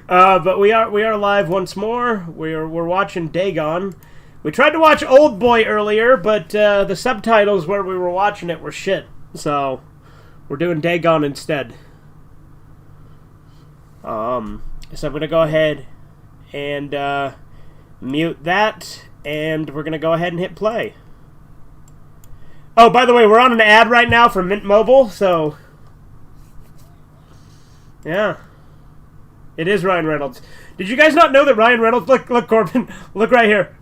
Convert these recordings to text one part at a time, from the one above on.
But we are live once more. We're watching Dagon. We tried to watch Old Boy earlier, but the subtitles where we were watching it were shit. So we're doing Dagon instead. So I'm gonna go ahead and mute that, and we're gonna go ahead and hit play. Oh, by the way, we're on an ad right now for Mint Mobile, so yeah. It is Ryan Reynolds. Did you guys not know that Ryan Reynolds... Look, Corbin. Look right here.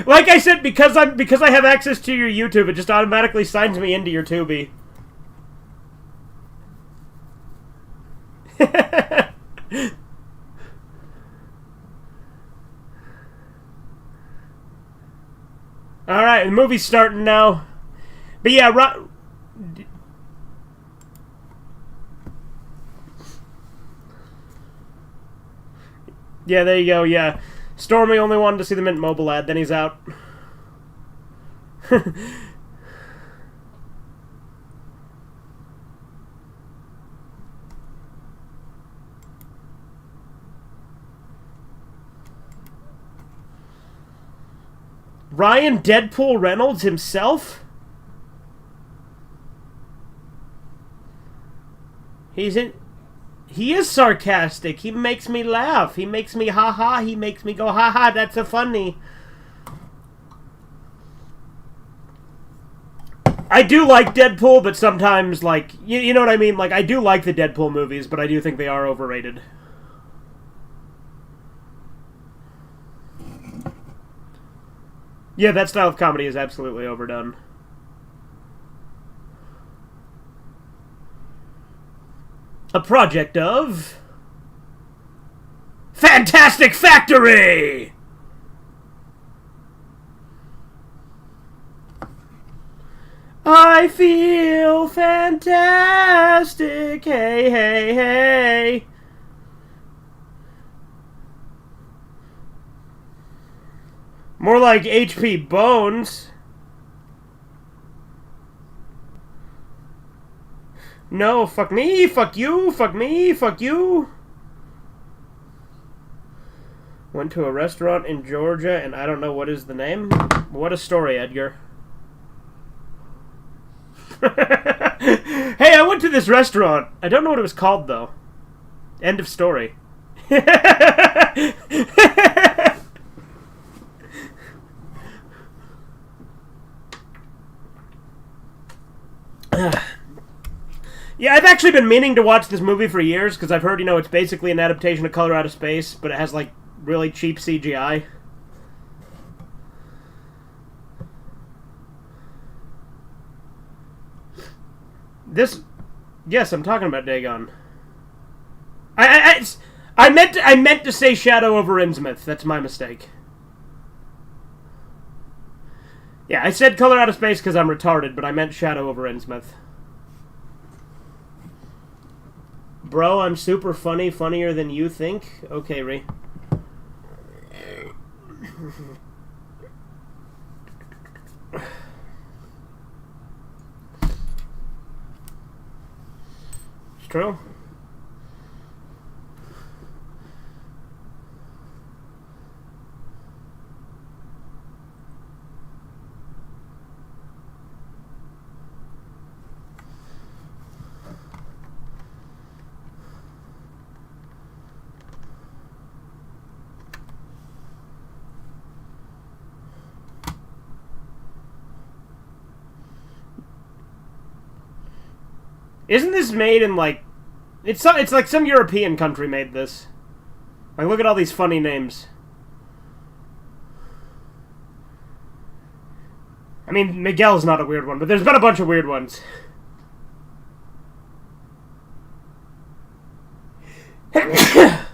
Like I said, because I have access to your YouTube, it just automatically signs me into your Tubi. Alright, the movie's starting now. But yeah, yeah, there you go, yeah. Stormy only wanted to see the Mint Mobile ad, then he's out. Ryan Deadpool Reynolds himself? He is sarcastic. He makes me laugh. He makes me ha-ha. He makes me go ha-ha. That's so funny. I do like Deadpool, but sometimes, like, you know what I mean? Like, I do like the Deadpool movies, but I do think they are overrated. Yeah, that style of comedy is absolutely overdone. A project of... Fantastic Factory! I feel fantastic, hey, hey, hey. More like HP Bones. No, fuck me, fuck you, fuck me, fuck you. Went to a restaurant in Georgia, and I don't know what is the name. What a story, Edgar. Hey, I went to this restaurant. I don't know what it was called, though. End of story. Yeah, I've actually been meaning to watch this movie for years, because I've heard, you know, it's basically an adaptation of Color Out of Space, but it has, like, really cheap CGI. Yes, I'm talking about Dagon. I meant to say Shadow over Innsmouth. That's my mistake. Yeah, I said Color Out of Space because I'm retarded, but I meant Shadow over Innsmouth. Bro, I'm super funny, funnier than you think. Okay, Ree. It's true. Isn't this made in, like... It's like some European country made this. Like, look at all these funny names. I mean, Miguel's not a weird one, but there's been a bunch of weird ones. Yeah,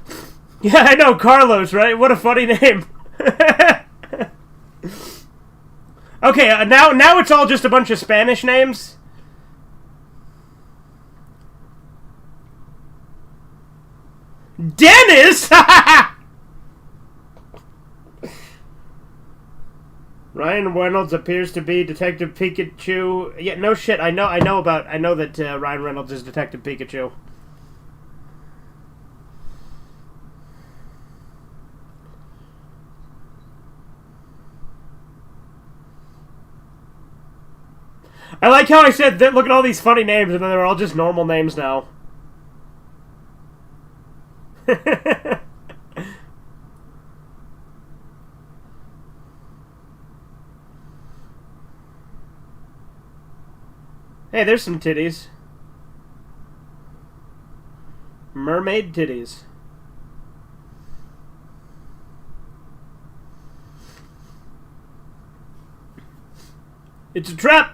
I know, Carlos, right? What a funny name. Okay, now it's all just a bunch of Spanish names. Dennis! Ryan Reynolds appears to be Detective Pikachu. Yeah, no shit. I know that Ryan Reynolds is Detective Pikachu. I like how I said, look at all these funny names, and then they're all just normal names now. Hey, there's some titties. Mermaid titties. It's a trap!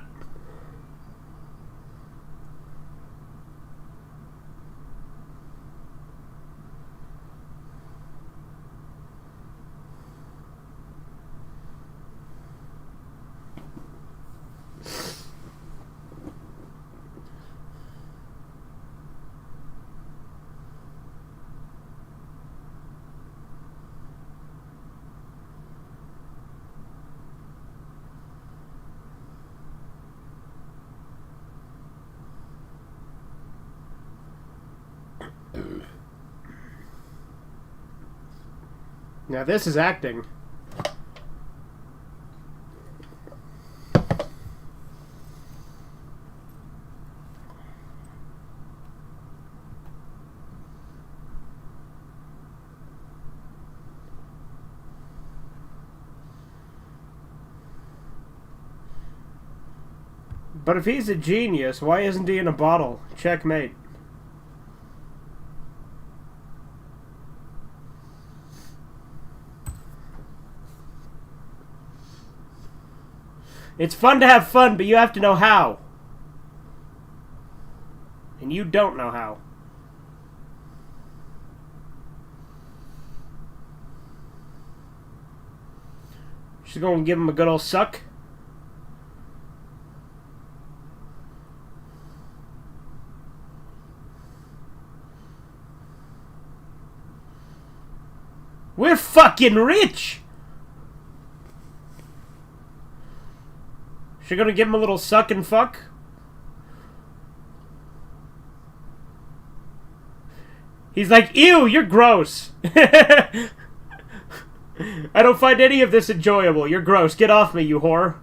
Now this is acting. But if he's a genius, why isn't he in a bottle? Checkmate. It's fun to have fun, but you have to know how. And you don't know how. She's going to give him a good old suck. We're fucking rich! She gonna give him a little suck and fuck? He's like, ew, you're gross. I don't find any of this enjoyable. You're gross. Get off me, you whore.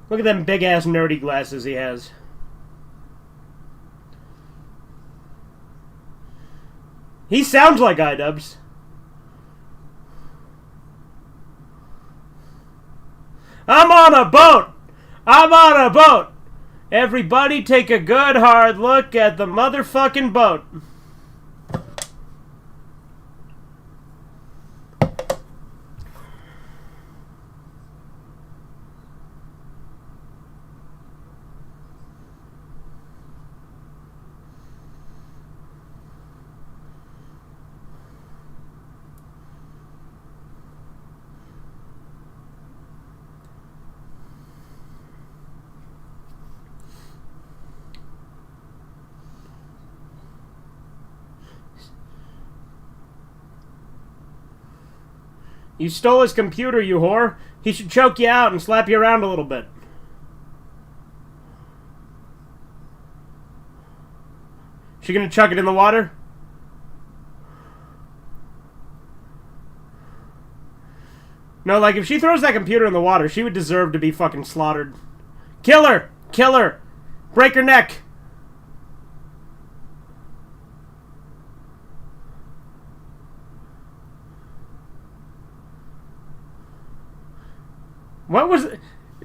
Look at them big-ass nerdy glasses he has. He sounds like iDubbbz. I'm on a boat! I'm on a boat! Everybody take a good hard look at the motherfucking boat. You stole his computer, you whore. He should choke you out and slap you around a little bit. She gonna chuck it in the water? No, like, if she throws that computer in the water, she would deserve to be fucking slaughtered. Kill her! Kill her! Break her neck! What was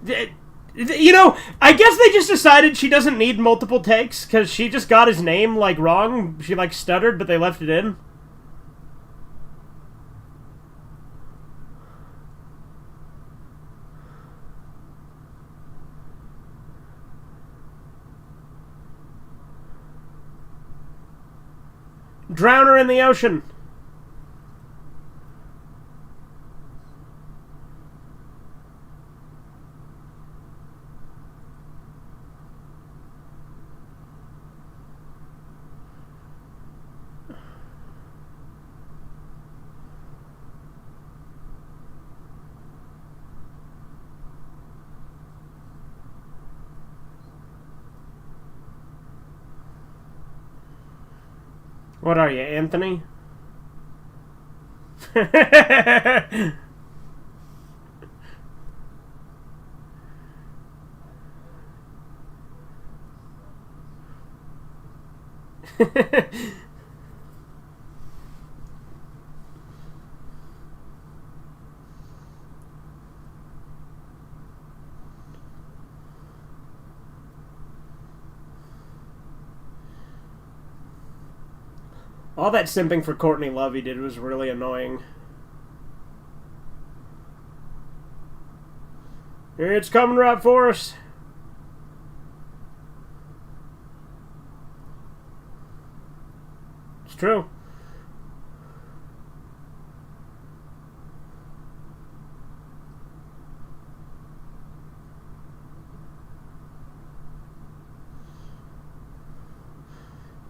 it? You know, I guess they just decided she doesn't need multiple takes because she just got his name, like, wrong. She, like, stuttered, but they left it in. Drown her in the ocean. What are you, Anthony? All that simping for Courtney Love he did was really annoying. It's coming right for us. It's true.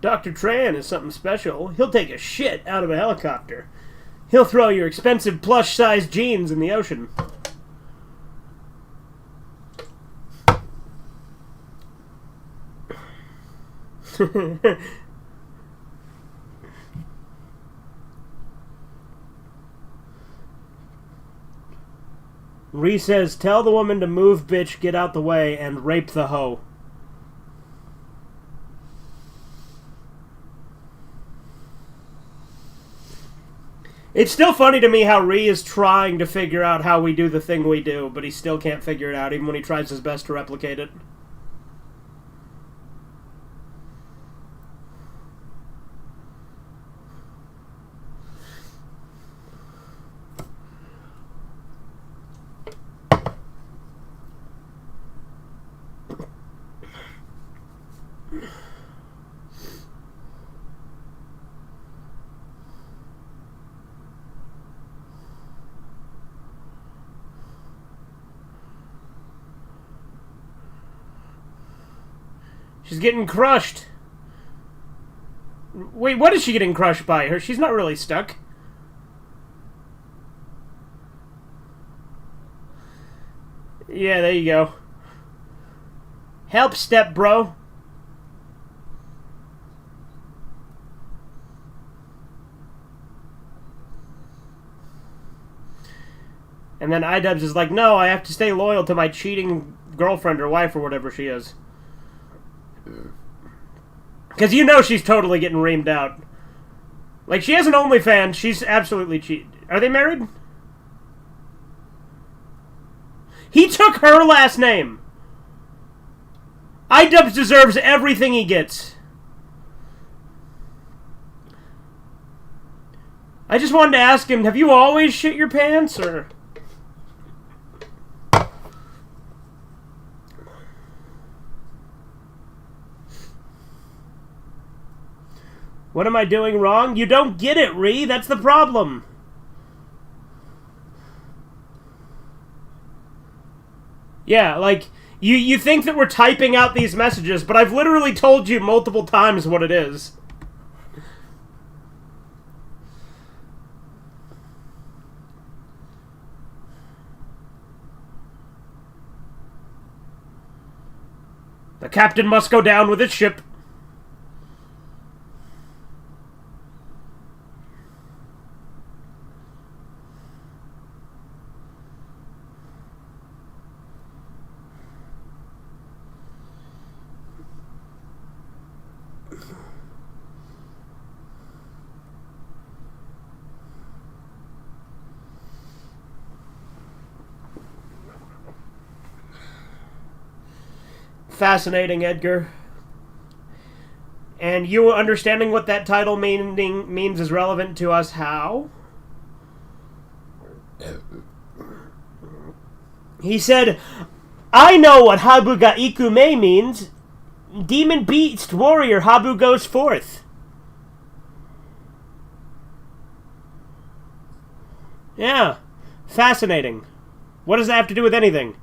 Dr. Tran is something special. He'll take a shit out of a helicopter. He'll throw your expensive plush-sized jeans in the ocean. Ree says, tell the woman to move, bitch, get out the way, and rape the hoe. It's still funny to me how Ree is trying to figure out how we do the thing we do, but he still can't figure it out, even when he tries his best to replicate it. She's getting crushed. Wait, what is she getting crushed by? Her? She's not really stuck. Yeah, there you go. Help, step bro. And then iDubbbz is like, no, I have to stay loyal to my cheating girlfriend or wife or whatever she is. Because you know she's totally getting reamed out. Like, she has an OnlyFans. She's absolutely cheat. Are they married? He took her last name. iDubbbz deserves everything he gets. I just wanted to ask him, have you always shit your pants, or... What am I doing wrong? You don't get it, Ree. That's the problem. Yeah, like, you think that we're typing out these messages, but I've literally told you multiple times what it is. The captain must go down with his ship. Fascinating, Edgar. And you understanding what that title means is relevant to us how? He said, I know what Habu ga Ikume means. Demon Beast Warrior Habu goes forth. Yeah. Fascinating. What does that have to do with anything?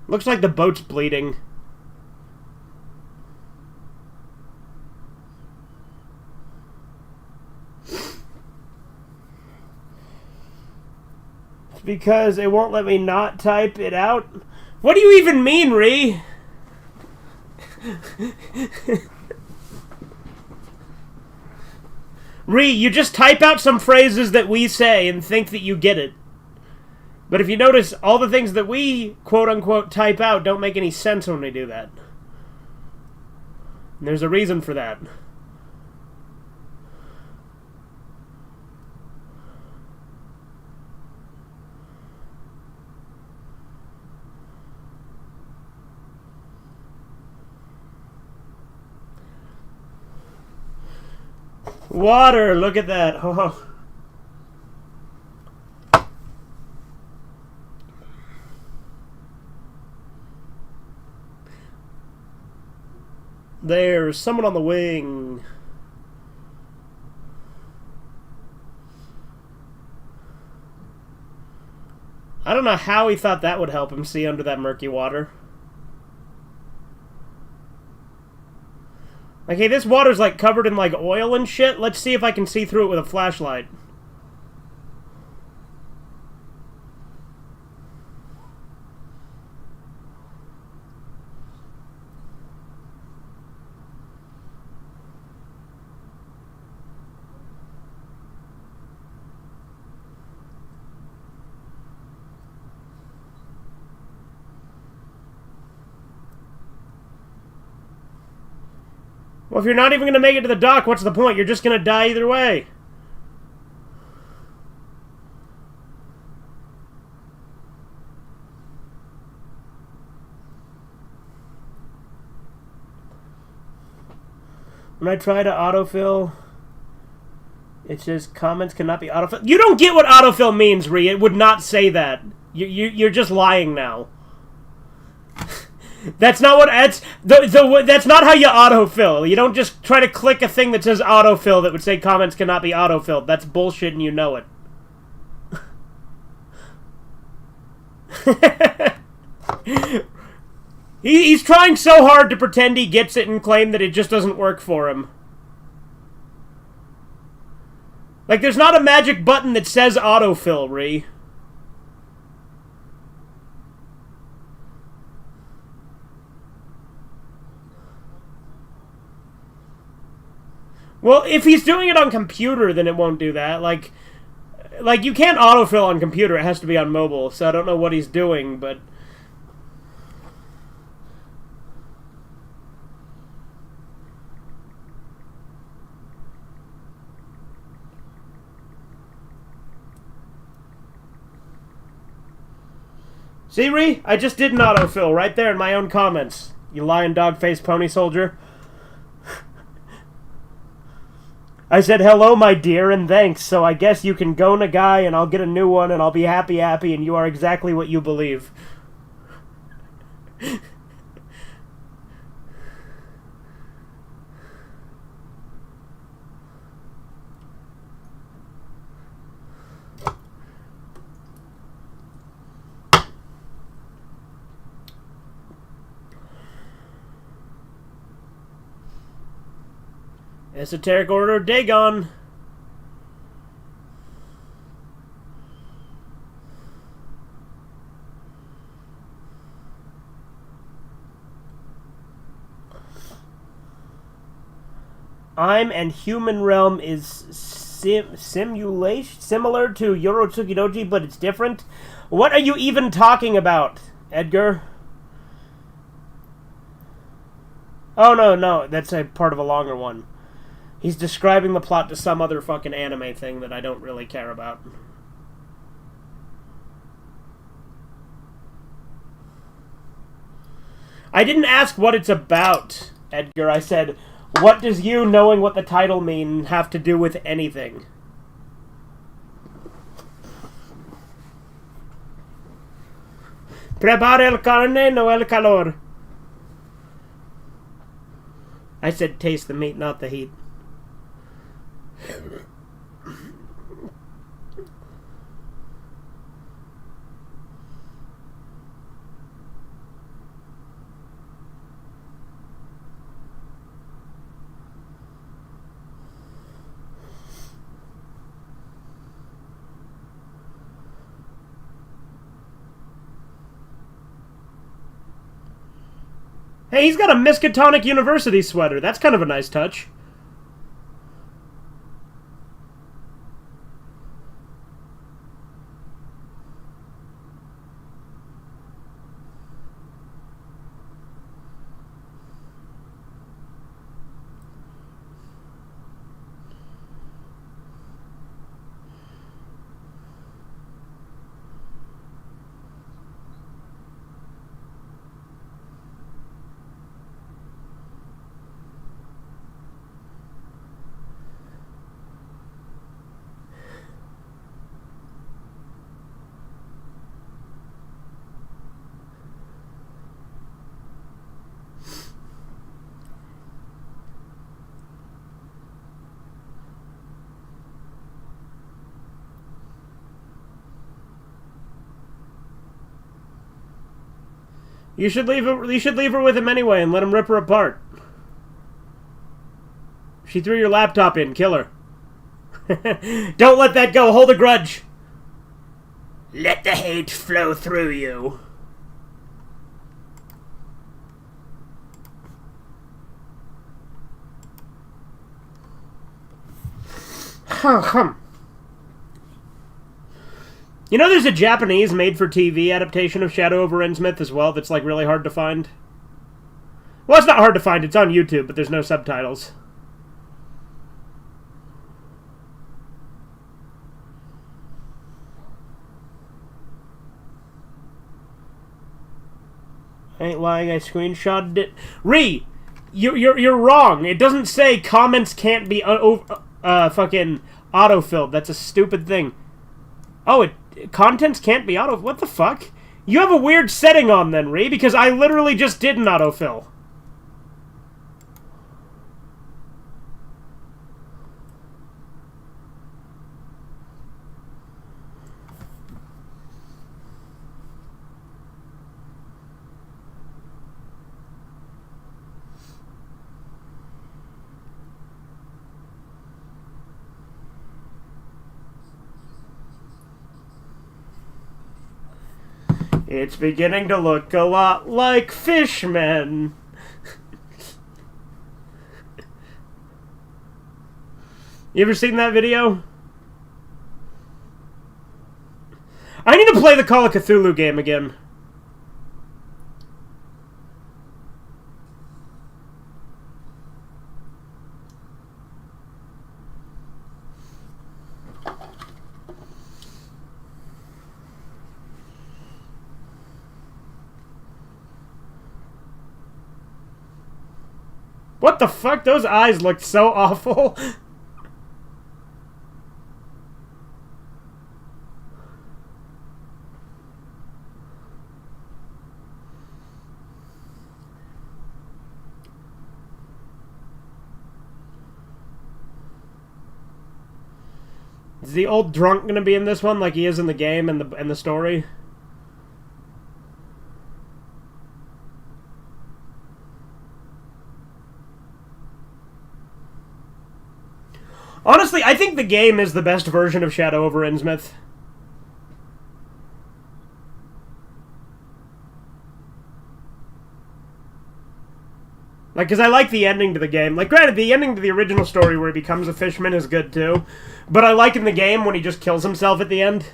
Looks like the boat's bleeding. It's because it won't let me not type it out. What do you even mean, Ree? Ree, you just type out some phrases that we say and think that you get it. But if you notice, all the things that we, quote-unquote, type out don't make any sense when we do that. And there's a reason for that. Water, look at that. Oh. There's someone on the wing. I don't know how he thought that would help him see under that murky water. Like, hey, this water's like covered in like oil and shit. Let's see if I can see through it with a flashlight. Well, if you're not even going to make it to the dock, what's the point? You're just going to die either way. When I try to autofill, it says comments cannot be autofilled. You don't get what autofill means, Ree. It would not say that. You're just lying now. That's not what that's not how you autofill. You don't just try to click a thing that says autofill that would say comments cannot be autofilled. That's bullshit and you know it. He's trying so hard to pretend he gets it and claim that it just doesn't work for him. Like, there's not a magic button that says autofill, Ree. Well, if he's doing it on computer, then it won't do that. Like you can't autofill on computer. It has to be on mobile. So I don't know what he's doing, but... See, Ree? I just did an autofill right there in my own comments. You lying dog-faced pony soldier. I said, hello, my dear, and thanks, so I guess you can go Nagai and I'll get a new one and I'll be happy, and you are exactly what you believe. Esoteric Order of Dagon. I'm and human realm is simulation similar to Yorotsukidoji, but it's different. What are you even talking about, Edgar? Oh, no, that's a part of a longer one. He's describing the plot to some other fucking anime thing that I don't really care about. I didn't ask what it's about, Edgar. I said, what does you knowing what the title mean have to do with anything? Prepare el carne, no el calor. I said taste the meat, not the heat. Hey, he's got a Miskatonic University sweater. That's kind of a nice touch. You should leave her with him anyway and let him rip her apart. She threw your laptop in. Kill her. Don't let that go. Hold a grudge. Let the hate flow through you. You know there's a Japanese made-for-TV adaptation of Shadow over Innsmouth as well that's, like, really hard to find? Well, it's not hard to find. It's on YouTube, but there's no subtitles. I ain't lying, I screenshotted it. You're wrong. It doesn't say comments can't be fucking autofilled. That's a stupid thing. Oh, contents can't be auto... What the fuck? You have a weird setting on then, Ree, because I literally just did an autofill. It's beginning to look a lot like Fishmen. You ever seen that video? I need to play the Call of Cthulhu game again. What the fuck? Those eyes looked so awful. Is the old drunk gonna be in this one like he is in the game and the story? Honestly, I think the game is the best version of Shadow over Innsmouth. Like, because I like the ending to the game. Like, granted, the ending to the original story where he becomes a fishman is good, too. But I like in the game when he just kills himself at the end.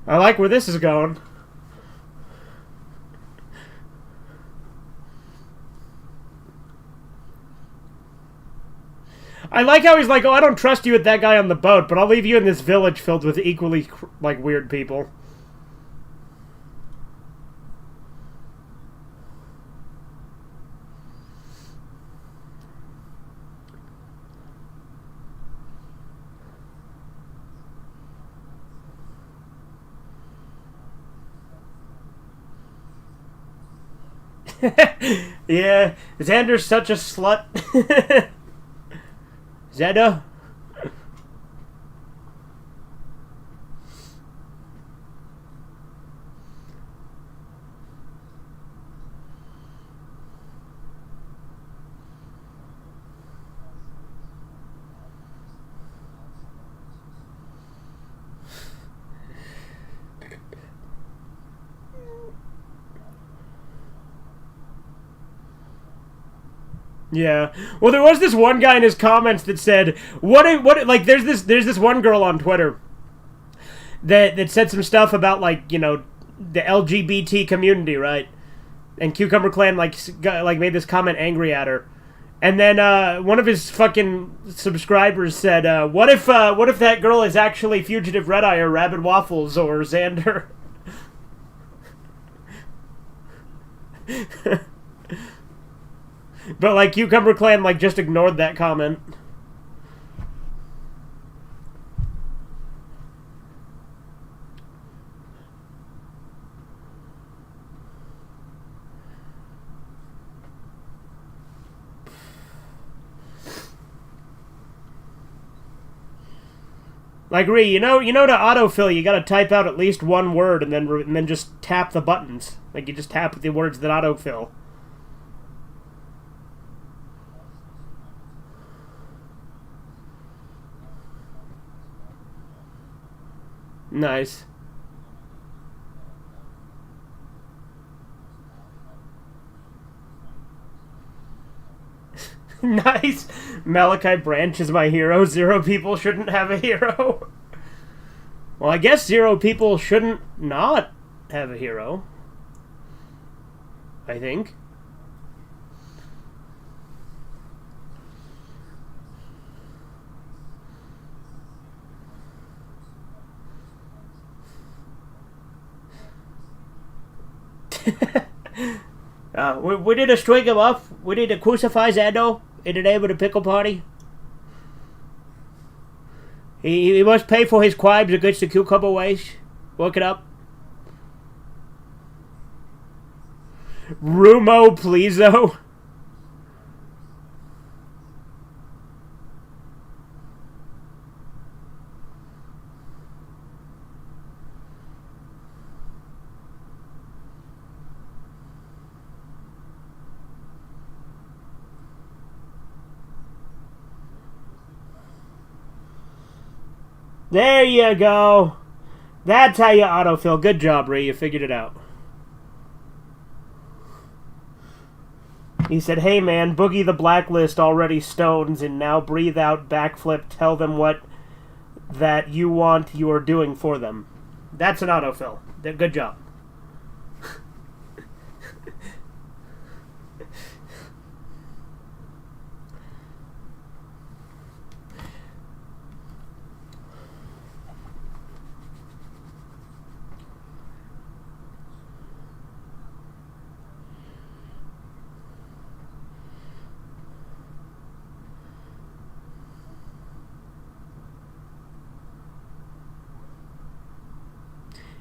I like where this is going. I like how he's like, oh, I don't trust you with that guy on the boat, but I'll leave you in this village filled with equally, like, weird people. Yeah, Xander's such a slut. Zeta? Yeah. Well, there was this one guy in his comments that said, like, there's this one girl on Twitter that said some stuff about, like, you know, the LGBT community, right? And Cucumber Clan, like made this comment angry at her. And then one of his fucking subscribers said, what if that girl is actually Fugitive Redeye or Rabid Waffles or Xander? But, like, Cucumber Clan, like, just ignored that comment. Like, Ree, you know to autofill, you gotta type out at least one word and then just tap the buttons. Like, you just tap the words that autofill. Nice. Nice. Malachi Branch is my hero. 0 people shouldn't have a hero. Well, I guess 0 people shouldn't not have a hero. I think. We need to string him up. We need to crucify Zando in the name of the pickle party. He must pay for his crimes against the cucumber ways. Work it up. Rumo Pleaso. There you go. That's how you autofill. Good job, Ray. You figured it out. He said, hey man, Boogie the Blacklist already stones and now breathe out, backflip, tell them what that you want you are doing for them. That's an autofill. Good job.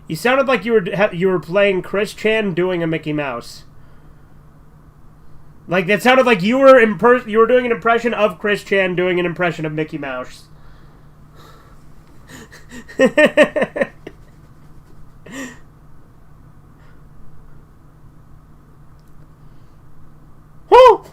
You sounded like you were playing Chris Chan doing a Mickey Mouse. Like that sounded like you were doing an impression of Chris Chan doing an impression of Mickey Mouse. Woo!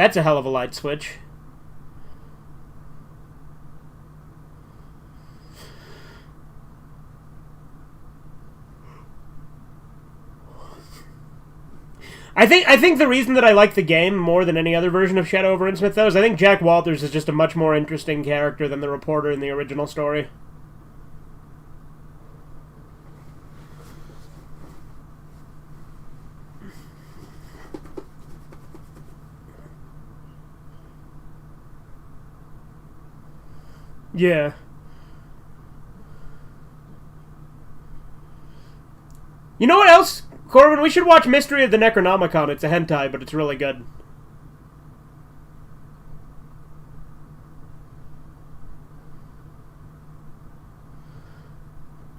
That's a hell of a light switch. I think the reason that I like the game more than any other version of Shadow over Innsmouth, though, is I think Jack Walters is just a much more interesting character than the reporter in the original story. Yeah. You know what else, Corbin? We should watch Mystery of the Necronomicon. It's a hentai, but it's really good.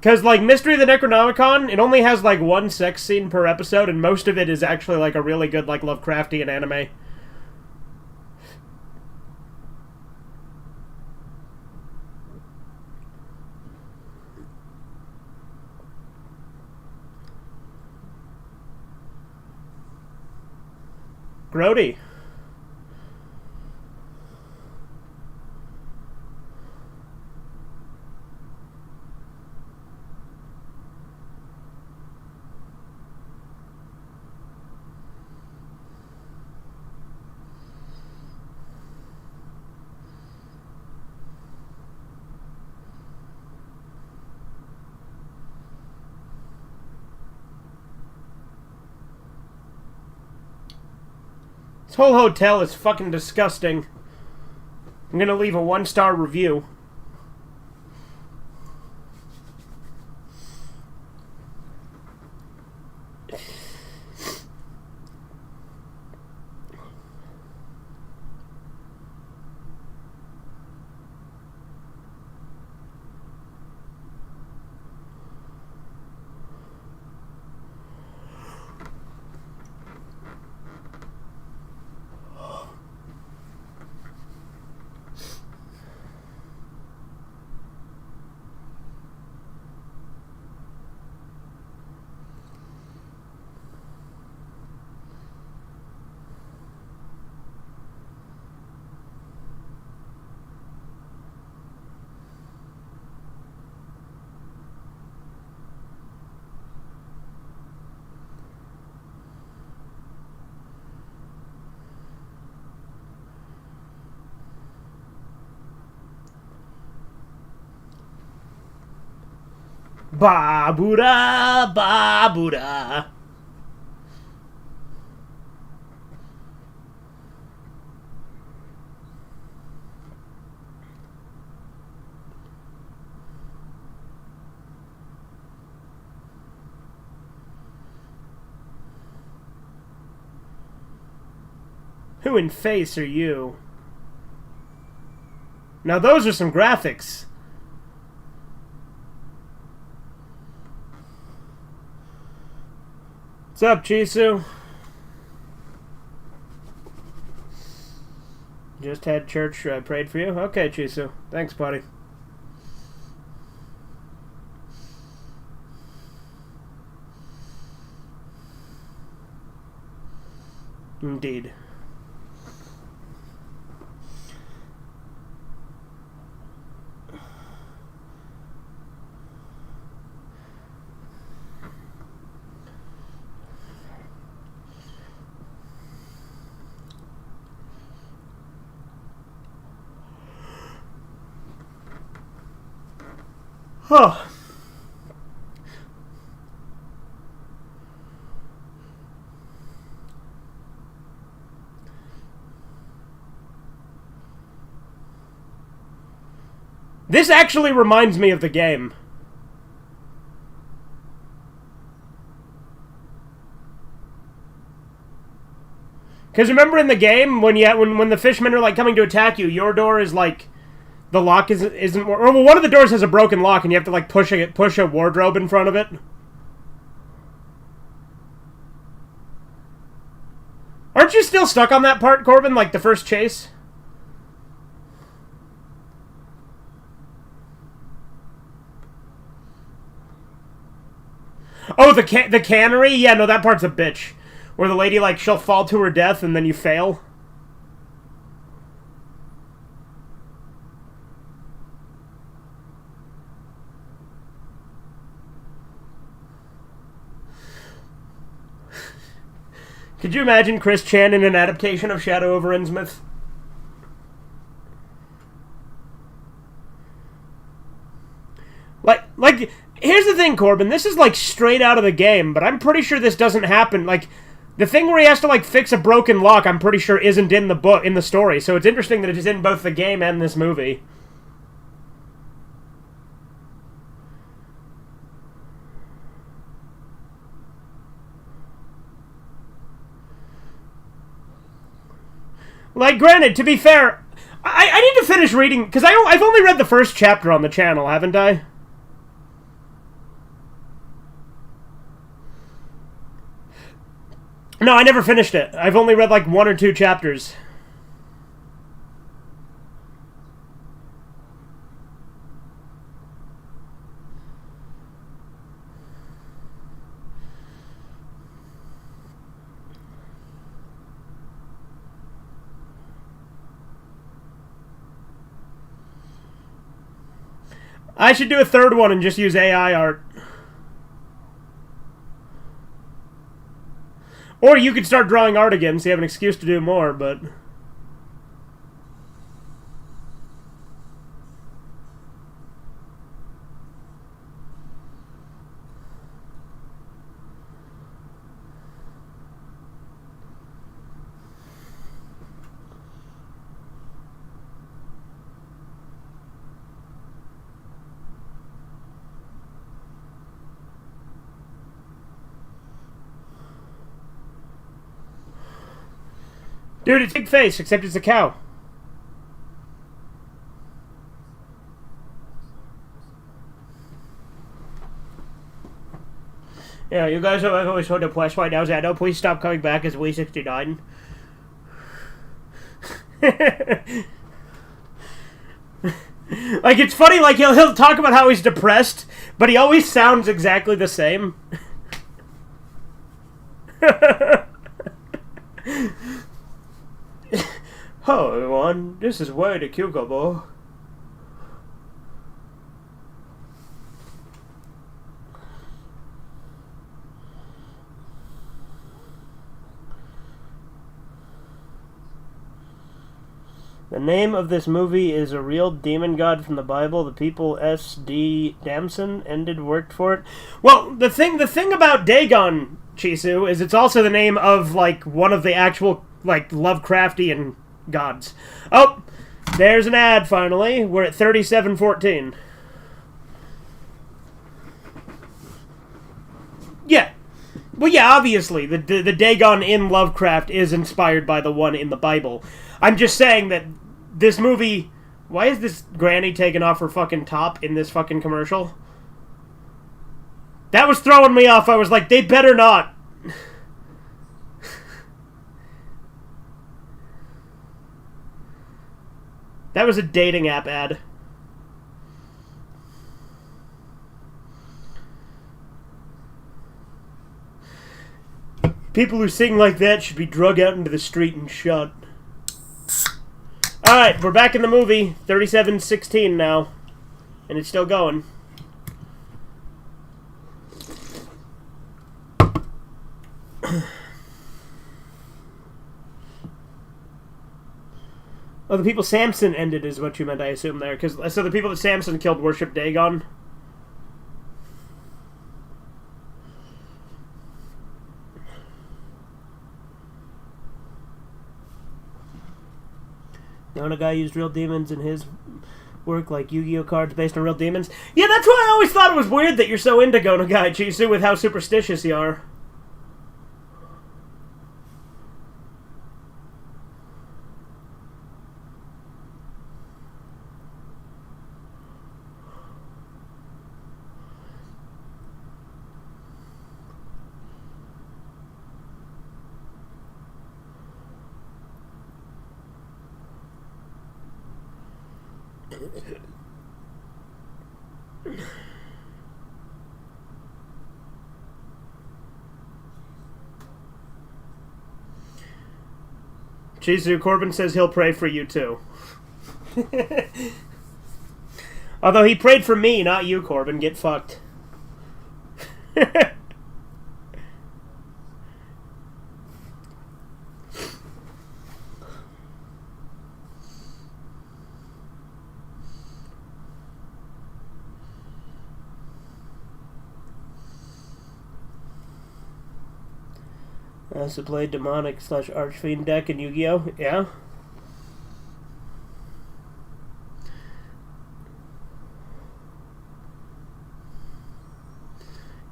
Because, like, Mystery of the Necronomicon, it only has, like, one sex scene per episode, and most of it is actually, like, a really good, like, Lovecraftian anime. Grody. This whole hotel is fucking disgusting. I'm gonna leave a 1-star review. Ba-boo-da, ba-boo-da. Who in face are you? Now those are some graphics. What's up, Chisu? Just had church. I prayed for you. Okay, Chisu. Thanks, buddy. Indeed. Huh. This actually reminds me of the game. Because remember in the game, when the fishmen are like coming to attack you, your door is like... The lock isn't... Or well, one of the doors has a broken lock and you have to like push a wardrobe in front of it. Aren't you still stuck on that part, Corbin? Like the first chase? Oh, the cannery? Yeah, no, that part's a bitch. Where the lady, like, she'll fall to her death and then you fail. Could you imagine Chris Chan in an adaptation of Shadow over Innsmouth? Like, here's the thing, Corbin. This is, like, straight out of the game, but I'm pretty sure this doesn't happen. Like, the thing where he has to, like, fix a broken lock, I'm pretty sure isn't in the book, in the story. So it's interesting that it is in both the game and this movie. Like, granted, to be fair, I need to finish reading, because I've only read the first chapter on the channel, haven't I? No, I never finished it. I've only read like 1 or 2 chapters. I should do a third one and just use AI art. Or you could start drawing art again so you have an excuse to do more, but... Dude, it's a big face, except it's a cow. Yeah, you guys have always so depressed right now, Zano. Please stop coming back as We69. Like, it's funny, like, he'll talk about how he's depressed, but he always sounds exactly the same. Hello everyone, this is Way the Cucumber. The name of this movie is a real demon god from the Bible. The people S.D. Damson worked for it. Well, the thing about Dagon, Chisu, is it's also the name of, like, one of the actual, like, Lovecraftian gods. Oh, there's an ad finally. We're at 37:14. Yeah. Well, yeah, obviously, the Dagon in Lovecraft is inspired by the one in the Bible. I'm just saying that this movie... Why is this granny taking off her fucking top in this fucking commercial? That was throwing me off. I was like, they better not. That was a dating app ad. People who sing like that should be drug out into the street and shot. Alright, we're back in the movie. 37:16 now. And it's still going. Oh, the people Samson ended is what you meant, I assume, there. So the people that Samson killed worship Dagon? You know, a guy used real demons in his work, like Yu-Gi-Oh cards based on real demons? Yeah, that's why I always thought it was weird that you're so into Gonagai, Chisu, with how superstitious you are. Chisu, Corbin says he'll pray for you too. Although he prayed for me, not you, Corbin. Get fucked. I also played demonic / archfiend deck in Yu-Gi-Oh! Yeah.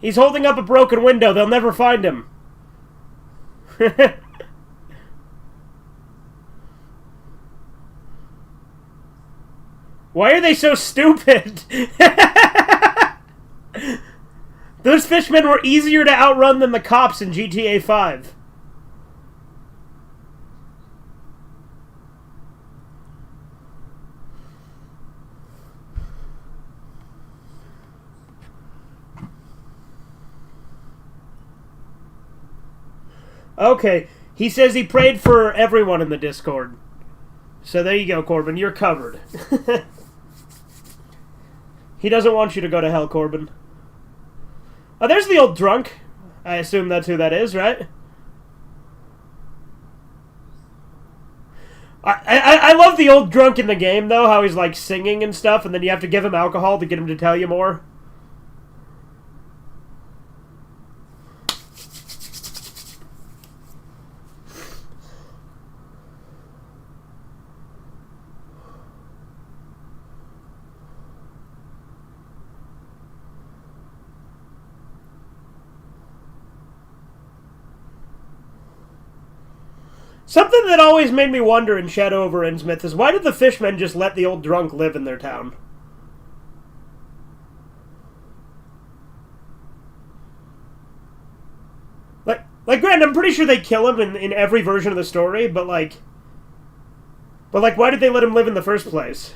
He's holding up a broken window. They'll never find him. Why are they so stupid? Those fishmen were easier to outrun than the cops in GTA 5. Okay, he says he prayed for everyone in the Discord. So there you go, Corbin. You're covered. He doesn't want you to go to hell, Corbin. Oh, there's the old drunk. I assume that's who that is, right? I love the old drunk in the game, though, how he's, like, singing and stuff, and then you have to give him alcohol to get him to tell you more. Something that always made me wonder in Shadow over Innsmouth is why did the fishmen just let the old drunk live in their town? Like, granted, I'm pretty sure they kill him in every version of the story, but like, why did they let him live in the first place?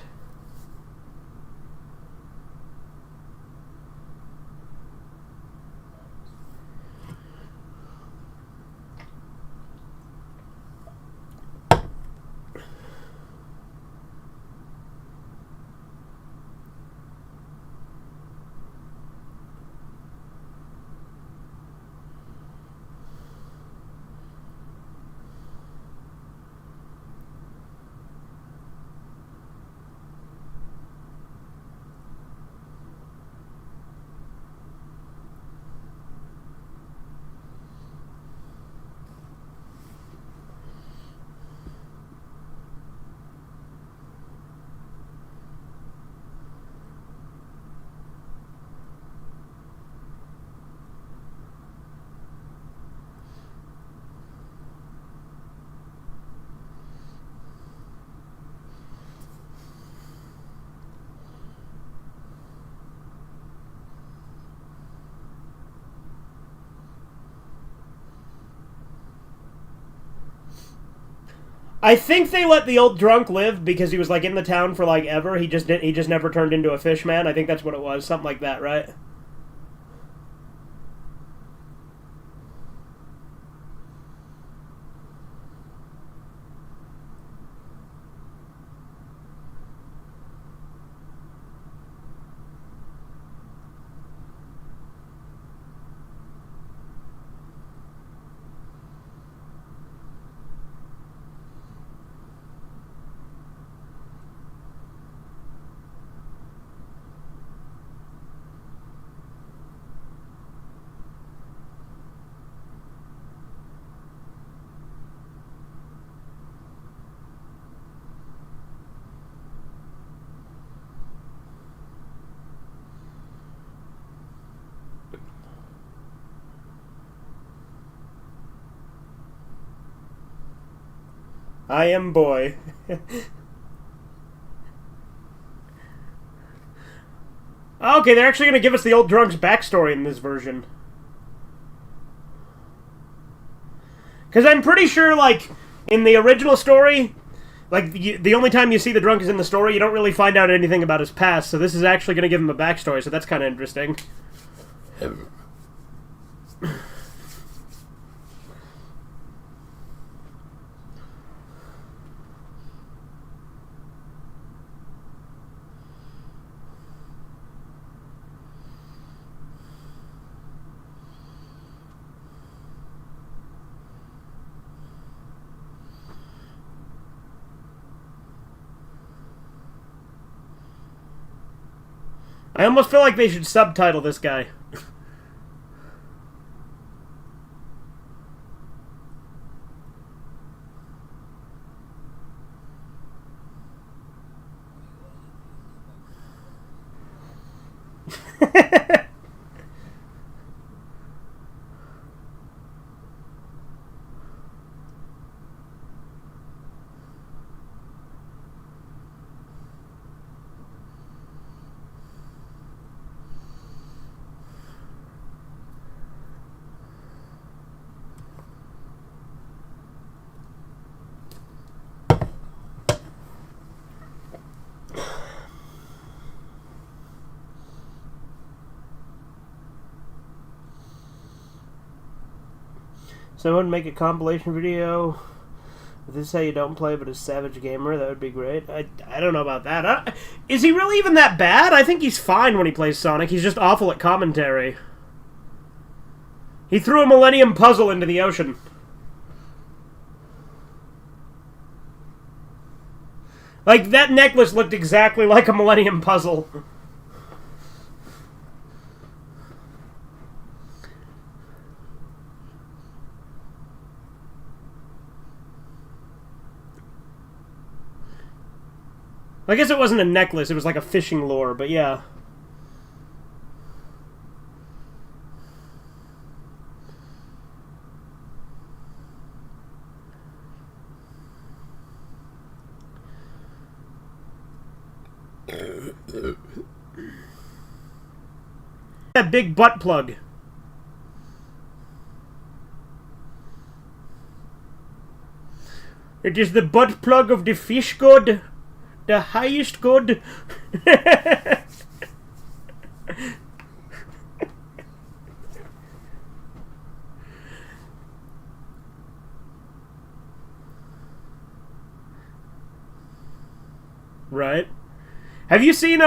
I think they let the old drunk live because he was like in the town for like ever. He just never turned into a fish man. I think that's what it was, something like that, right? I am boy. Okay, they're actually going to give us the old drunk's backstory in this version. Because I'm pretty sure, like, in the original story, like, the only time you see the drunk is in the story, you don't really find out anything about his past, so this is actually going to give him a backstory, so that's kind of interesting. I almost feel like they should subtitle this guy. Someone make a compilation video. If this is how you don't play, but a savage gamer, that would be great. I don't know about that. Is he really even that bad? I think he's fine when he plays Sonic. He's just awful at commentary. He threw a Millennium Puzzle into the ocean. Like, that necklace looked exactly like a Millennium Puzzle. I guess it wasn't a necklace, it was like a fishing lure, but yeah. That big butt plug. It is the butt plug of the fish god. The highest good. Right. Have you seen,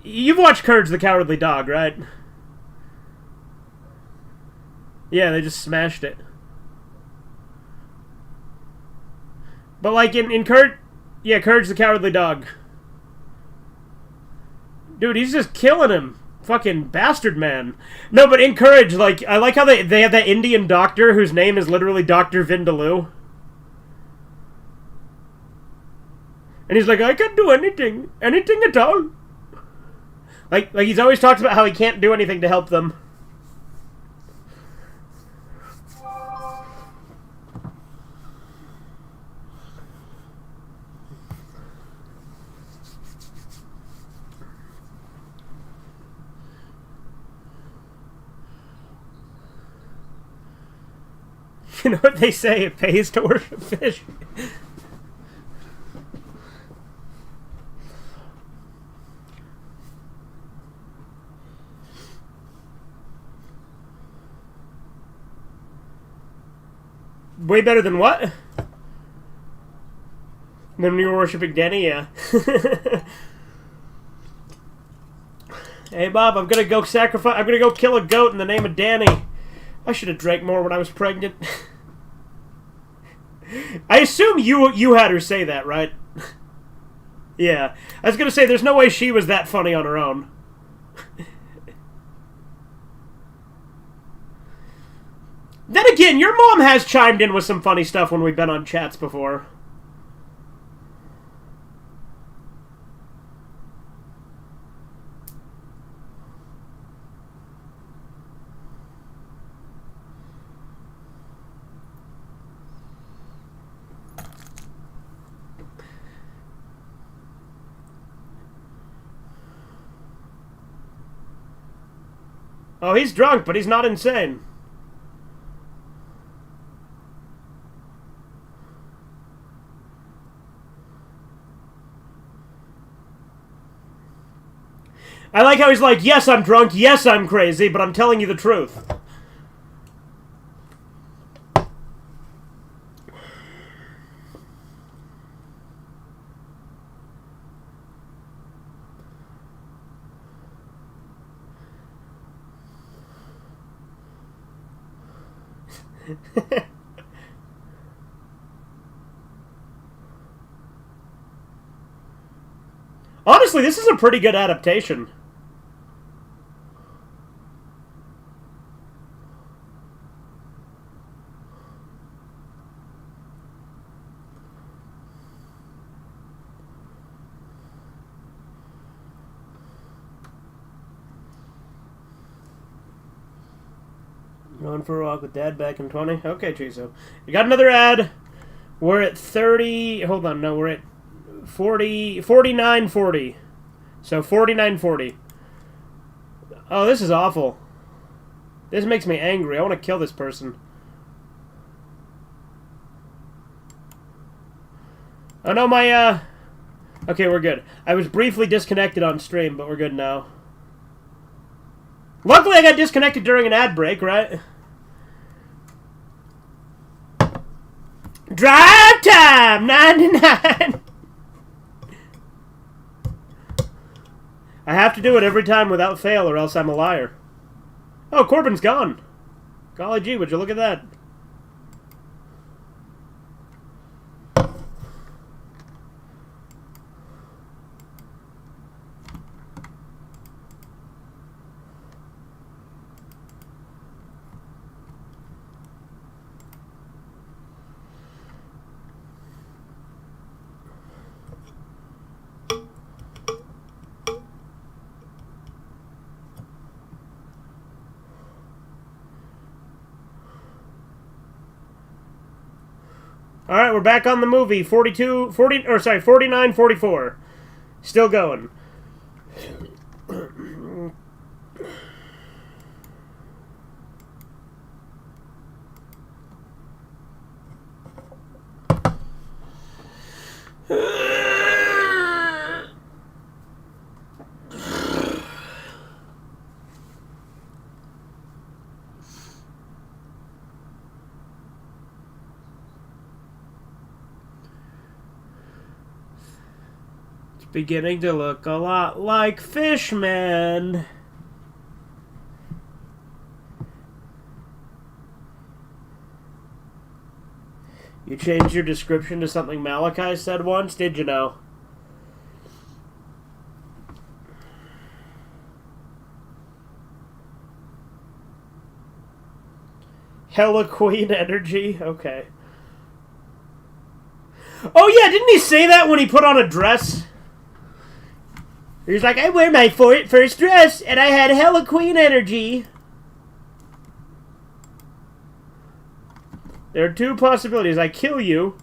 you've watched Courage the Cowardly Dog, right? Yeah, they just smashed it. But, like, in Courage... Yeah, Courage the Cowardly Dog. Dude, he's just killing him. Fucking bastard man. No, but in Courage, like, I like how they have that Indian doctor whose name is literally Dr. Vindaloo. And he's like, I can do anything. Anything at all. Like he's always talks about how he can't do anything to help them. You know what they say? It pays to worship fish. Way better than what? Than when you were worshipping Danny, yeah. Hey, Bob, I'm gonna go sacrifice... I'm gonna go kill a goat in the name of Danny. I should have drank more when I was pregnant. I assume you had her say that, right? Yeah. I was gonna say, there's no way she was that funny on her own. Then again, your mom has chimed in with some funny stuff when we've been on chats before. Oh, he's drunk, but he's not insane. I like how he's like, yes, I'm drunk, yes, I'm crazy, but I'm telling you the truth. Honestly, this is a pretty good adaptation. Going for a walk with Dad back in 20. Okay, Chiso. We got another ad. We're at 30... Hold on, no, we're at 40... 49.40. So, 49.40. Oh, this is awful. This makes me angry. I want to kill this person. Oh, no, my, Okay, we're good. I was briefly disconnected on stream, but we're good now. Luckily, I got disconnected during an ad break, right? Drive time 99. I have to do it every time without fail, or else I'm a liar. Oh, Corbin's gone. Golly gee, would you look at that? All right, we're back on the movie. 49, 44. Still going. Beginning to look a lot like Fishman. You changed your description to something Malachi said once, did you know? Hella Queen energy? Okay. Oh yeah, didn't he say that when he put on a dress? He's like, I wear my first dress, and I had hella Queen energy. There are two possibilities. I kill you.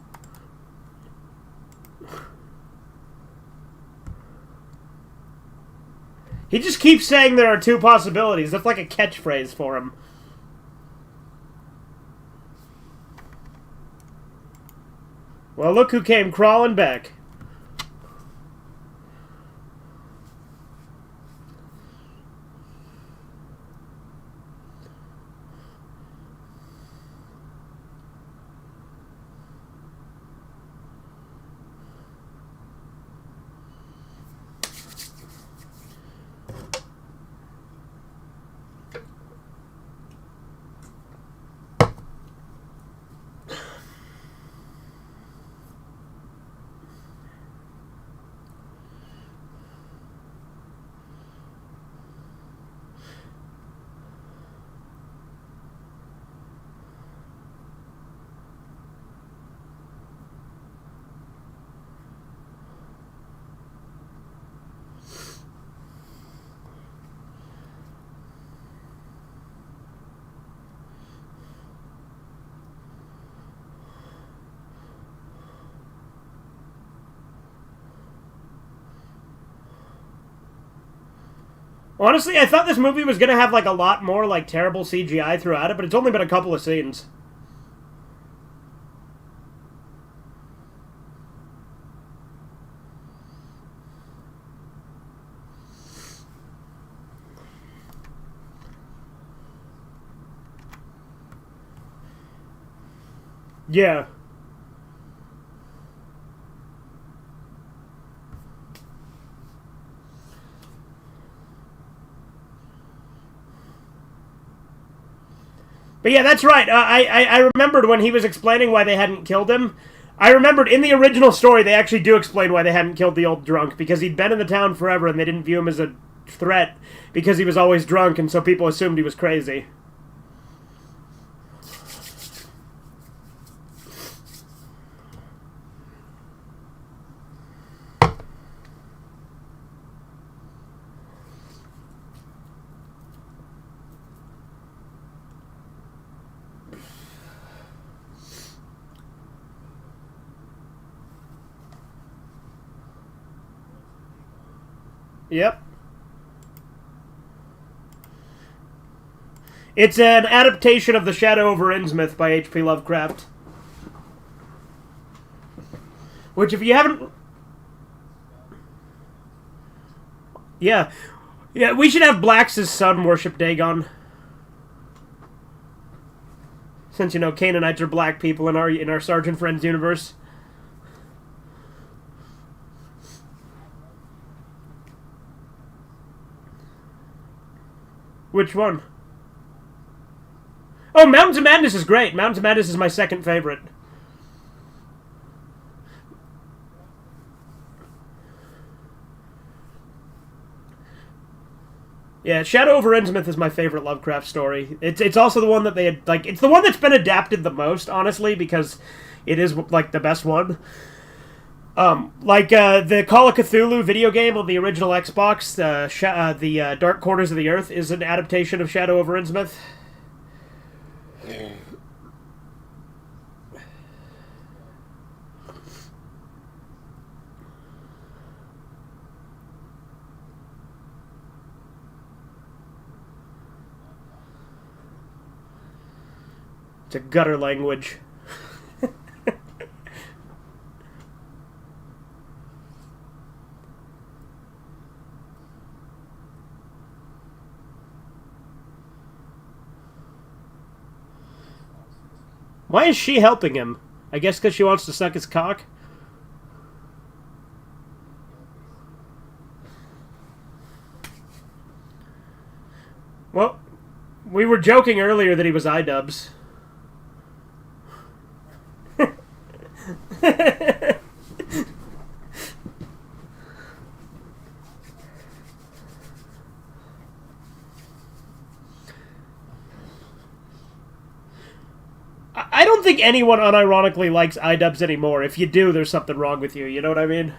He just keeps saying there are two possibilities. That's like a catchphrase for him. Well, look who came crawling back. Honestly, I thought this movie was going to have like a lot more like terrible CGI throughout it, but it's only been a couple of scenes. Yeah. But yeah, that's right. I remembered when he was explaining why they hadn't killed him. I remembered in the original story they actually do explain why they hadn't killed the old drunk, because he'd been in the town forever and they didn't view him as a threat because he was always drunk, and so people assumed he was crazy. Yep. It's an adaptation of The Shadow over Innsmouth by H.P. Lovecraft. Which, if you haven't... Yeah. Yeah, we should have Black's son worship Dagon. Since, you know, Canaanites are black people in our Sergeant Friends universe. Which one? Oh, Mountains of Madness is great. Mountains of Madness is my second favorite. Yeah, Shadow over Innsmouth is my favorite Lovecraft story. It's also the one that they had, like, it's the one that's been adapted the most, honestly, because it is, like, the best one. The Call of Cthulhu video game on the original Xbox, the Dark Corners of the Earth, is an adaptation of Shadow over Innsmouth. It's a gutter language. Why is she helping him? I guess because she wants to suck his cock? Well, we were joking earlier that he was iDubbbz. I don't think anyone unironically likes iDubbbz anymore. If you do, there's something wrong with you. You know what I mean?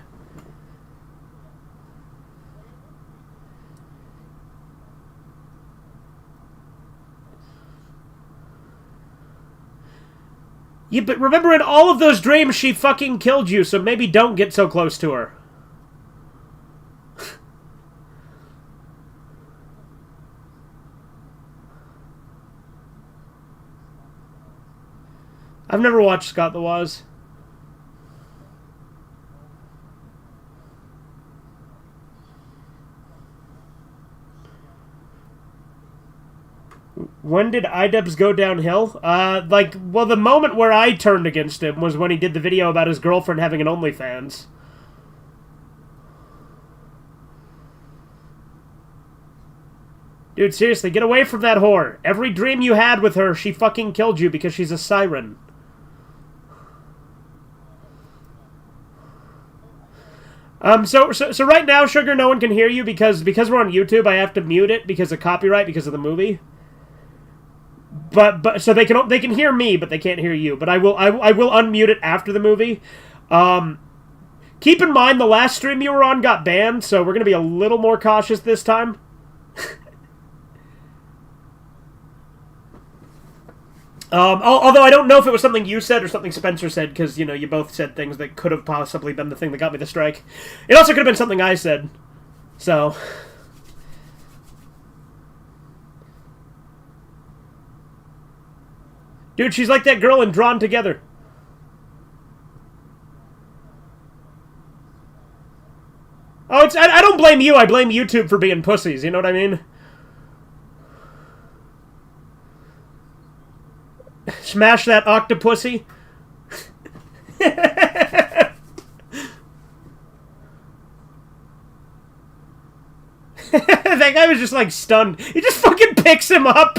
Yeah, but remember, in all of those dreams, she fucking killed you, so maybe don't get so close to her. I've never watched Scott the Woz. When did iDubbbz go downhill? Well, the moment where I turned against him was when he did the video about his girlfriend having an OnlyFans. Dude, seriously, get away from that whore. Every dream you had with her, she fucking killed you because she's a siren. So right now, Sugar, no one can hear you because we're on YouTube. I have to mute it because of copyright, because of the movie. But so they can hear me, but they can't hear you. But I will unmute it after the movie. Keep in mind the last stream you were on got banned, so we're gonna be a little more cautious this time. Although I don't know if it was something you said or something Spencer said, because, you know, you both said things that could have possibly been the thing that got me the strike. It also could have been something I said. So... Dude, she's like that girl in Drawn Together. Oh, I don't blame you, I blame YouTube for being pussies, you know what I mean? Smash that octopussy. That guy was just like stunned. He just fucking picks him up.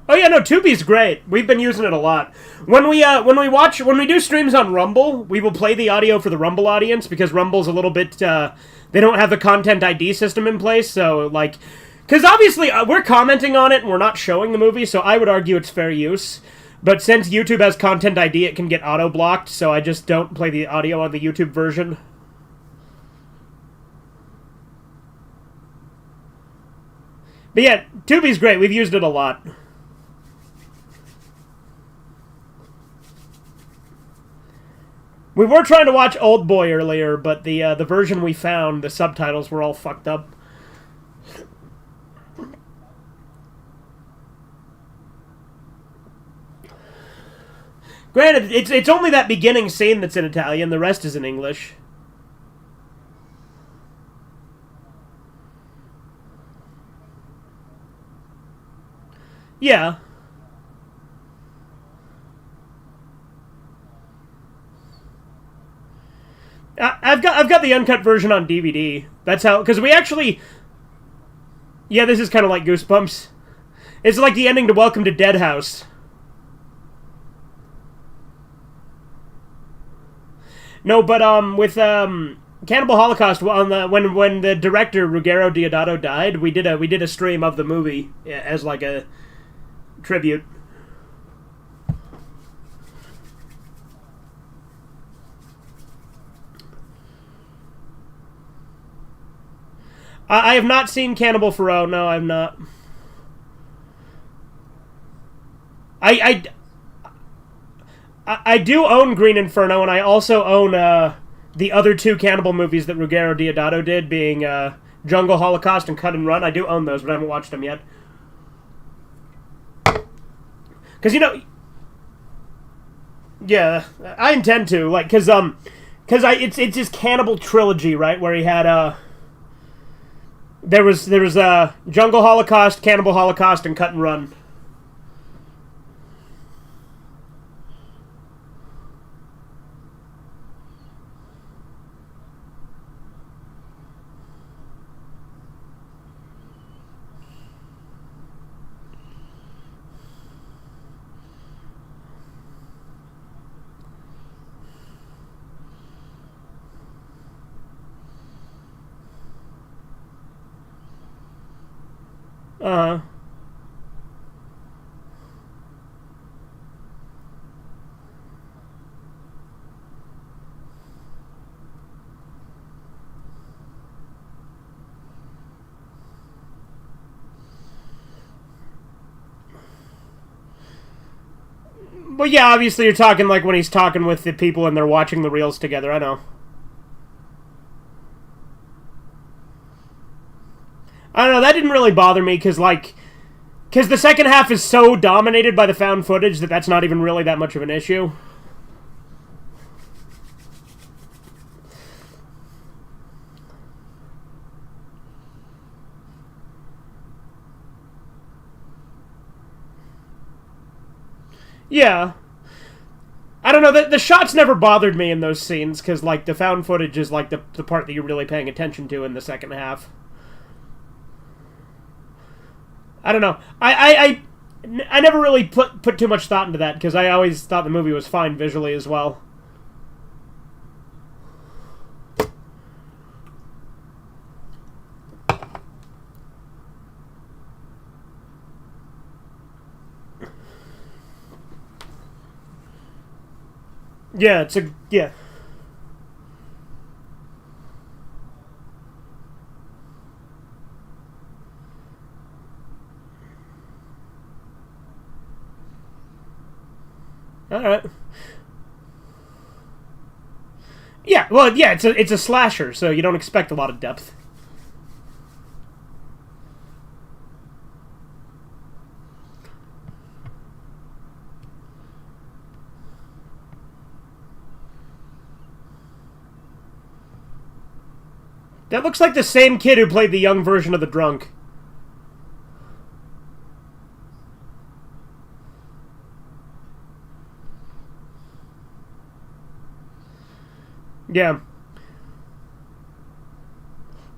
Oh yeah, no, Tubi's great. We've been using it a lot. When we do streams on Rumble, we will play the audio for the Rumble audience because Rumble's a little bit they don't have the content ID system in place, so like cuz obviously we're commenting on it and we're not showing the movie, so I would argue it's fair use. But since YouTube has content ID, it can get auto-blocked, so I just don't play the audio on the YouTube version. But yeah, Tubi's great. We've used it a lot. We were trying to watch Old Boy earlier, but the version we found, the subtitles were all fucked up. Granted, it's only that beginning scene that's in Italian. The rest is in English. Yeah. I've got the uncut version on DVD. That's how, because we actually, yeah, this is kind of like Goosebumps. It's like the ending to Welcome to Dead House. No, but with Cannibal Holocaust on the when the director Ruggero Deodato died, we did a stream of the movie as like a tribute. I have not seen Cannibal Ferox. No, I'm not. I do own Green Inferno, and I also own the other two Cannibal movies that Ruggero Deodato did, being Jungle Holocaust and Cut and Run. I do own those, but I haven't watched them yet. Because, yeah, I intend to, like, because it's his Cannibal trilogy, right, where he had, there was Jungle Holocaust, Cannibal Holocaust, and Cut and Run. Uh-huh. But yeah, obviously you're talking like when he's talking with the people and they're watching the reels together, I know. I don't know, that didn't really bother me, because the second half is so dominated by the found footage that that's not even really that much of an issue. Yeah. I don't know, the shots never bothered me in those scenes, because, like, the found footage is, like, the part that you're really paying attention to in the second half. I don't know. I never really put too much thought into that, because I always thought the movie was fine visually as well. Yeah, yeah. All right. Yeah, well, yeah, it's a slasher, so you don't expect a lot of depth. That looks like the same kid who played the young version of the drunk. Yeah.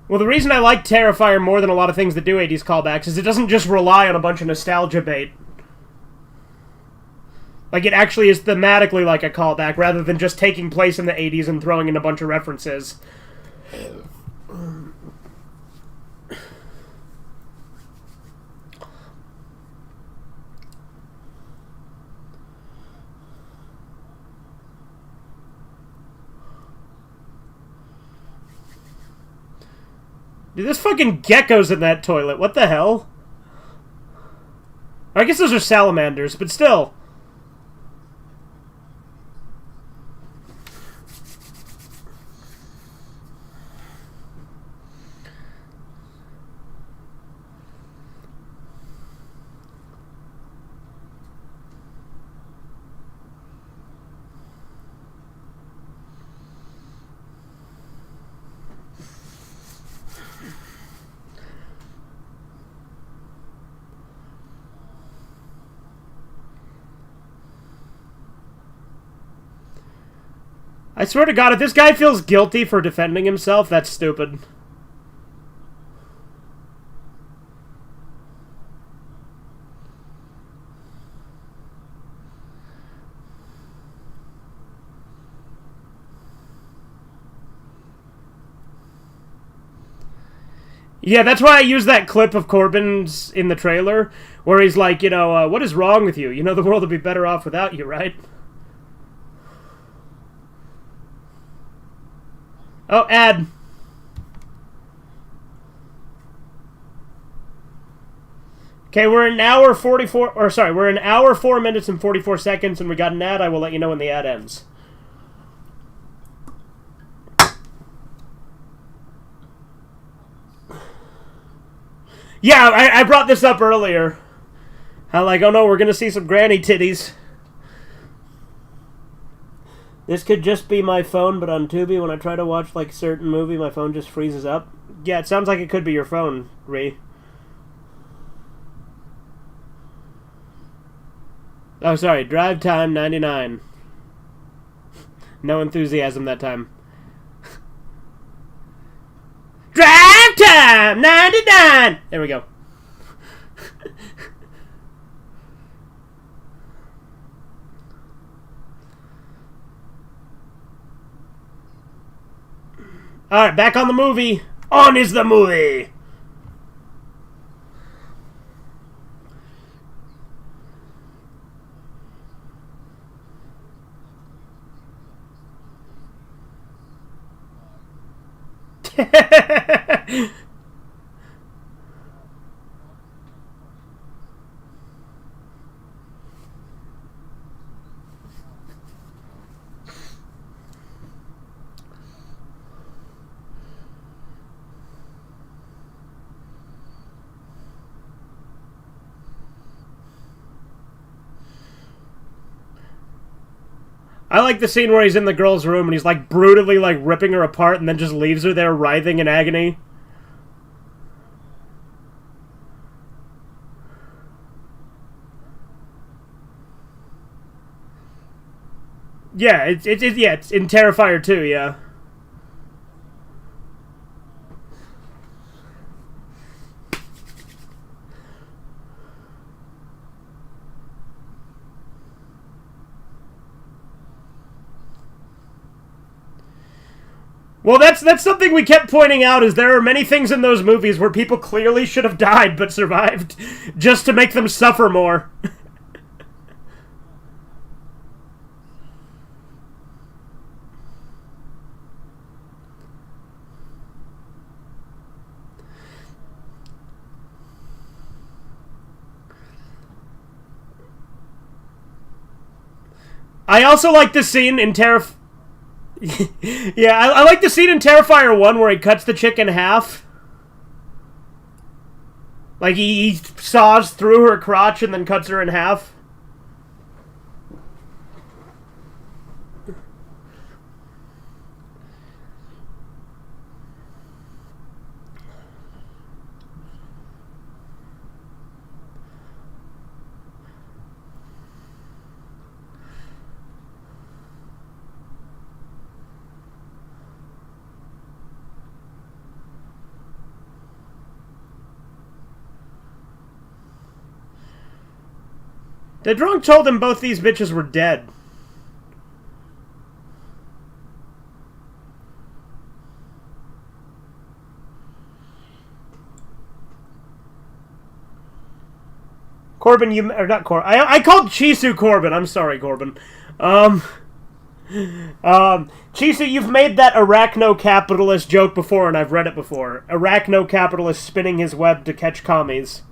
Well, the reason I like Terrifier more than a lot of things that do 80s callbacks is it doesn't just rely on a bunch of nostalgia bait. Like, it actually is thematically like a callback, rather than just taking place in the 80s and throwing in a bunch of references. Dude, there's fucking geckos in that toilet. What the hell? I guess those are salamanders, but still. I swear to God, if this guy feels guilty for defending himself, that's stupid. Yeah, that's why I use that clip of Corbin's in the trailer, where he's like, you know, what is wrong with you? You know the world would be better off without you, right? Oh, ad. Okay, we're an hour 44, or sorry, we're an hour 4 minutes and 44 seconds, and we got an ad. I will let you know when the ad ends. Yeah, I brought this up earlier. How, like, oh no, we're gonna see some granny titties. This could just be my phone, but on Tubi, when I try to watch, like, a certain movie, my phone just freezes up. Yeah, it sounds like it could be your phone, Ree. Oh, sorry, drive time 99. No enthusiasm that time. Drive time 99! There we go. Alright, back on the movie. On is the movie! I like the scene where he's in the girl's room and he's like brutally like ripping her apart and then just leaves her there writhing in agony. Yeah, it's in Terrifier 2, yeah. Well, that's something we kept pointing out, is there are many things in those movies where people clearly should have died but survived just to make them suffer more. I also like the scene in yeah, I like the scene in Terrifier 1 where he cuts the chick in half. Like, he saws through her crotch and then cuts her in half. The drunk told him both these bitches were dead. Corbin, you... Or not Corbin. I called Chisu Corbin. I'm sorry, Corbin. Chisu, you've made that arachno-capitalist joke before, and I've read it before. Arachno-capitalist spinning his web to catch commies.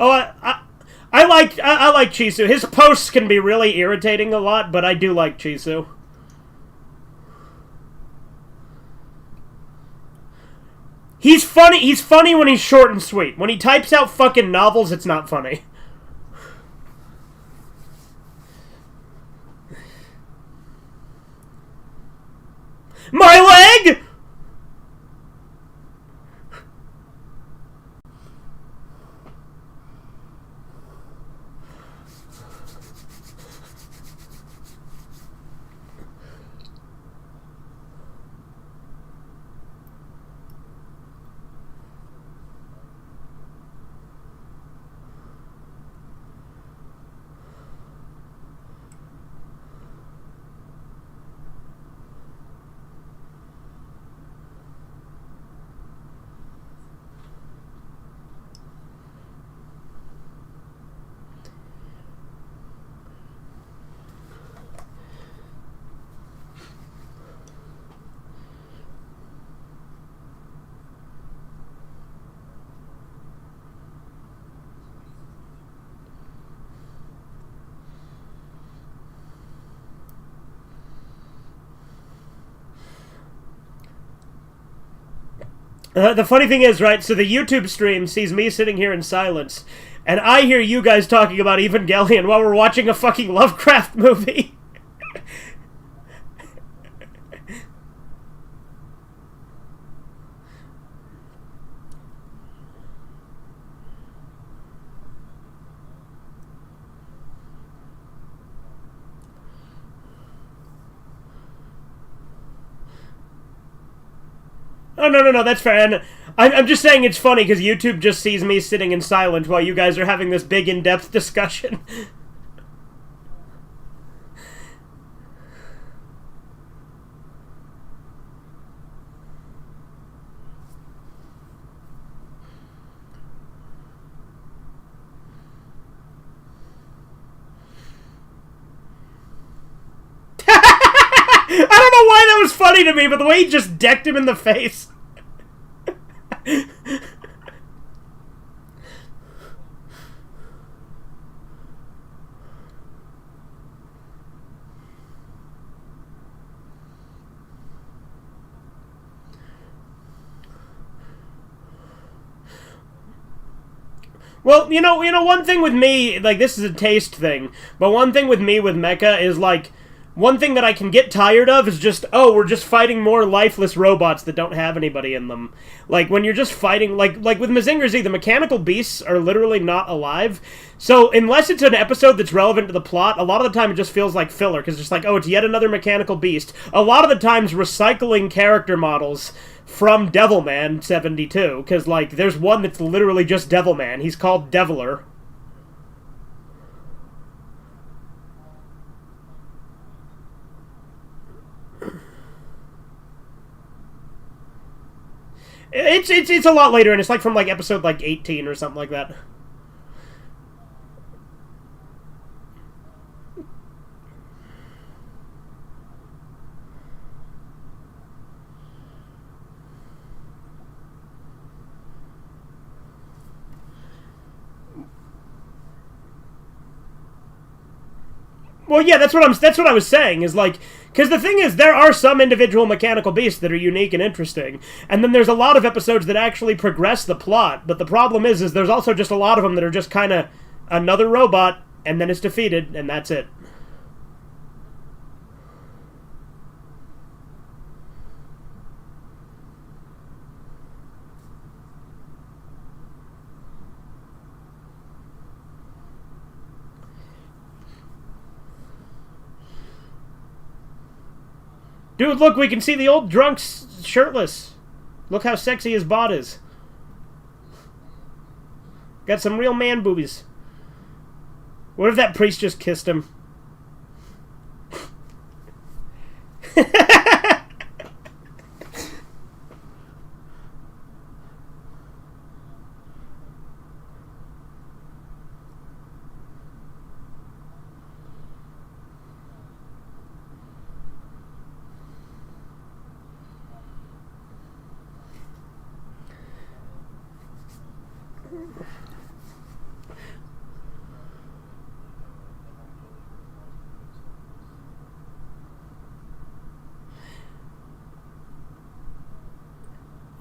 Oh, I like Chisu. His posts can be really irritating a lot, but I do like Chisu. He's funny. He's funny when he's short and sweet. When he types out fucking novels, it's not funny. The funny thing is, right, so the YouTube stream sees me sitting here in silence, and I hear you guys talking about Evangelion while we're watching a fucking Lovecraft movie. Oh, no, that's fair. And I'm just saying it's funny because YouTube just sees me sitting in silence while you guys are having this big in-depth discussion. I don't know why that was funny to me, but the way he just decked him in the face. Well, one thing with me, like, this is a taste thing, but one thing with me with mecha is, like, one thing that I can get tired of is just, oh, we're just fighting more lifeless robots that don't have anybody in them. Like, when you're just fighting, like with Mazinger Z, the mechanical beasts are literally not alive. So, unless it's an episode that's relevant to the plot, a lot of the time it just feels like filler, because it's just like, oh, it's yet another mechanical beast. A lot of the times, recycling character models from Devilman 72, because, like, there's one that's literally just Devilman. He's called Deviler. It's a lot later, and it's like from like episode like 18 or something like that. Well, yeah, that's what I was saying, is like, because the thing is, there are some individual mechanical beasts that are unique and interesting, and then there's a lot of episodes that actually progress the plot, but the problem is there's also just a lot of them that are just kind of another robot, and then it's defeated, and that's it. Dude, look, we can see the old drunk shirtless. Look how sexy his bod is. Got some real man boobies. What if that priest just kissed him?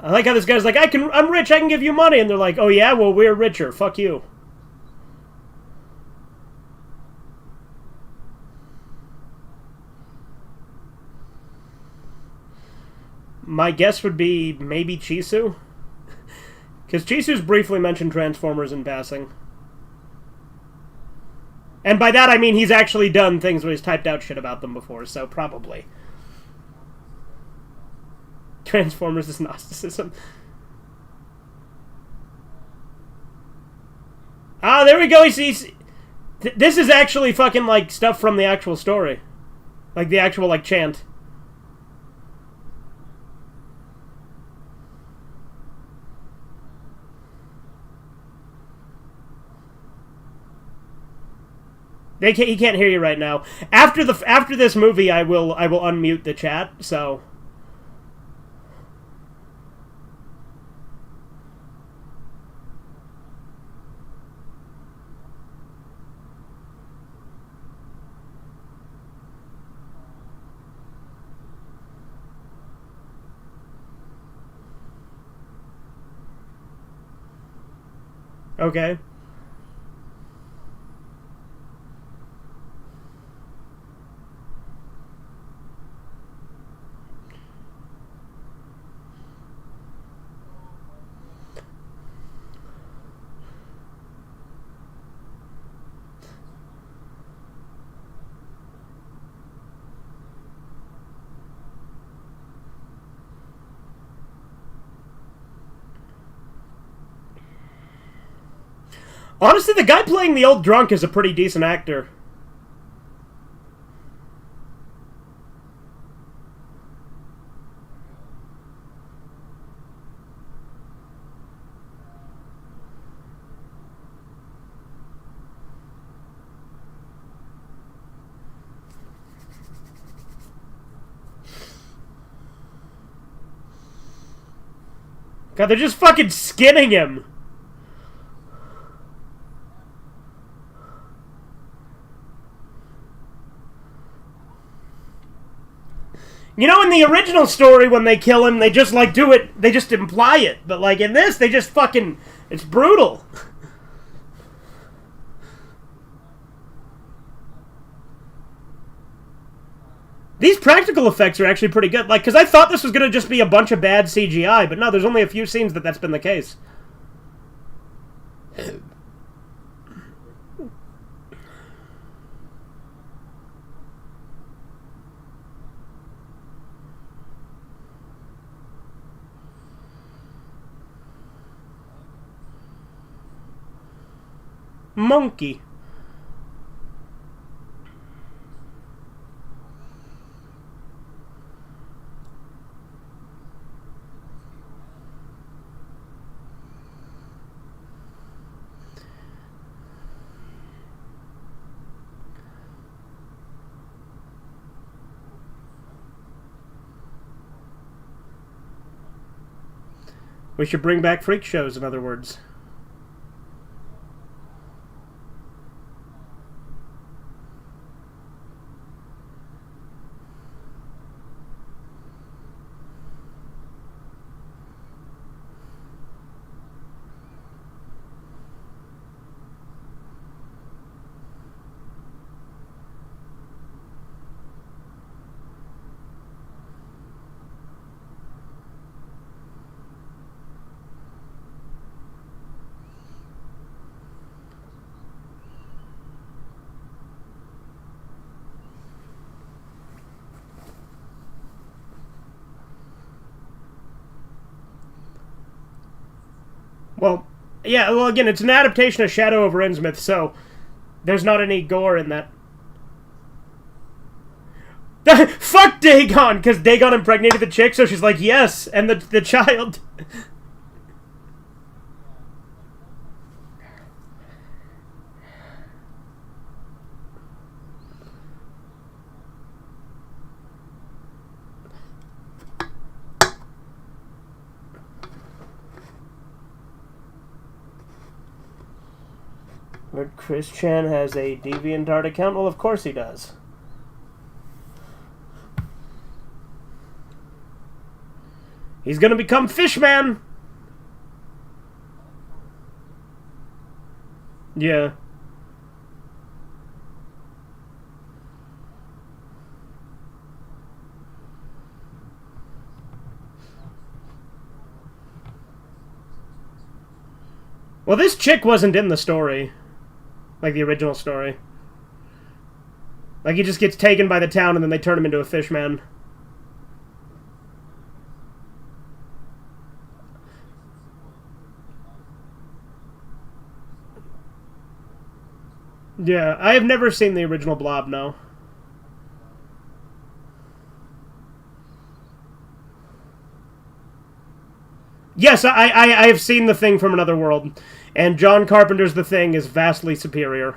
I like how this guy's like, I'm rich, I can give you money. And they're like, oh yeah? Well, we're richer. Fuck you. My guess would be maybe Chisu. Because Chisu's briefly mentioned Transformers in passing. And by that I mean he's actually done things where he's typed out shit about them before, so probably. Transformers is Gnosticism. Ah, there we go. This is actually fucking, like, stuff from the actual story. Like, the actual, like, chant. He can't hear you right now. After this movie, I will unmute the chat, so... Okay. Honestly, the guy playing the old drunk is a pretty decent actor. God, they're just fucking skinning him. You know, in the original story, when they kill him, they just, like, do it, they just imply it. But, like, in this, they just fucking, it's brutal. These practical effects are actually pretty good. Like, because I thought this was going to just be a bunch of bad CGI, but no, there's only a few scenes that's been the case. Monkey. We should bring back freak shows, in other words. Well, yeah, well, again, it's an adaptation of Shadow over Innsmouth, so there's not any gore in that. Fuck Dagon! Because Dagon impregnated the chick, so she's like, yes, and the child. But Chris Chan has a DeviantArt account? Well, of course he does. He's gonna become Fishman! Yeah. Well, this chick wasn't in the story. Like the original story. Like, he just gets taken by the town and then they turn him into a fishman. Yeah, I have never seen the original Blob, no. Yes, I have seen The Thing from Another World. And John Carpenter's The Thing is vastly superior.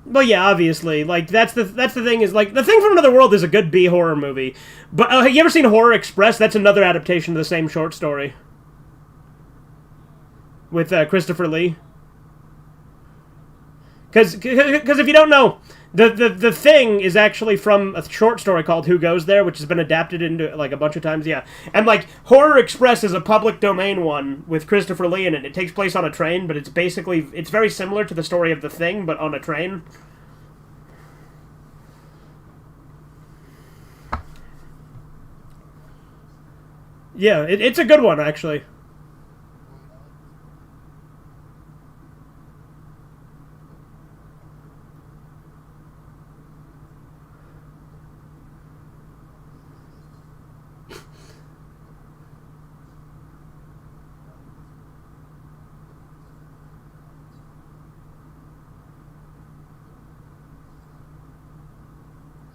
Well, yeah, obviously. Like, that's the thing is, like, The Thing from Another World is a good B-horror movie. But, have you ever seen Horror Express? That's another adaptation of the same short story. With, Christopher Lee. Because if you don't know, the thing is actually from a short story called Who Goes There, which has been adapted into like a bunch of times, yeah. And like Horror Express is a public domain one with Christopher Lee in it. It takes place on a train, but it's very similar to the story of The Thing, but on a train. Yeah, it's a good one, actually.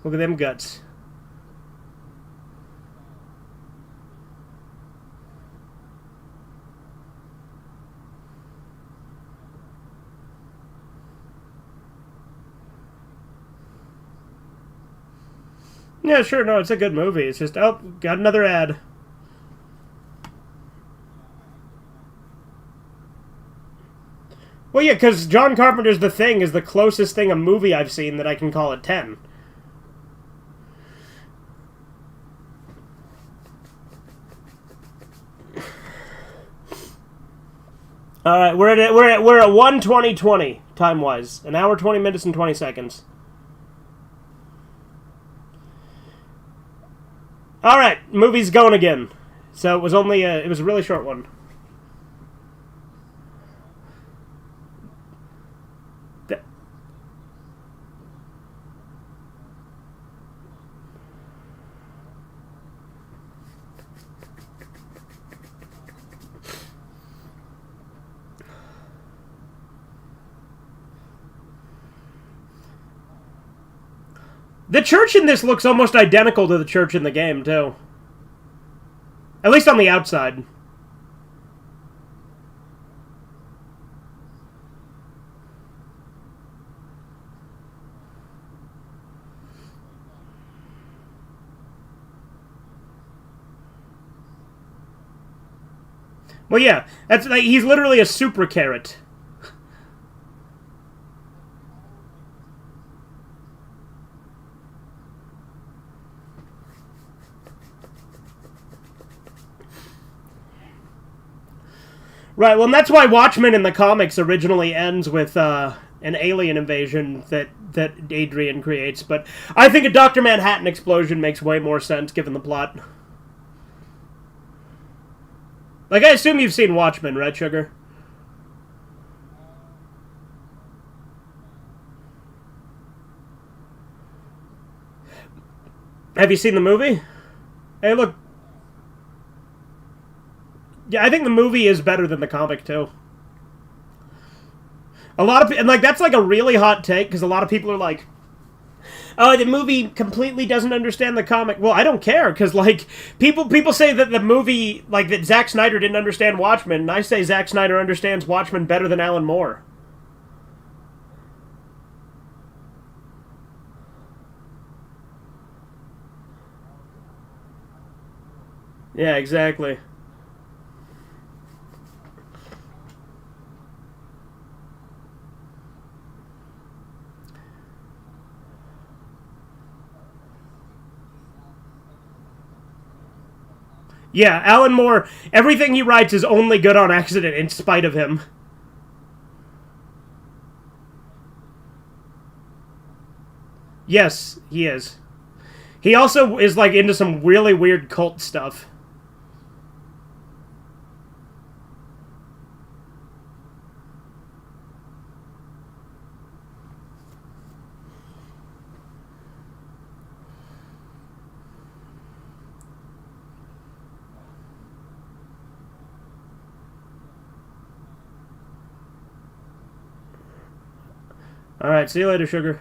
Look at them guts. Yeah, sure, no, it's a good movie. It's just, oh, got another ad. Well, yeah, because John Carpenter's The Thing is the closest thing a movie I've seen that I can call a 10. All right, we're at 1:20:20 time wise, an hour 20 minutes and 20 seconds. All right, movie's going again. So it was a really short one. The church in this looks almost identical to the church in the game, too. At least on the outside. Well, yeah, that's like, he's literally a super carrot. Right, well, and that's why Watchmen in the comics originally ends with an alien invasion that Adrian creates. But I think a Dr. Manhattan explosion makes way more sense given the plot. Like, I assume you've seen Watchmen, right, Sugar? Have you seen the movie? Hey, look. Yeah, I think the movie is better than the comic, too. A lot of... And, like, that's, like, a really hot take, because a lot of people are like, oh, the movie completely doesn't understand the comic. Well, I don't care, because, like, people say that the movie... Like, that Zack Snyder didn't understand Watchmen, and I say Zack Snyder understands Watchmen better than Alan Moore. Yeah, exactly. Yeah, Alan Moore, everything he writes is only good on accident in spite of him. Yes, he is. He also is, like, into some really weird cult stuff. Alright, see you later, sugar.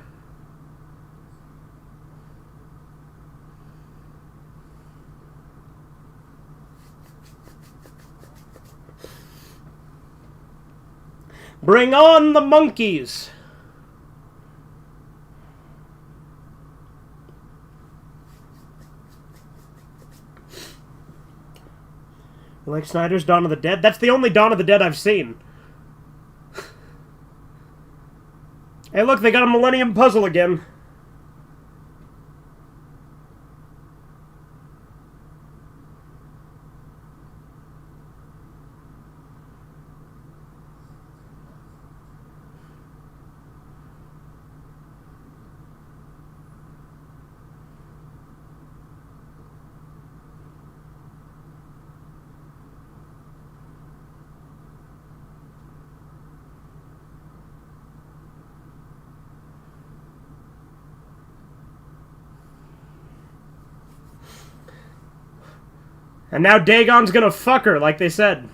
Bring on the monkeys! You like Snyder's Dawn of the Dead? That's the only Dawn of the Dead I've seen. Hey, look, they got a Millennium Puzzle again. And now Dagon's gonna fuck her, like they said.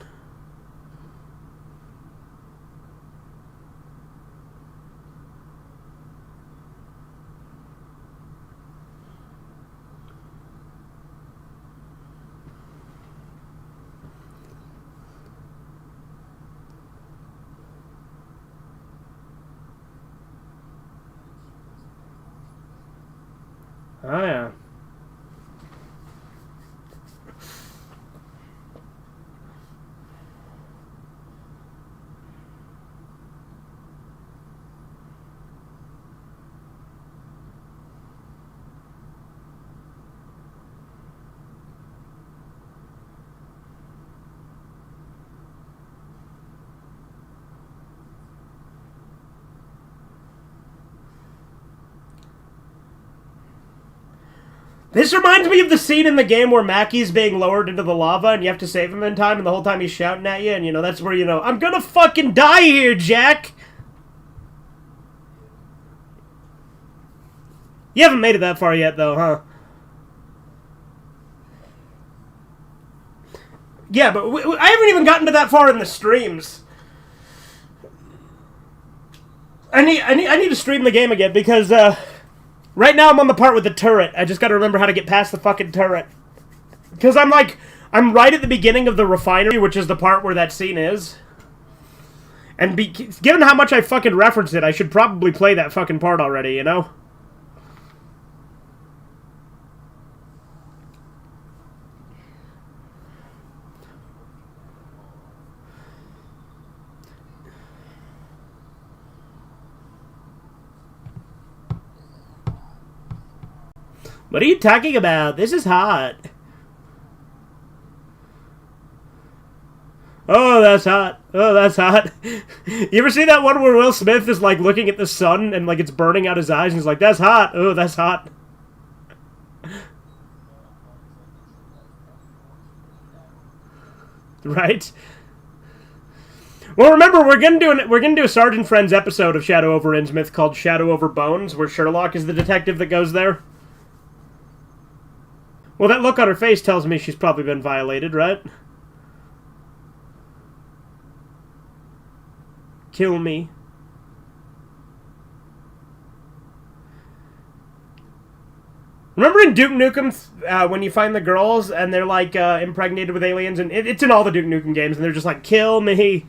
Oh, yeah. This reminds me of the scene in the game where Mackey's being lowered into the lava and you have to save him in time, and the whole time he's shouting at you, and you know, that's where you know, I'm gonna fucking die here, Jack! You haven't made it that far yet, though, huh? Yeah, but I haven't even gotten to that far in the streams. I need to stream the game again, because, right now I'm on the part with the turret. I just gotta remember how to get past the fucking turret. Because I'm right at the beginning of the refinery, which is the part where that scene is. And given how much I fucking referenced it, I should probably play that fucking part already, you know? What are you talking about? This is hot. Oh, that's hot. Oh, that's hot. You ever see that one where Will Smith is, like, looking at the sun and, like, it's burning out his eyes and he's like, that's hot. Oh, that's hot. Right? Well, remember, we're gonna do a Sergeant Friends episode of Shadow over Innsmouth called Shadow over Bones, where Sherlock is the detective that goes there. Well, that look on her face tells me she's probably been violated, right? Kill me. Remember in Duke Nukem, when you find the girls and they're, like, impregnated with aliens? And it's in all the Duke Nukem games, and they're just like, kill me.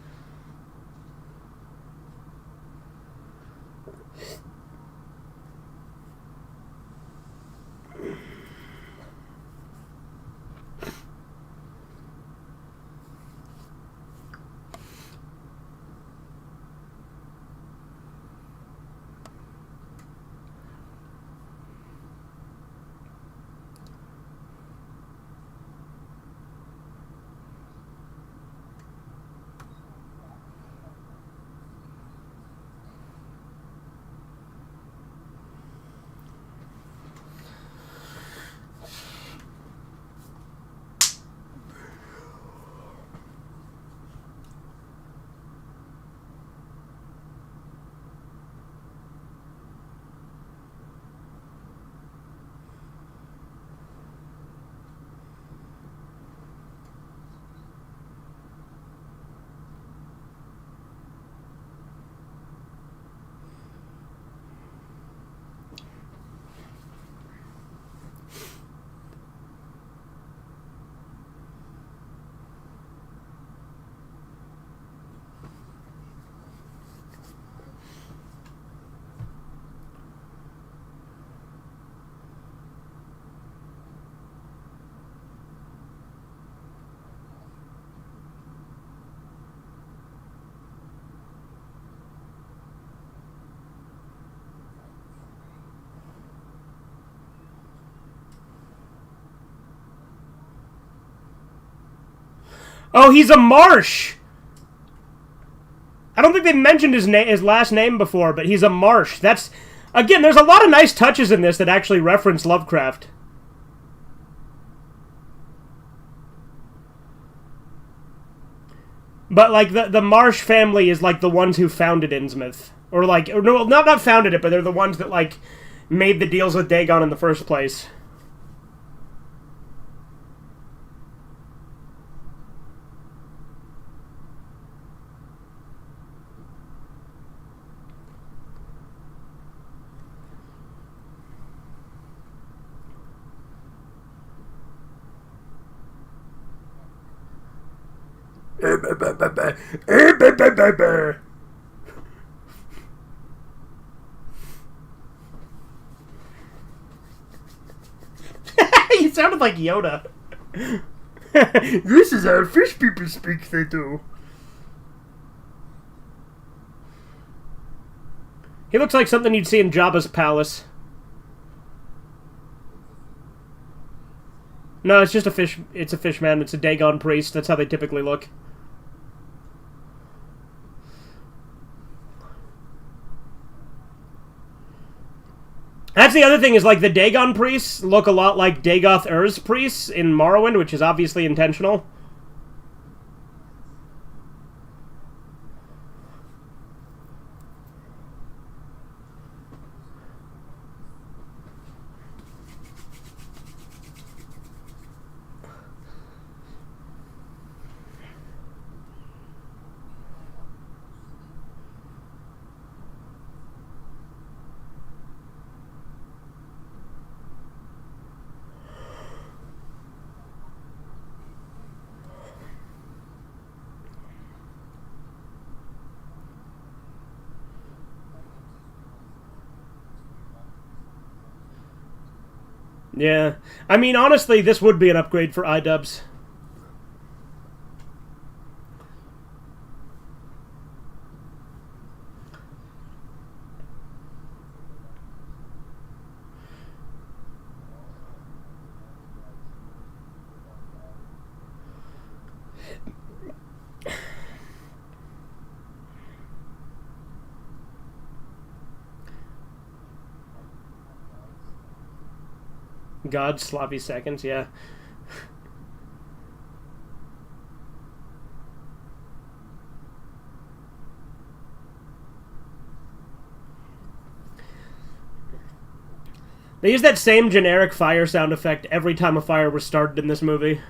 Oh, he's a marsh! I don't think they mentioned his last name before, but he's a marsh. That's... Again, there's a lot of nice touches in this that actually reference Lovecraft. But, like, the Marsh family is, like, the ones who founded Innsmouth. Or, like... Or, no, not founded it, but they're the ones that, like, made the deals with Dagon in the first place. You sounded like Yoda. This is how fish people speak, they do. He looks like something you'd see in Jabba's palace. No, it's just a fish. It's a fish man. It's a Dagon priest. That's how they typically look. That's the other thing, is like the Dagon priests look a lot like Dagoth Ur's priests in Morrowind, which is obviously intentional. Yeah. I mean, honestly, this would be an upgrade for iDubbbz. God, sloppy seconds, yeah. They use that same generic fire sound effect every time a fire was started in this movie.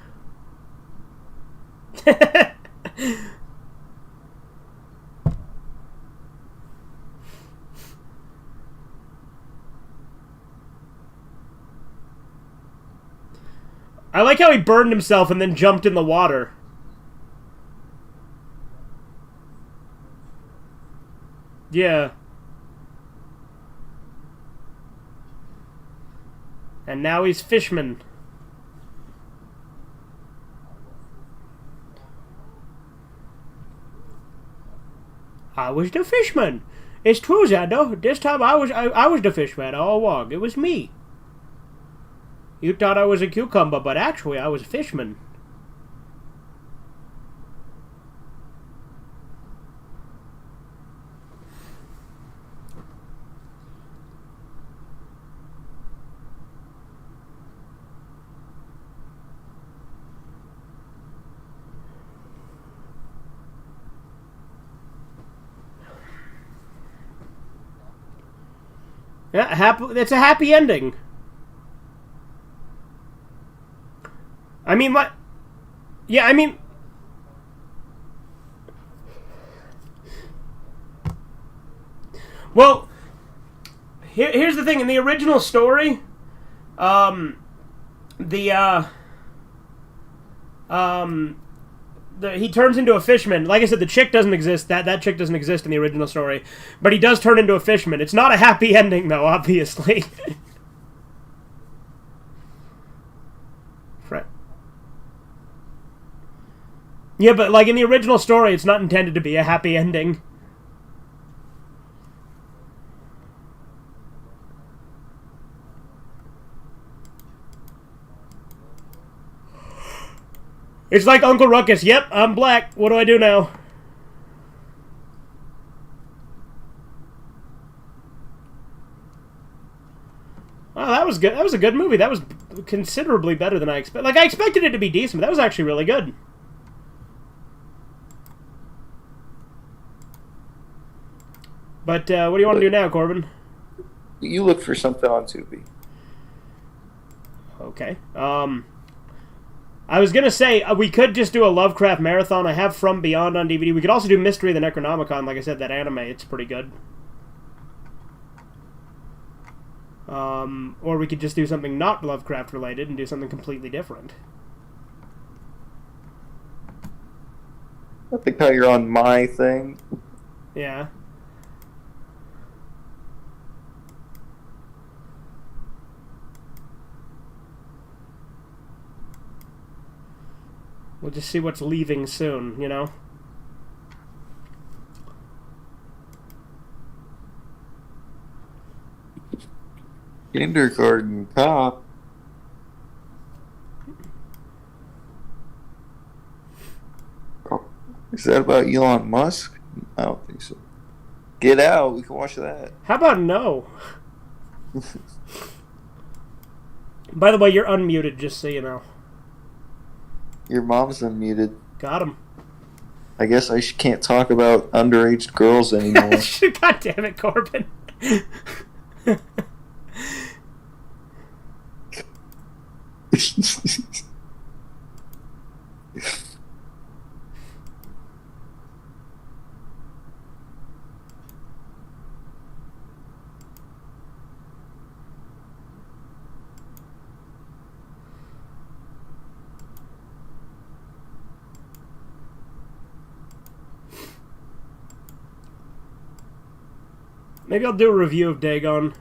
I like how he burned himself and then jumped in the water. Yeah. And now he's fishman. I was the fishman. It's true, Xander. This time I was the fishman all along. It was me. You thought I was a cucumber, but actually I was a fishman. Yeah, it's a happy ending. I mean, what? Yeah, I mean... Well, here's the thing. In the original story, he turns into a fishman. Like I said, the chick doesn't exist. That chick doesn't exist in the original story. But he does turn into a fishman. It's not a happy ending, though, obviously. Yeah, but like in the original story, it's not intended to be a happy ending. It's like Uncle Ruckus. Yep, I'm black. What do I do now? Oh, that was good. That was a good movie. That was considerably better than I expected. Like, I expected it to be decent, but that was actually really good. But what do you want to do now, Corbin? You look for something on Tubi. Okay. I was going to say, we could just do a Lovecraft marathon. I have From Beyond on DVD. We could also do Mystery of the Necronomicon. Like I said, that anime, it's pretty good. Or we could just do something not Lovecraft related and do something completely different. I think how you're on my thing. Yeah. We'll just see what's leaving soon, you know? Kindergarten Cop. Oh, is that about Elon Musk? I don't think so. Get Out. We can watch that. How about no? By the way, you're unmuted, just so you know. Your mom's unmuted. Got him. I guess I can't talk about underage girls anymore. God damn it, Corbin. Maybe I'll do a review of Dagon.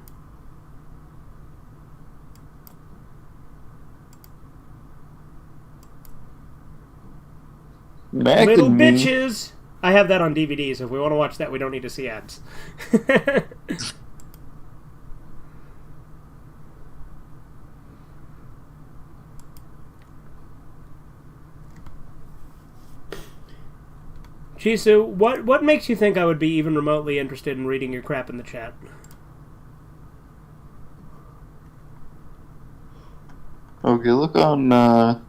Little bitches! I have that on DVD, so if we want to watch that, we don't need to see ads. Chisu, what makes you think I would be even remotely interested in reading your crap in the chat? Okay, look on, I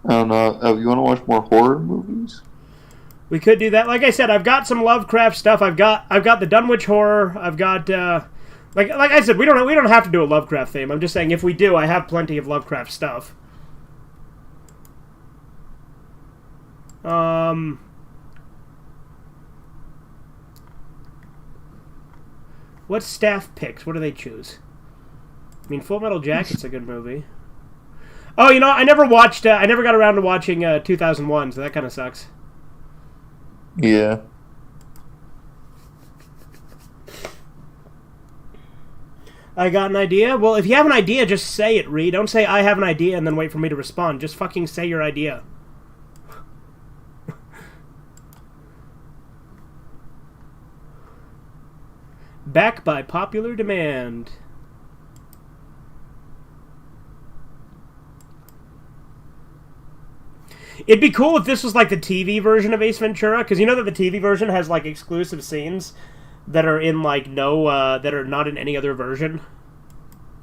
don't know, you want to watch more horror movies? We could do that. Like I said, I've got some Lovecraft stuff. I've got the Dunwich horror. I've got, like I said, we don't have to do a Lovecraft theme. I'm just saying if we do, I have plenty of Lovecraft stuff. What staff picks? What do they choose? I mean, Full Metal Jacket's a good movie. Oh, you know, I never watched. I never got around to watching 2001, so that kind of sucks. Yeah. I got an idea. Well, if you have an idea, just say it, Ree. Don't say I have an idea and then wait for me to respond. Just fucking say your idea. Back by popular demand. It'd be cool if this was like the TV version of Ace Ventura, because you know that the TV version has like exclusive scenes that are in like that are not in any other version.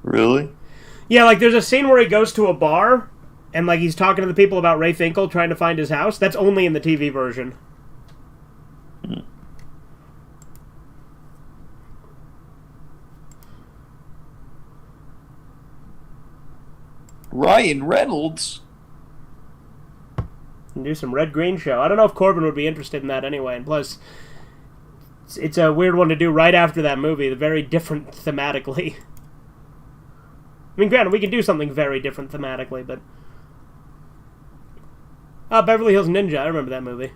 Really? Yeah, like there's a scene where he goes to a bar and like he's talking to the people about Ray Finkel trying to find his house. That's only in the TV version. Ryan Reynolds. And do some Red Green Show. I don't know if Corbin would be interested in that anyway. And plus, it's a weird one to do right after that movie. They're very different thematically. I mean, granted, we can do something very different thematically, but... Oh, Beverly Hills Ninja. I remember that movie.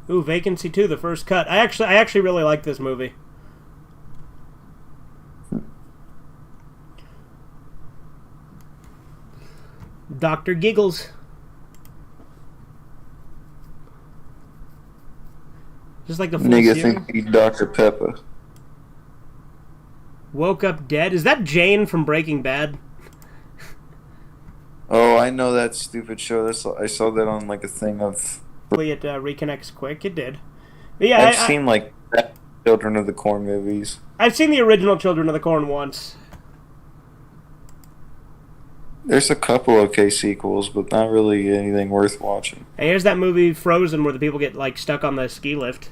Ooh, Vacancy 2, the first cut. I actually really like this movie. Dr. Giggles. Just like the full Nigga series. think he Dr. Pepper. Woke up dead. Is that Jane from Breaking Bad? Oh, I know that stupid show. I saw that on like a thing of. It reconnects quick. It did. But yeah, I've seen like Children of the Corn movies. I've seen the original Children of the Corn once. There's a couple okay sequels, but not really anything worth watching. Hey, here's that movie Frozen where the people get like stuck on the ski lift.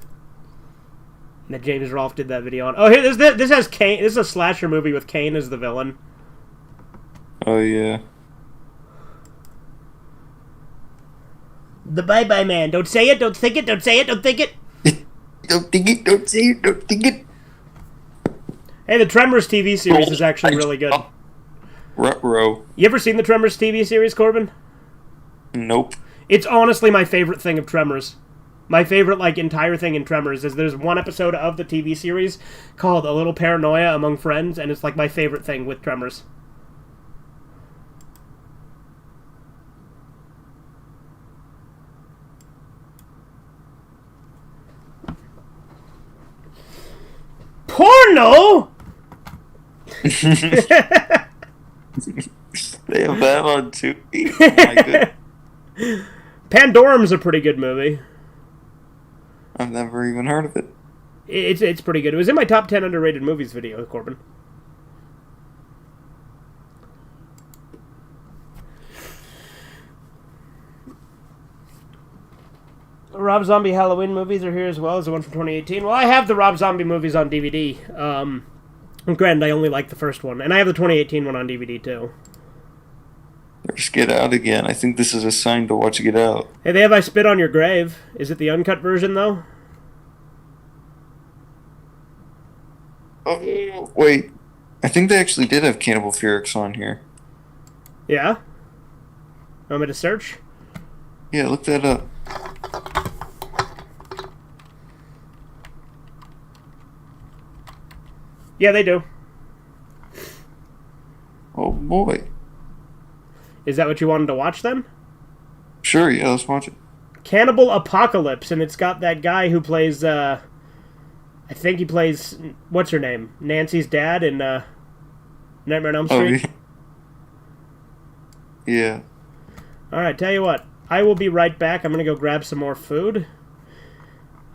That James Rolfe did that video on. Oh, here this has Kane. This is a slasher movie with Kane as the villain. Oh yeah. The Bye Bye Man. Don't say it. Don't think it. Don't say it. Don't think it. Don't think it. Don't say it. Don't think it. Hey, the Tremors TV series is actually really good. Ruh-roh. You ever seen the Tremors TV series, Corbin? Nope. It's honestly my favorite thing of Tremors. My favorite, like, entire thing in Tremors is there's one episode of the TV series called A Little Paranoia Among Friends, and it's, like, my favorite thing with Tremors. Porno?! They have that on Tubi. Oh my god. Pandorum's a pretty good movie. I've never even heard of it. It's pretty good. It was in my top 10 underrated movies video, Corbin. Rob Zombie Halloween movies are here as well as the one from 2018. Well, I have the Rob Zombie movies on DVD. Granted, I only like the first one. And I have the 2018 one on DVD, too. Just Get Out again. I think this is a sign to watch Get Out. Hey, they have I Spit on Your Grave. Is it the uncut version, though? Oh, wait. I think they actually did have Cannibal Ferox on here. Yeah? Want me to search? Yeah, look that up. Yeah, they do. Oh boy. Is that what you wanted to watch, then? Sure, yeah, let's watch it. Cannibal Apocalypse, and it's got that guy who plays, I think he plays, what's her name? Nancy's dad in, Nightmare on Elm Street? Yeah. Alright, tell you what. I will be right back. I'm gonna go grab some more food.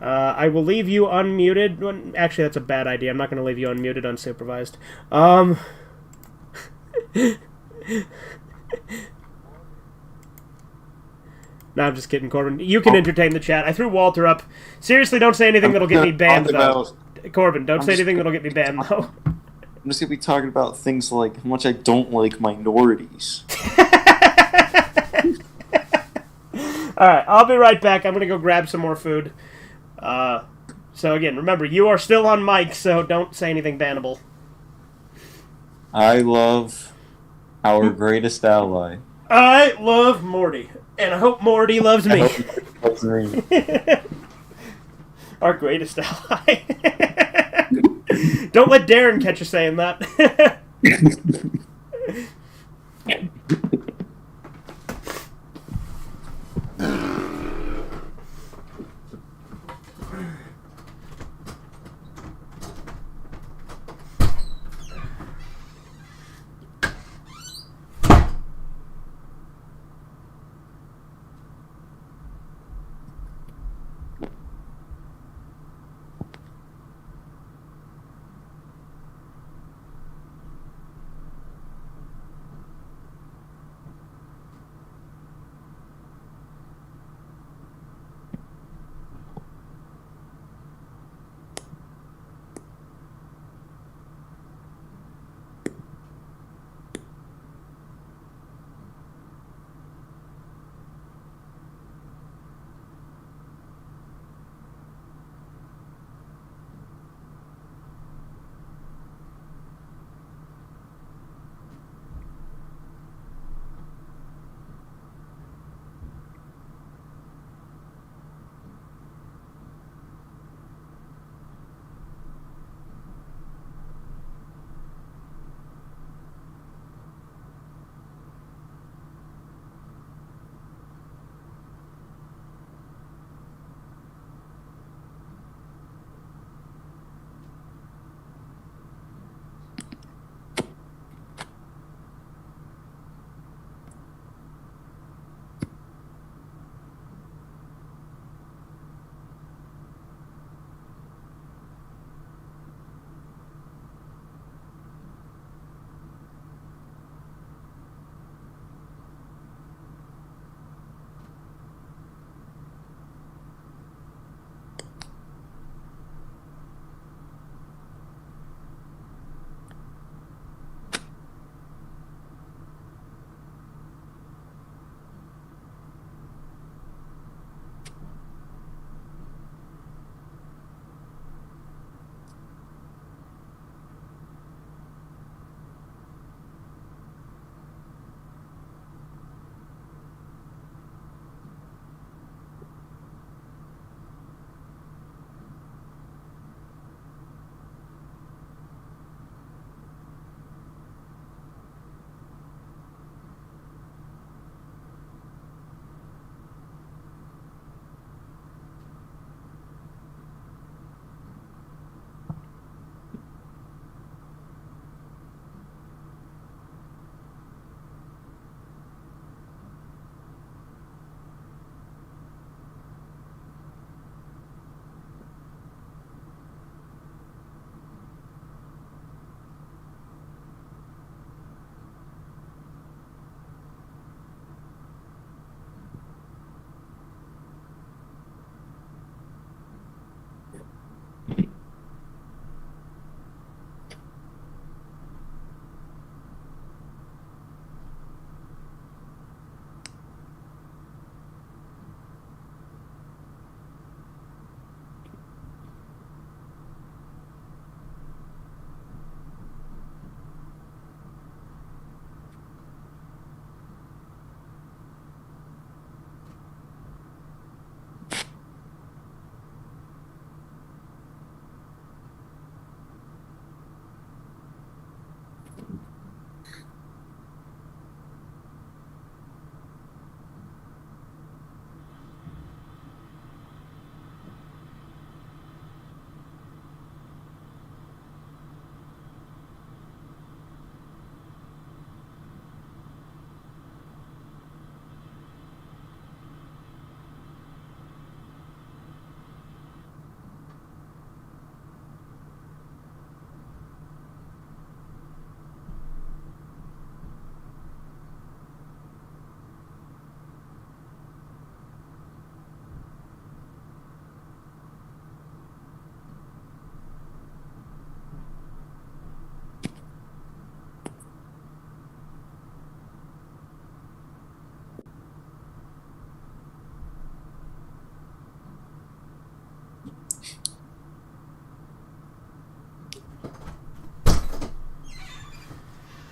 I will leave you unmuted. Well, actually, that's a bad idea. I'm not gonna leave you unmuted, unsupervised. No, I'm just kidding, Corbin. You can entertain the chat. I threw Walter up. Seriously, don't say anything that'll get me banned, though. Corbin, don't say anything that'll get me banned, though. I'm just gonna be talking about things like how much I don't like minorities. Alright, I'll be right back. I'm gonna go grab some more food. So again, remember, you are still on mic, so don't say anything bannable. I love our greatest ally. I love Morty, and I hope Morty loves me. Our greatest ally. Don't let Darren catch you saying that.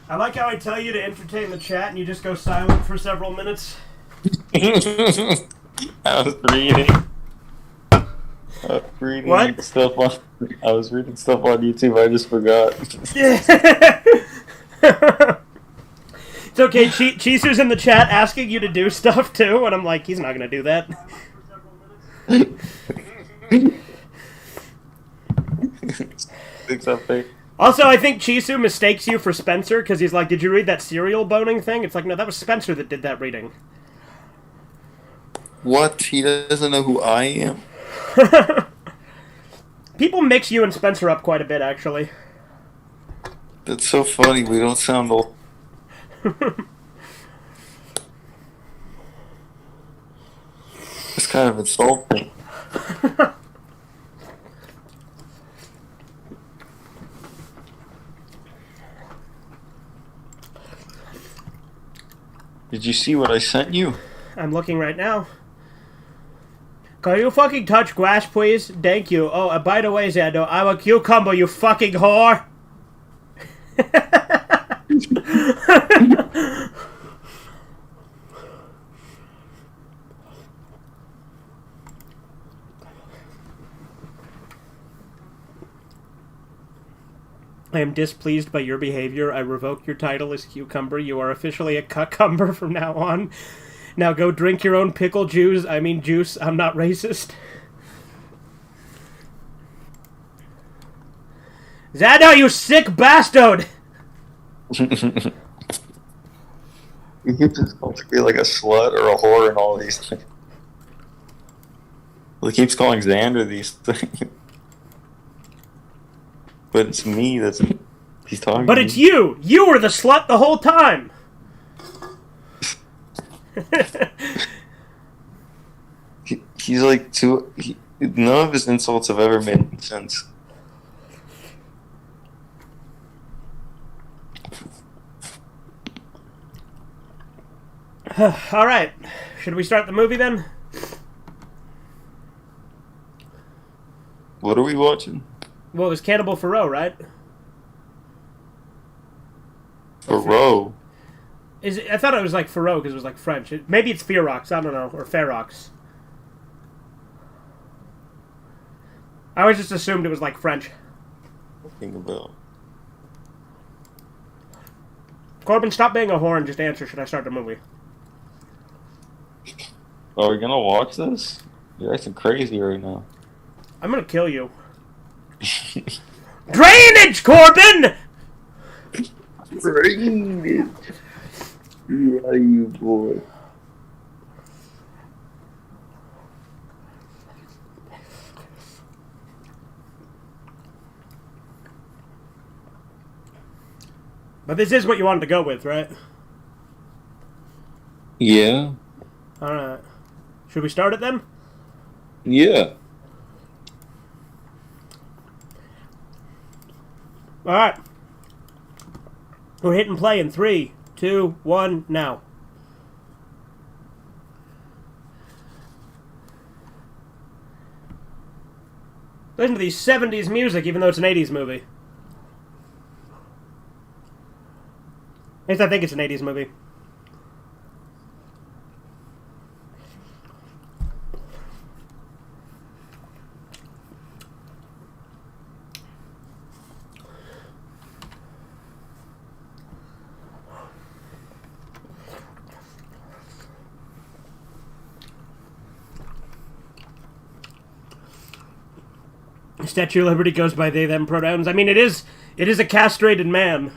I like how I tell you to entertain the chat and you just go silent for several minutes. I was reading. What? Stuff on. I was reading stuff on YouTube. I just forgot. It's okay. Chisu's in the chat asking you to do stuff too, and I'm like, he's not gonna do that. Also, I think Chisu mistakes you for Spencer because he's like, "Did you read that serial boning thing?" It's like, no, that was Spencer that did that reading. What? He doesn't know who I am? People mix you and Spencer up quite a bit, actually. That's so funny. We don't sound old. It's kind of insulting. Did you see what I sent you? I'm looking right now. Can you fucking touch grass, please? Thank you. Oh, by the way, Zando, I'm a cucumber, you fucking whore! I am displeased by your behavior. I revoke your title as cucumber. You are officially a cucumber from now on. Now go drink your own pickle juice. Juice. I'm not racist. Zado, you sick bastard! You just called to be like a slut or a whore and all these things. Well, he keeps calling Xander these things. But it's me that's... He's talking But to it's me. you! You were the slut the whole time! He's like too... none of his insults have ever made sense. Alright. Should we start the movie then? What are we watching? Well, it was Cannibal Ferox, right? Ferox. I thought it was like Ferox because it was like French. Maybe it's Ferox, I don't know, or Ferox. I always just assumed it was like French. Think about. Corbin, stop being a whore and just answer, should I start the movie? Are we gonna watch this? You're acting crazy right now. I'm gonna kill you. Drainage, Corbin! Drainage. Yeah, you boy. But this is what you wanted to go with, right? Yeah. Alright. Should we start it then? Yeah. Alright. We're hitting play in 3, 2, 1, now. Listen to these 70s music, even though it's an 80s movie. At least I think it's an 80s movie. Statue of Liberty goes by they, them pronouns. I mean, it is a castrated man.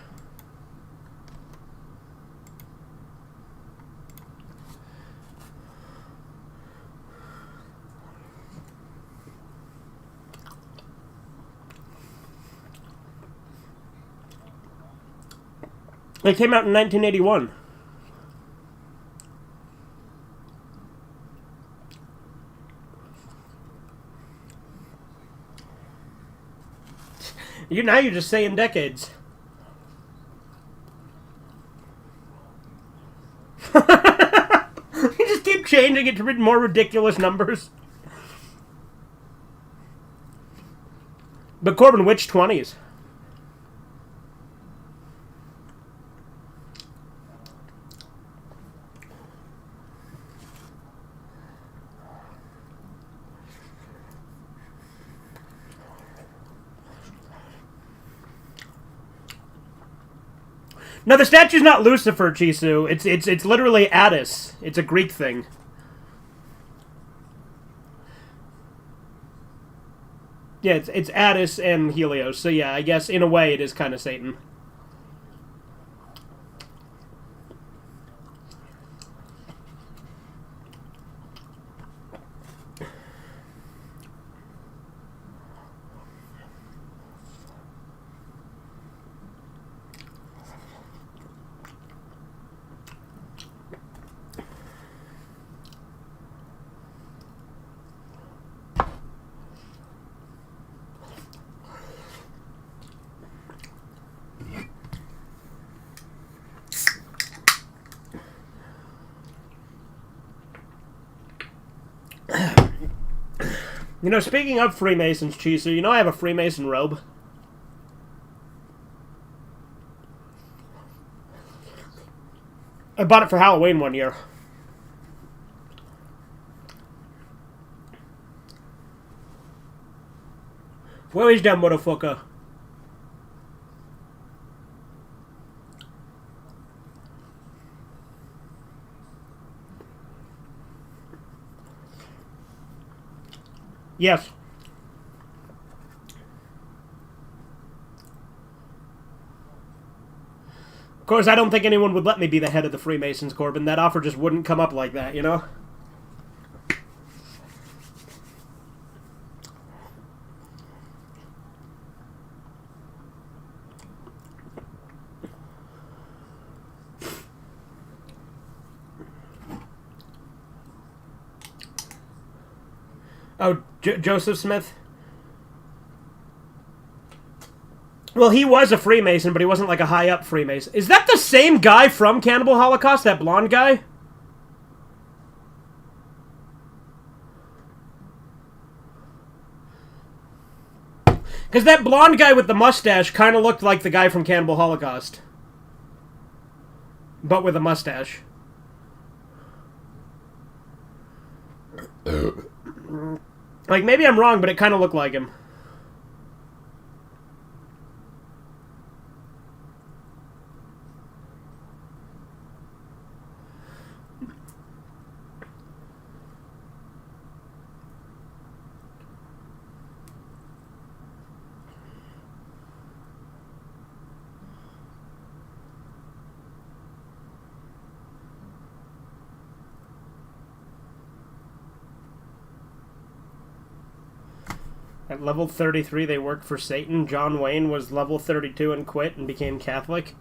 It came out in 1981. Now you're just saying decades. You just keep changing it to more ridiculous numbers. But Corbin, which 20s? No, the statue's not Lucifer, Chisu. It's literally Attis. It's a Greek thing. Yeah, it's Attis and Helios. So yeah, I guess in a way it is kind of Satan. You know, speaking of Freemasons, Chisu, you know I have a Freemason robe. I bought it for Halloween one year. Where is that motherfucker? Yes. Of course, I don't think anyone would let me be the head of the Freemasons, Corbin. That offer just wouldn't come up like that, you know? Oh, Joseph Smith? Well, he was a Freemason, but he wasn't like a high-up Freemason. Is that the same guy from Cannibal Holocaust, that blonde guy? Because that blonde guy with the mustache kind of looked like the guy from Cannibal Holocaust. But with a mustache. Like, maybe I'm wrong, but it kind of looked like him. At level 33, they worked for Satan. John Wayne was level 32 and quit and became Catholic.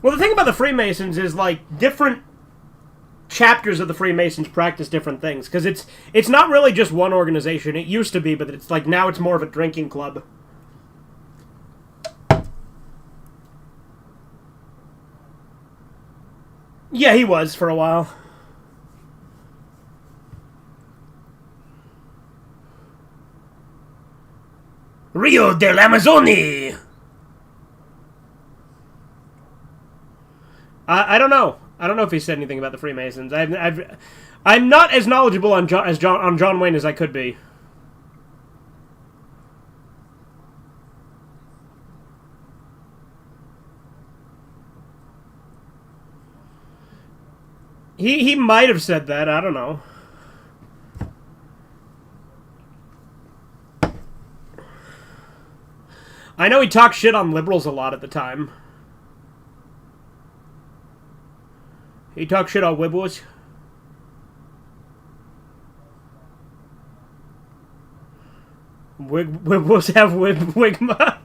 Well, the thing about the Freemasons is, like, different chapters of the Freemasons practice different things. Because it's not really just one organization. It used to be, but it's like now it's more of a drinking club. Yeah, he was for a while. Rio dell'Amazzoni! I don't know. I don't know if he said anything about the Freemasons. I'm not as knowledgeable on John Wayne as I could be. He might have said that. I don't know. I know he talked shit on liberals a lot at the time. He talked shit on Wibbles. Wibbles have Wigma.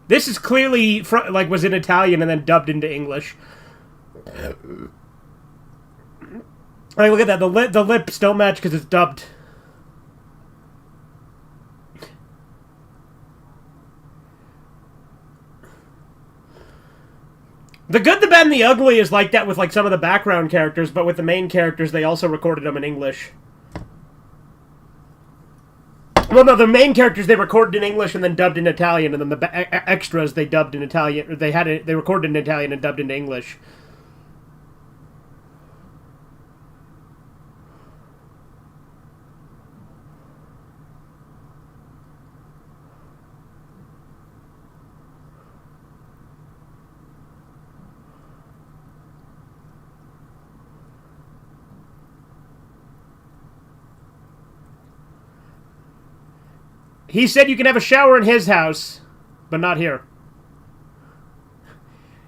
This is clearly, like, was in Italian and then dubbed into English. Like, look at that. The lips don't match because it's dubbed. The Good, the Bad, and the Ugly is like that with, like, some of the background characters, but with the main characters, they also recorded them in English. Well, no, the main characters they recorded in English and then dubbed in Italian, and then the extras they dubbed in Italian. They recorded in Italian and dubbed into English. He said you can have a shower in his house, but not here.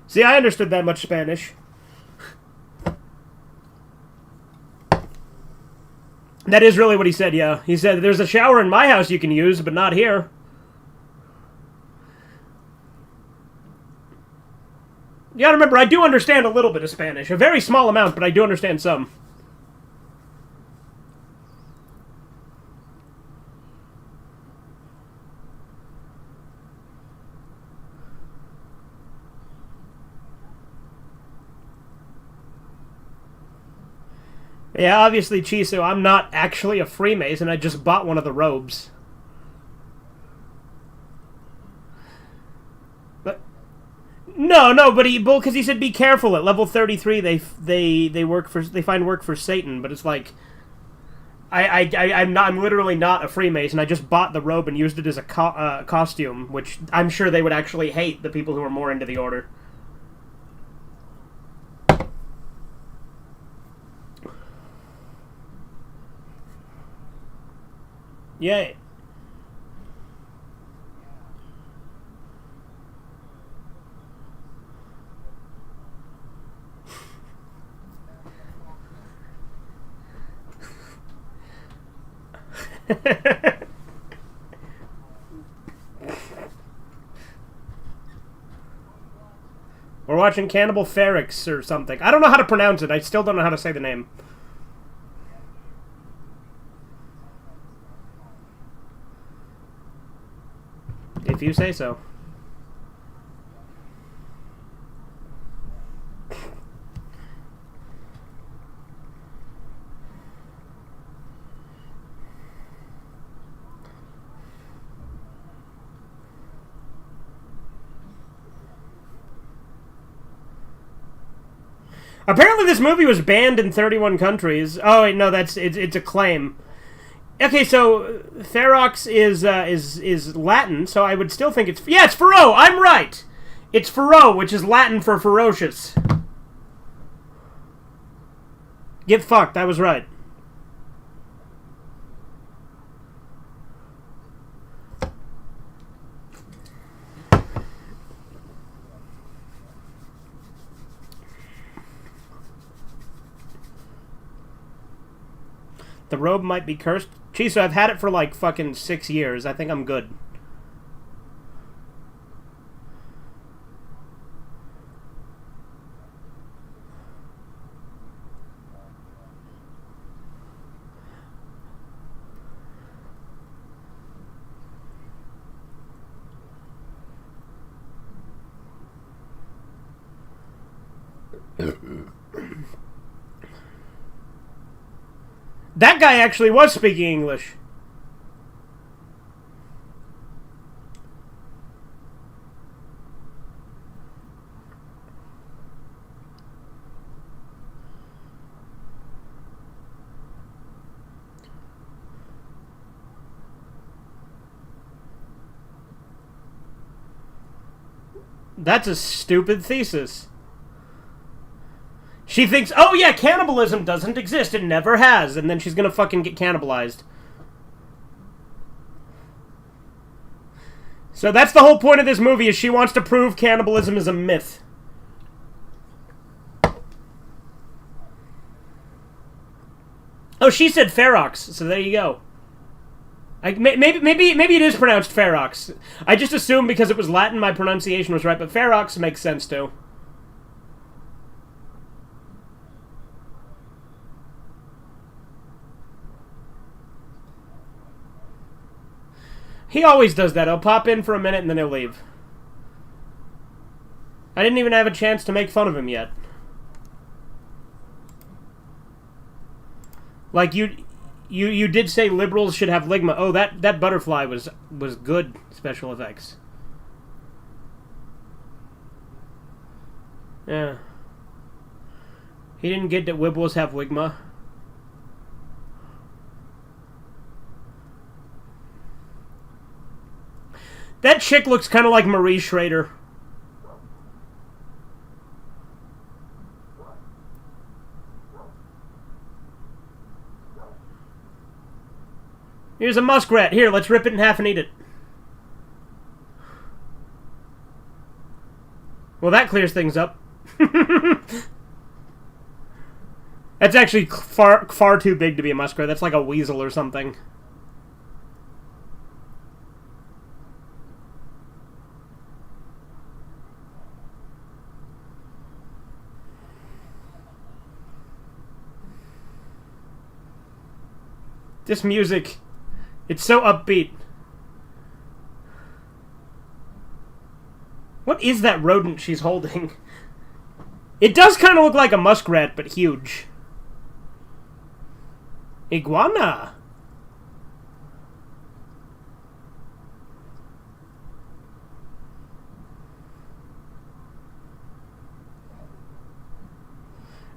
See, I understood that much Spanish. That is really what he said, yeah. He said, there's a shower in my house you can use, but not here. You gotta remember, I do understand a little bit of Spanish. A very small amount, but I do understand some. Yeah, obviously, Chisu, I'm not actually a Freemason. I just bought one of the robes. But no, but because he said be careful. At level 33, they find work for Satan. But it's like, I'm literally not a Freemason. I just bought the robe and used it as a costume, which I'm sure they would actually hate, the people who are more into the order. Yeah. We're watching Cannibal Ferox or something. I don't know how to pronounce it. I still don't know how to say the name. If you say so. Apparently this movie was banned in 31 countries. Oh, wait, no, it's a claim. Okay, so Ferox is Latin, so I would still think it's... Yeah, it's Fero! I'm right! It's Fero, which is Latin for ferocious. Get fucked, I was right. The robe might be cursed. Chiso, I've had it for like fucking 6 years. I think I'm good. That guy actually was speaking English. That's a stupid thesis. She thinks, oh yeah, cannibalism doesn't exist, it never has, and then she's gonna fucking get cannibalized. So that's the whole point of this movie, is she wants to prove cannibalism is a myth. Oh, she said Ferox, so there you go. Maybe it is pronounced Ferox. I just assumed because it was Latin my pronunciation was right, but Ferox makes sense too. He always does that. He'll pop in for a minute and then he'll leave. I didn't even have a chance to make fun of him yet. Like, you did say liberals should have ligma. Oh, that butterfly was good special effects. Yeah. He didn't get that Wibbles have wigma. That chick looks kind of like Marie Schrader. Here's a muskrat. Here, let's rip it in half and eat it. Well, that clears things up. That's actually far too big to be a muskrat. That's like a weasel or something. This music, it's so upbeat. What is that rodent she's holding? It does kind of look like a muskrat, but huge. Iguana.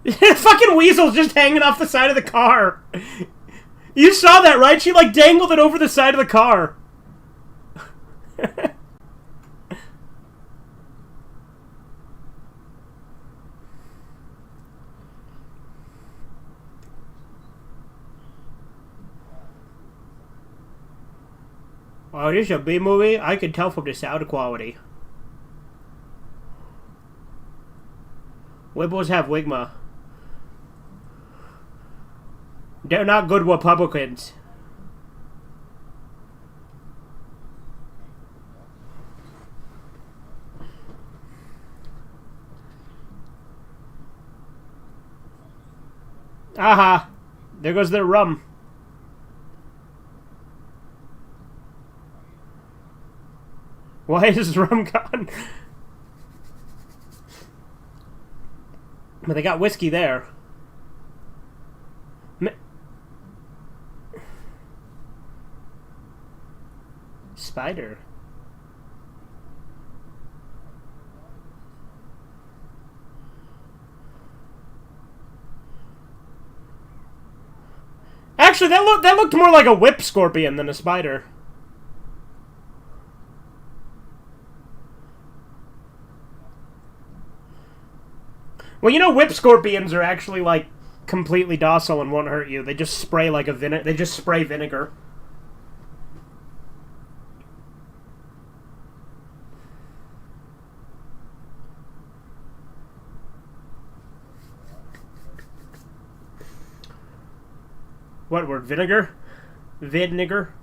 Fucking weasel's just hanging off the side of the car. You saw that, right? She, like, dangled it over the side of the car. Oh, this is a B-movie? I can tell from the sound quality. Liberals have Wigma. They're not good Republicans. Aha! There goes their rum. Why is rum gone? But they got whiskey there. Spider. Actually, that looked more like a whip scorpion than a spider. Well, you know, whip scorpions are actually like completely docile and won't hurt you. They just spray like they just spray vinegar. What word? Vinegar? Vinegar?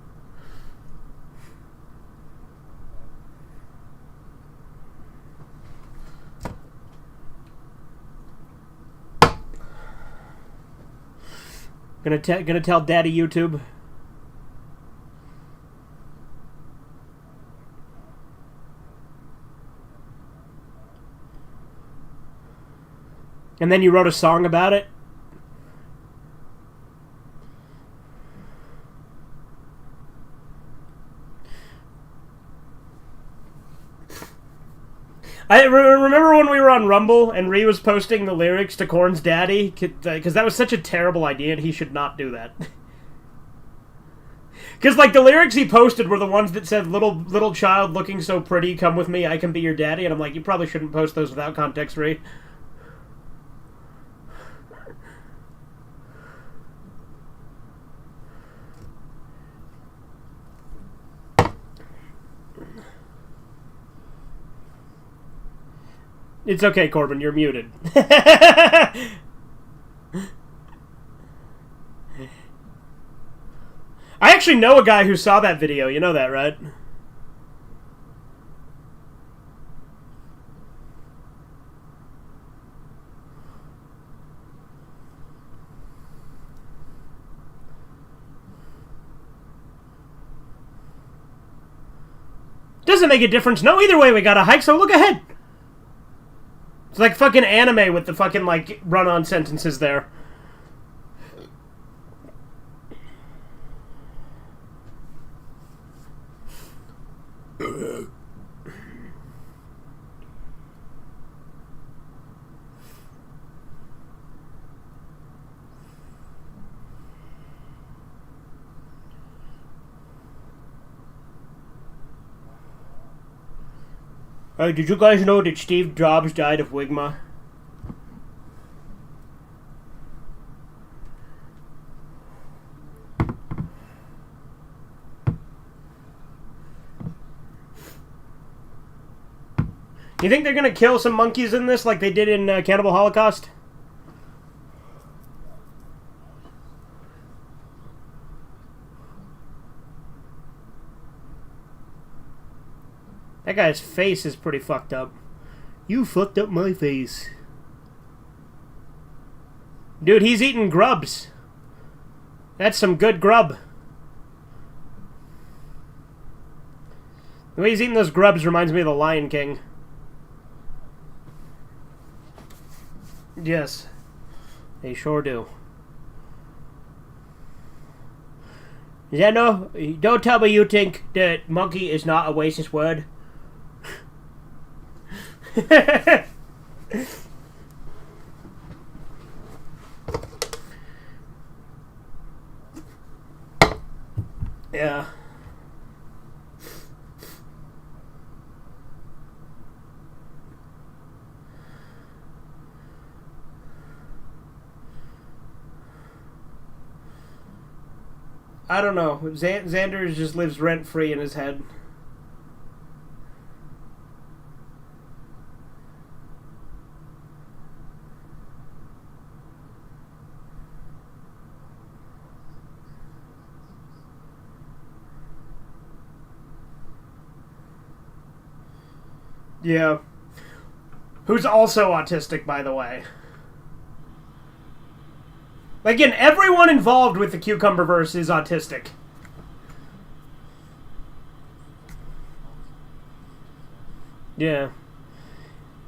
Gonna tell Daddy YouTube. And then you wrote a song about it? I remember when we were on Rumble and Ree was posting the lyrics to Korn's Daddy, because that was such a terrible idea and he should not do that. Because, like, the lyrics he posted were the ones that said, little child looking so pretty, come with me, I can be your daddy. And I'm like, you probably shouldn't post those without context, Ree. It's okay, Corbin, you're muted. I actually know a guy who saw that video, you know that, right? Doesn't make a difference. No, either way we gotta hike, so look ahead. It's like fucking anime with the fucking, like, run-on sentences there. Did you guys know that Steve Jobs died of Wigma? You think they're gonna kill some monkeys in this like they did in Cannibal Holocaust? That guy's face is pretty fucked up. You fucked up my face. Dude, he's eating grubs. That's some good grub. The way he's eating those grubs reminds me of the Lion King. Yes. They sure do. Zeno, don't tell me you think that monkey is not a racist word. Yeah. I don't know. Xander just lives rent-free in his head. Yeah. Who's also autistic, by the way. Again, everyone involved with the Cucumberverse is autistic. Yeah.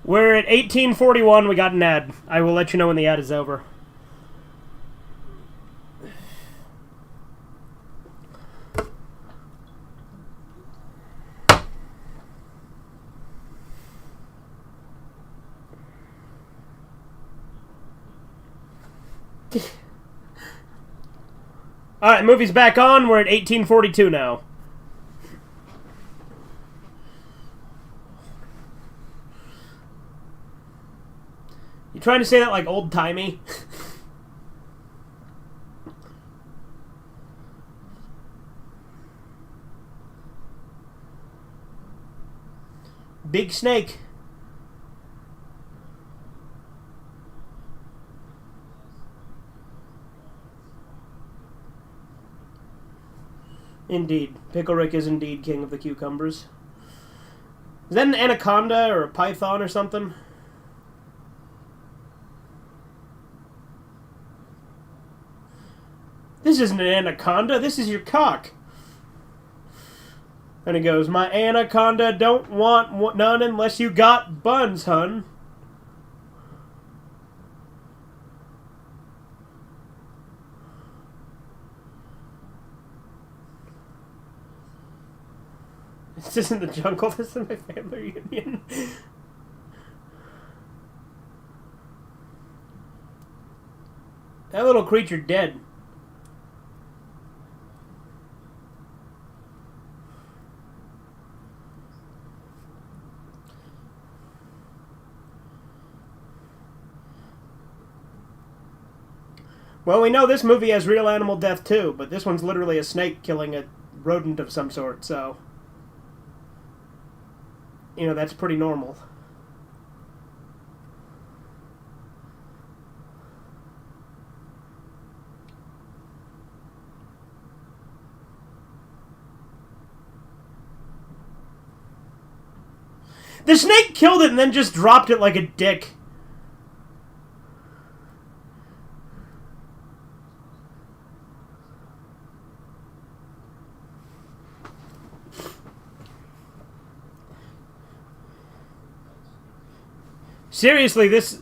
We're at 1841. We got an ad. I will let you know when the ad is over. Alright, movie's back on. We're at 1842 now. You trying to say that like old-timey? Big snake. Indeed. Pickle Rick is indeed king of the cucumbers. Is that an anaconda or a python or something? This isn't an anaconda, this is your cock. And he goes, my anaconda don't want none unless you got buns, hun. This isn't the jungle, this is my family reunion. That little creature dead. Well, we know this movie has real animal death too, but this one's literally a snake killing a rodent of some sort, so... You know, that's pretty normal. The snake killed it and then just dropped it like a dick. Seriously, this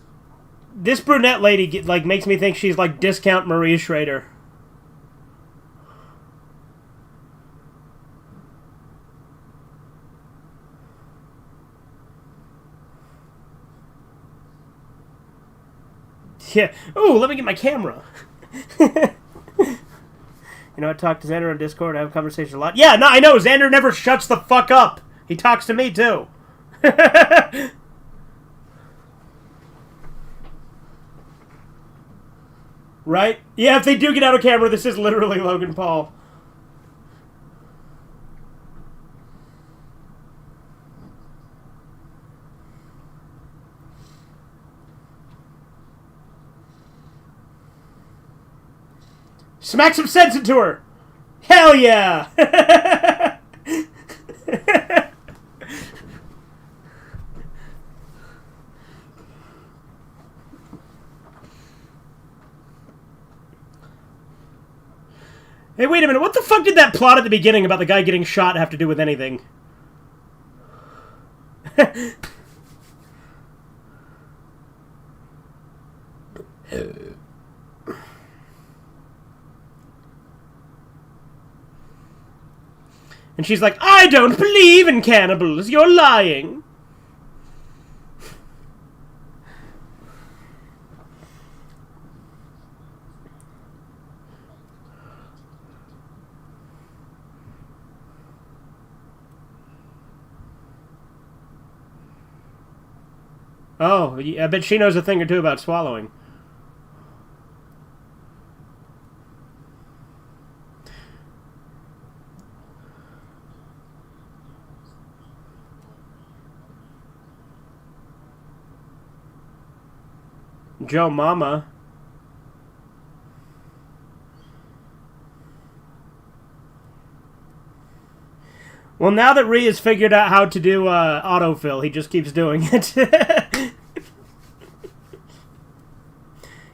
brunette lady like makes me think she's like discount Marie Schrader. Yeah. Ooh, let me get my camera. You know, I talk to Xander on Discord. I have a conversation a lot. Yeah, no, I know. Xander never shuts the fuck up. He talks to me too. Right? Yeah, if they do get out of camera, this is literally Logan Paul. Smack some sense into her! Hell yeah! Hey, wait a minute. What the fuck did that plot at the beginning about the guy getting shot have to do with anything? And she's like, I don't believe in cannibals. You're lying. Oh, I bet she knows a thing or two about swallowing. Joe Mama. Well, now that Rhea has figured out how to do autofill, he just keeps doing it.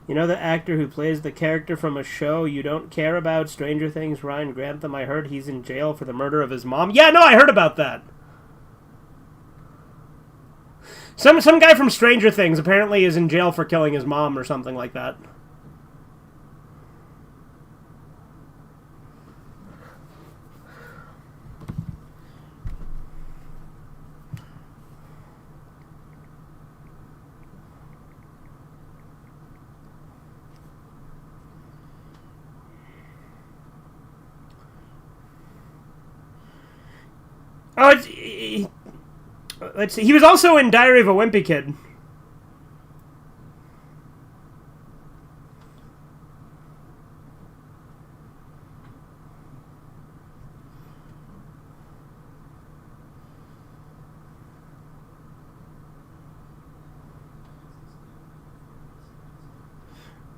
You know the actor who plays the character from a show you don't care about, Stranger Things, Ryan Grantham? I heard he's in jail for the murder of his mom. Yeah, no, I heard about that. Some guy from Stranger Things apparently is in jail for killing his mom or something like that. Oh, let's see. He was also in Diary of a Wimpy Kid.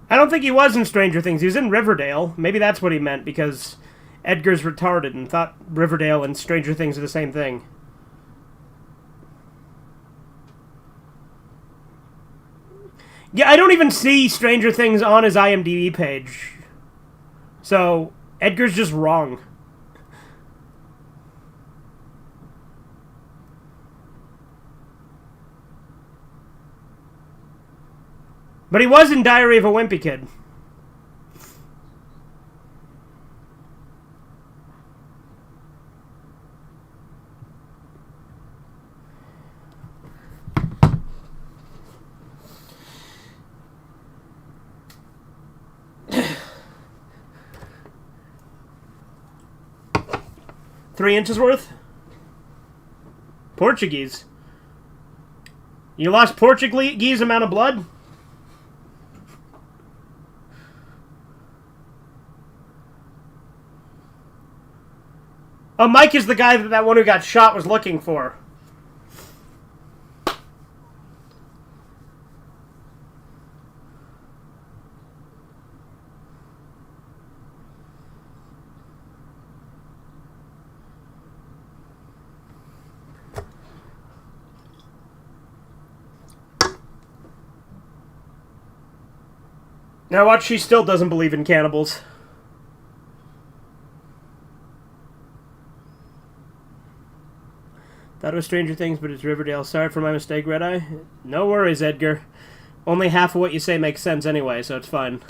I don't think he was in Stranger Things. He was in Riverdale. Maybe that's what he meant, because Edgar's retarded and thought Riverdale and Stranger Things are the same thing. Yeah, I don't even see Stranger Things on his IMDb page. So, Edgar's just wrong. But he was in Diary of a Wimpy Kid. Three inches worth? Portuguese. You lost Portuguese amount of blood? Oh, Mike is the guy that one who got shot was looking for. Now watch, she still doesn't believe in cannibals. Thought it was Stranger Things, but it's Riverdale. Sorry for my mistake, Redeye. No worries, Edgar. Only half of what you say makes sense anyway, so it's fine.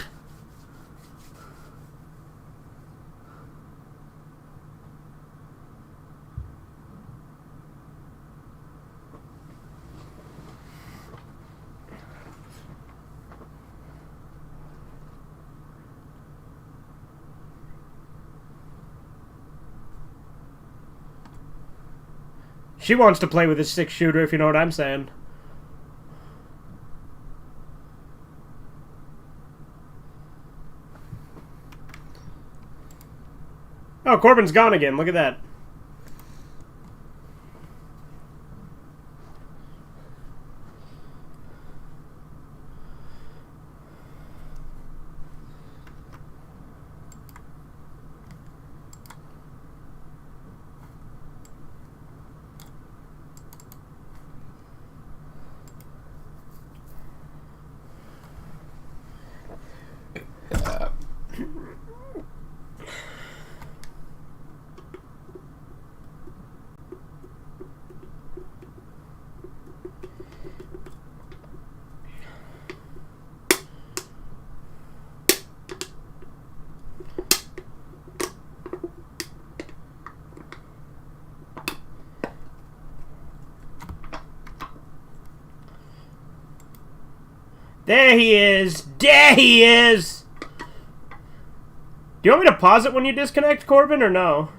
She wants to play with his 6-shooter, if you know what I'm saying. Oh, Corbin's gone again. Look at that. There he is. There he is. Do you want me to pause it when you disconnect, Corbin, or no?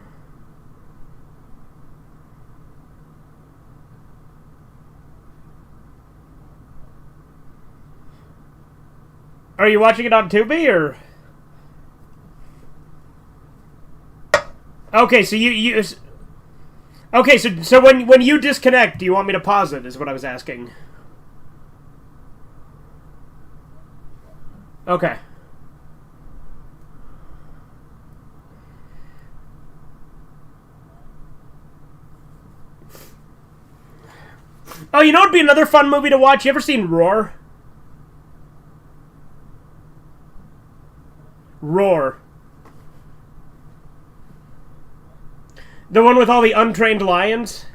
Are you watching it on Tubi, or? Okay, so you okay, so when you disconnect, do you want me to pause it? Is what I was asking. Okay. Oh, you know what'd be another fun movie to watch? You ever seen Roar? Roar. The one with all the untrained lions?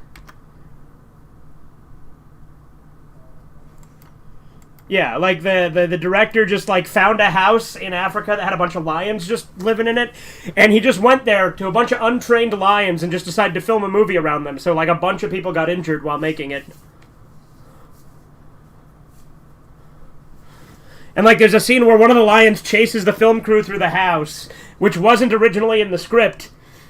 Yeah, like the director just like found a house in Africa that had a bunch of lions just living in it, and he just went there to a bunch of untrained lions and just decided to film a movie around them. So like a bunch of people got injured while making it. And like there's a scene where one of the lions chases the film crew through the house, which wasn't originally in the script.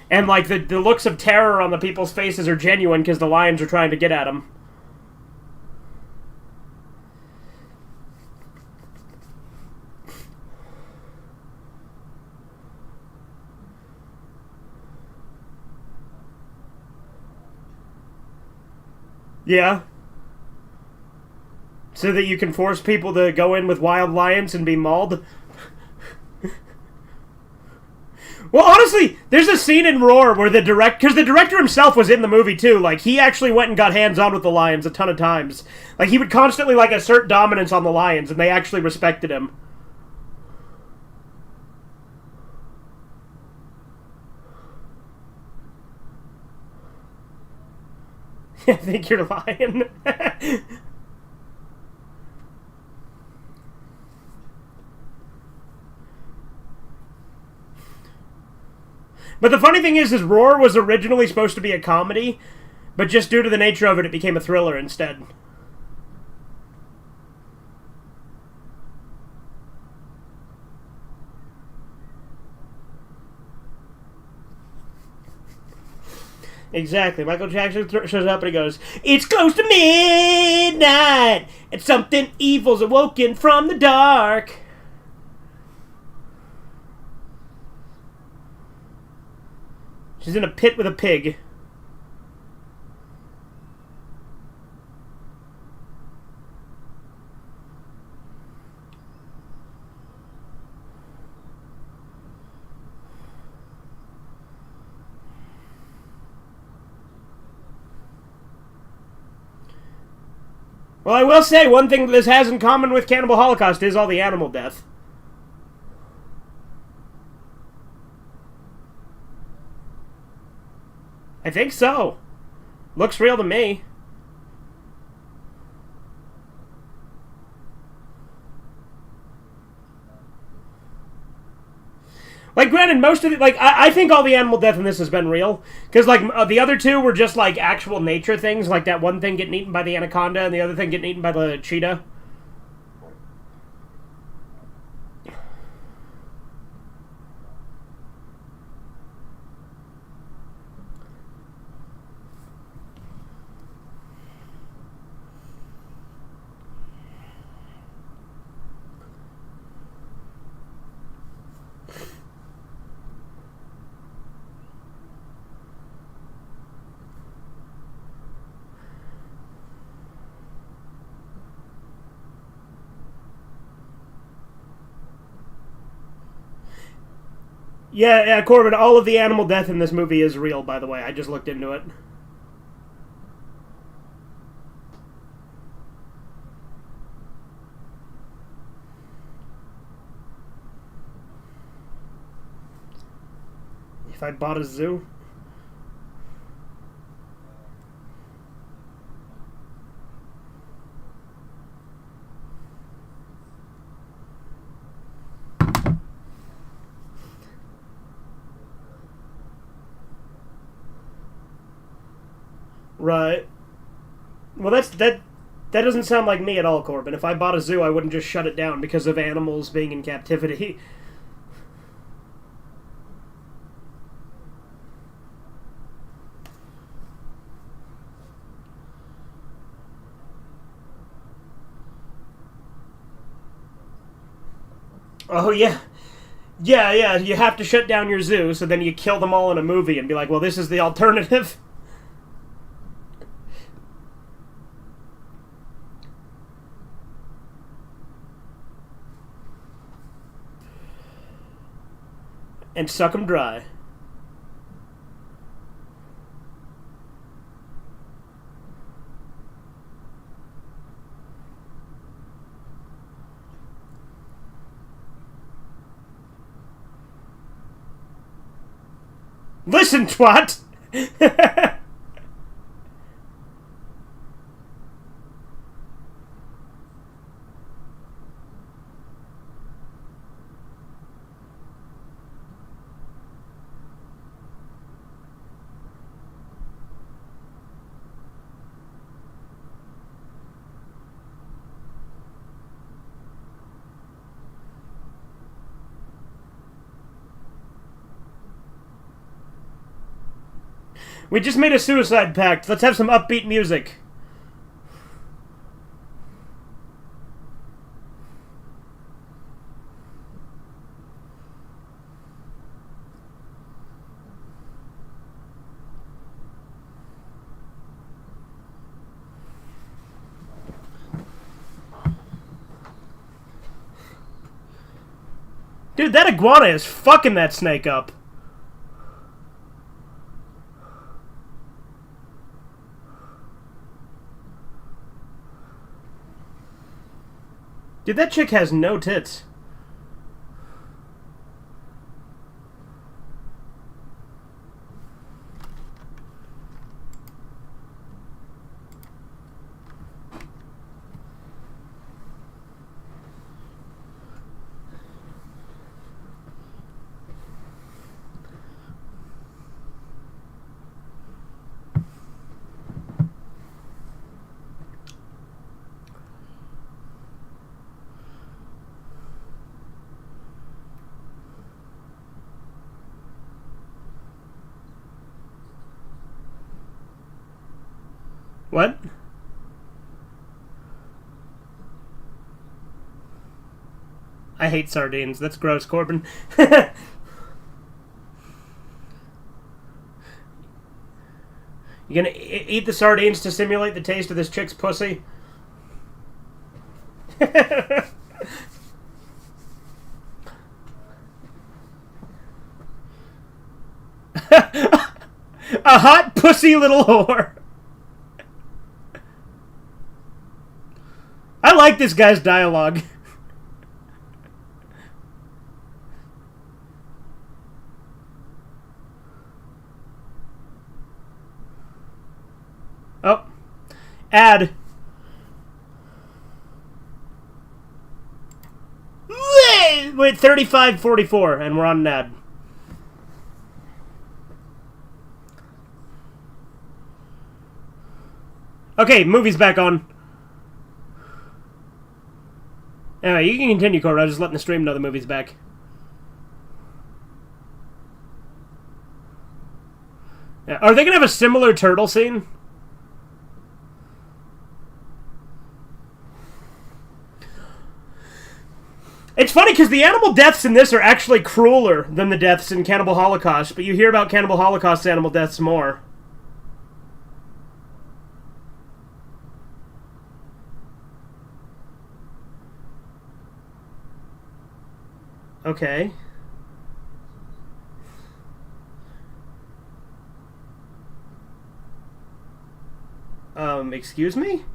And, like, the looks of terror on the people's faces are genuine because the lions are trying to get at them. Yeah. So that you can force people to go in with wild lions and be mauled? Well, honestly, there's a scene in Roar where because the director himself was in the movie too. Like, he actually went and got hands-on with the lions a ton of times. Like, he would constantly, like, assert dominance on the lions, and they actually respected him. I think you're lying. But the funny thing is Roar was originally supposed to be a comedy, but just due to the nature of it, it became a thriller instead. Exactly. Michael Jackson shows up and he goes, "It's close to midnight, and something evil's awoken from the dark." She's in a pit with a pig. Well, I will say, one thing this has in common with Cannibal Holocaust is all the animal death. I think so. Looks real to me. Like, granted, most of it, like, I think all the animal death in this has been real. Because, like, the other two were just, like, actual nature things. Like that one thing getting eaten by the anaconda and the other thing getting eaten by the cheetah. Yeah, Corbin, all of the animal death in this movie is real, by the way. I just looked into it. If I bought a zoo? Right. Well, that That doesn't sound like me at all, Corbin. If I bought a zoo, I wouldn't just shut it down because of animals being in captivity. Oh, yeah. Yeah, you have to shut down your zoo, so then you kill them all in a movie and be like, well, this is the alternative. And suck them dry. Listen, twat! We just made a suicide pact. Let's have some upbeat music. Dude, that iguana is fucking that snake up. Dude, that chick has no tits. What? I hate sardines. That's gross, Corbin. You gonna eat the sardines to simulate the taste of this chick's pussy? A hot pussy little whore. I like this guy's dialogue. Oh. Ad. Wait, 35:44, and we're on an ad. Okay, movie's back on. Anyway, you can continue, Corbin. I was just letting the stream know the movie's back. Yeah. Are they going to have a similar turtle scene? It's funny because the animal deaths in this are actually crueler than the deaths in Cannibal Holocaust, but you hear about Cannibal Holocaust animal deaths more. Okay. Excuse me?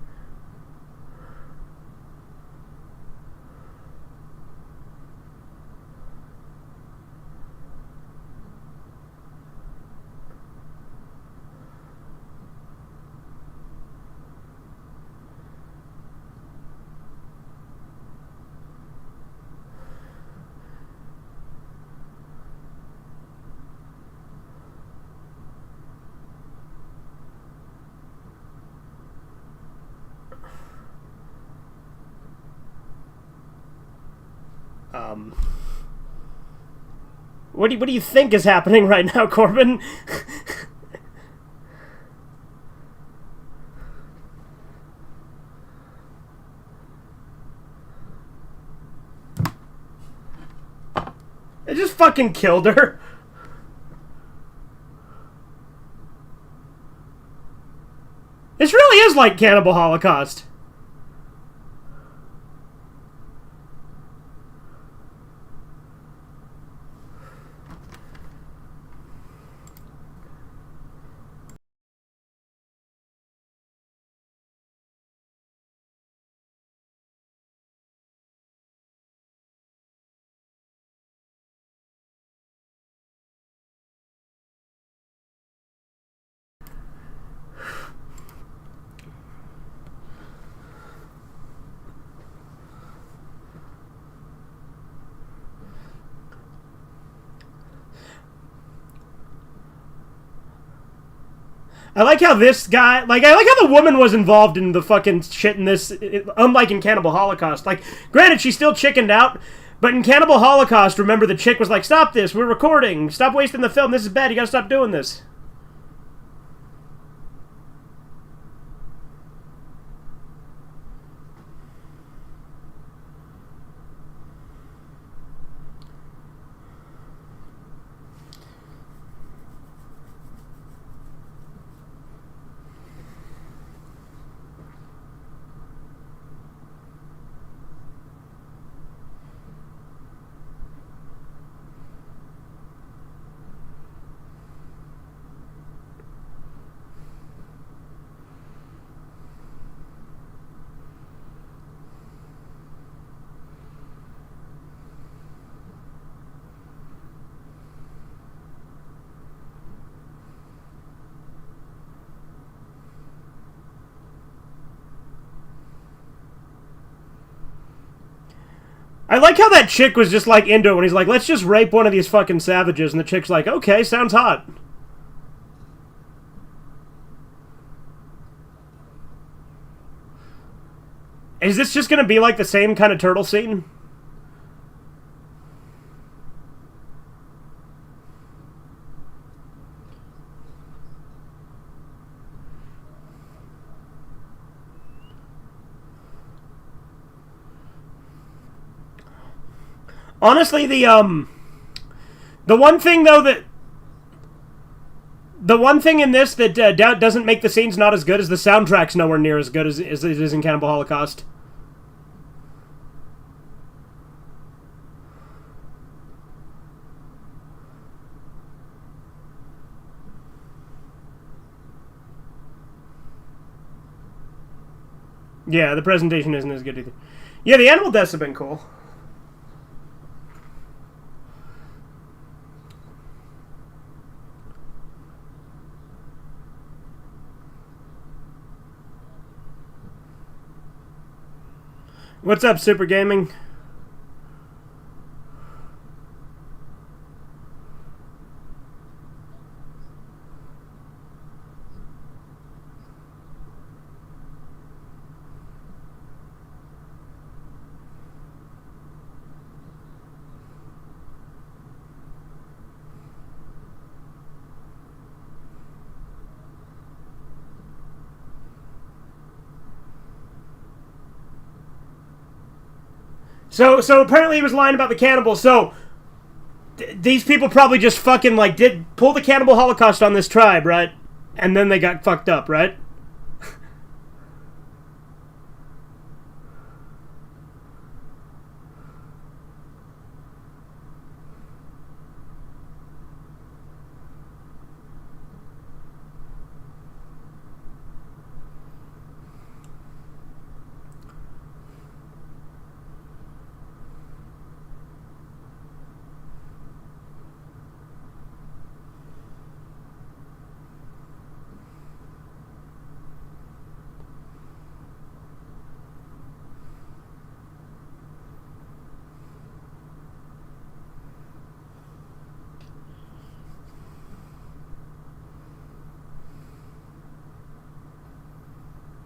What do you think is happening right now, Corbin? It just fucking killed her. This really is like Cannibal Holocaust. I like how this guy, I like how the woman was involved in the fucking shit in this, unlike in Cannibal Holocaust. Like, granted, she still chickened out, but in Cannibal Holocaust, remember, the chick was like, stop this, we're recording, stop wasting the film, this is bad, you gotta stop doing this. I like how that chick was just like into it when he's like, let's just rape one of these fucking savages, and the chick's like, okay, sounds hot. Is this just gonna be like the same kind of turtle scene? Honestly, the one thing though that the one thing in this that doesn't make the scenes not as good is the soundtrack's nowhere near as good as it is in Cannibal Holocaust. Yeah, the presentation isn't as good either. Yeah, the animal deaths have been cool. What's up, Super Gaming? So apparently he was lying about the cannibals. So these people probably just fucking did pull the Cannibal Holocaust on this tribe, right? And then they got fucked up, right?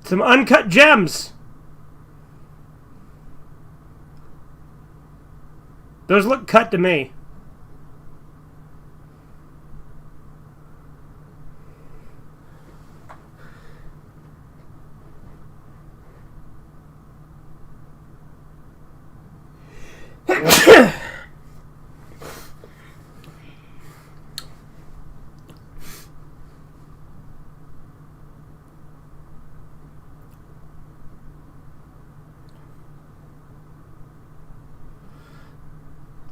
Some uncut gems. Those look cut to me.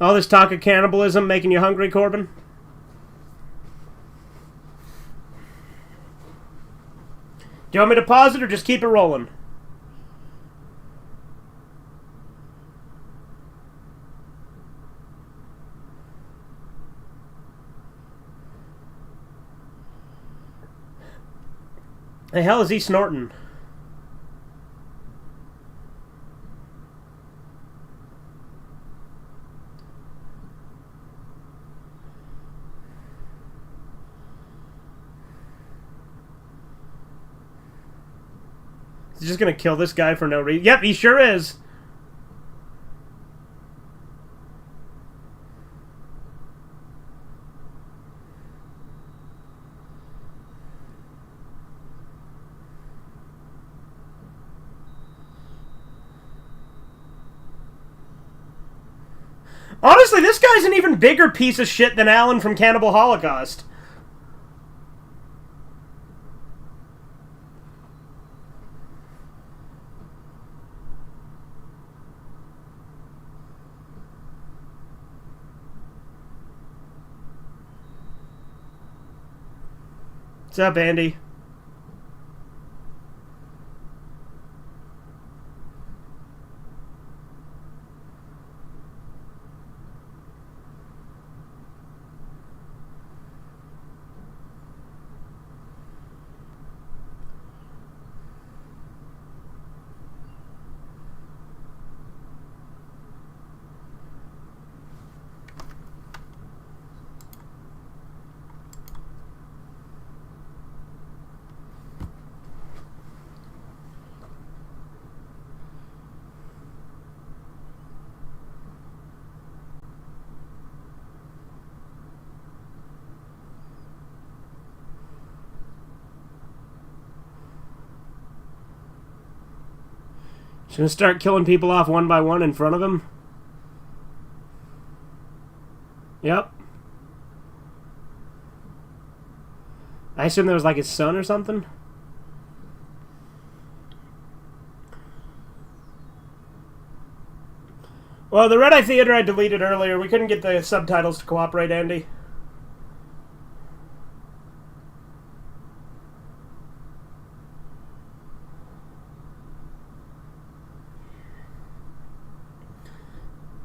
All this talk of cannibalism making you hungry, Corbin? Do you want me to pause it or just keep it rolling? The hell is he snorting? He's just gonna kill this guy for no reason. Yep, he sure is. Honestly, this guy's an even bigger piece of shit than Alan from Cannibal Holocaust. What's up, Andy? He's gonna start killing people off one by one in front of him. Yep. I assume that was like his son or something. Well, the Redeye Theater I deleted earlier. We couldn't get the subtitles to cooperate, Andy.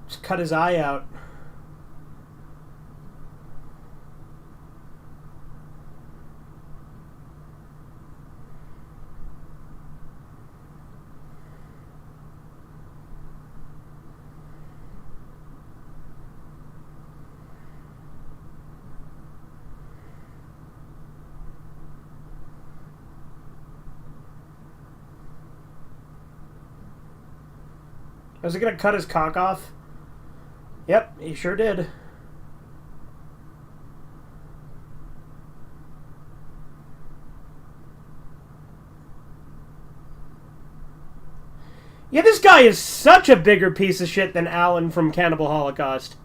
Just cut his eye out. Was he gonna cut his cock off? Yep, he sure did. Yeah, this guy is such a bigger piece of shit than Alan from Cannibal Holocaust.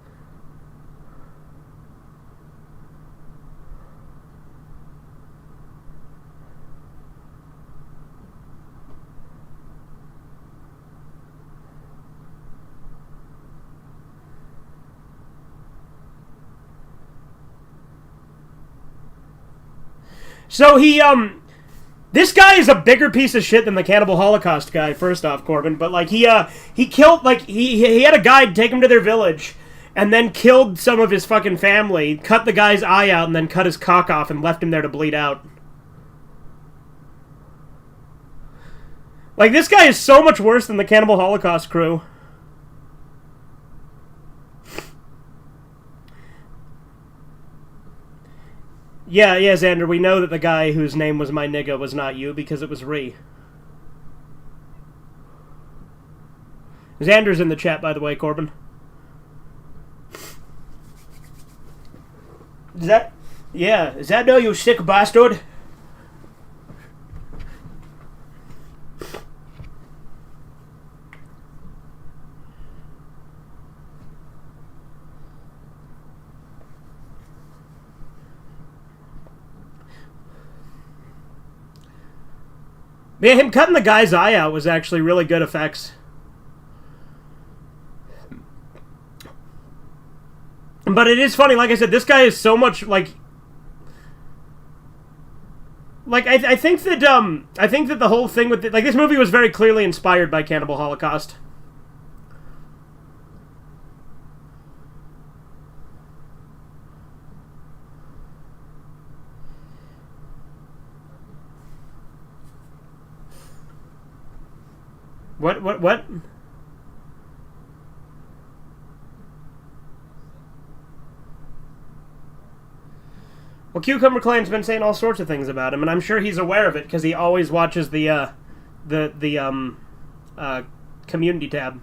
So this guy is a bigger piece of shit than the Cannibal Holocaust guy, first off, Corbin. But, like, he killed, like, he had a guy take him to their village and then killed some of his fucking family, cut the guy's eye out, and then cut his cock off and left him there to bleed out. Like, this guy is so much worse than the Cannibal Holocaust crew. Yeah, Xander, we know that the guy whose name was my nigga was not you because it was Ree. Xander's in the chat, by the way, Corbin. Is that... Yeah, is that no, you sick bastard? Yeah, him cutting the guy's eye out was actually really good effects. But it is funny, like I said, this guy is so much like I think that the whole thing with this movie was very clearly inspired by Cannibal Holocaust. What? Well, Cucumber Clan's been saying all sorts of things about him, and I'm sure he's aware of it because he always watches the community tab.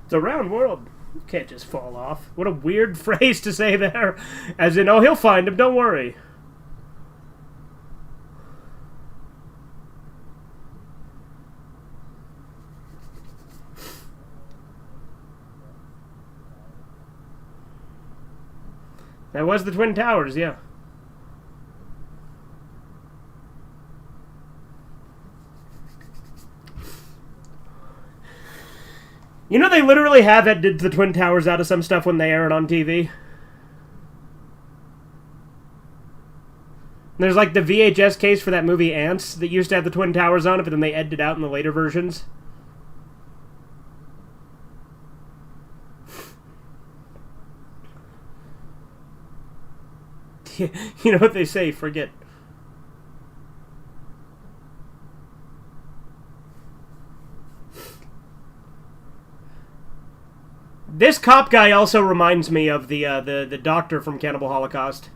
It's a round world. You can't just fall off. What a weird phrase to say there. As in, oh, he'll find him, don't worry. That was the Twin Towers, yeah. You know they literally have edited the Twin Towers out of some stuff when they air it on TV? There's like the VHS case for that movie Ants that used to have the Twin Towers on it, but then they edited it out in the later versions. You know what they say, forget. This cop guy also reminds me of the doctor from Cannibal Holocaust.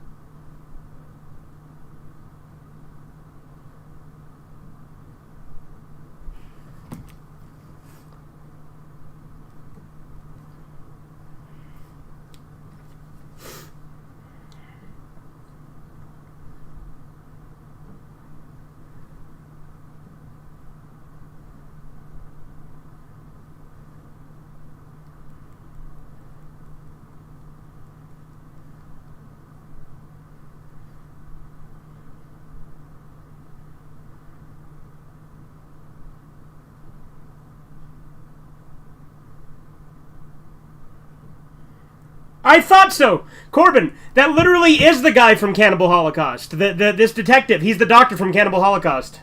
I thought so! Corbin, that literally is the guy from Cannibal Holocaust. This detective, he's the doctor from Cannibal Holocaust.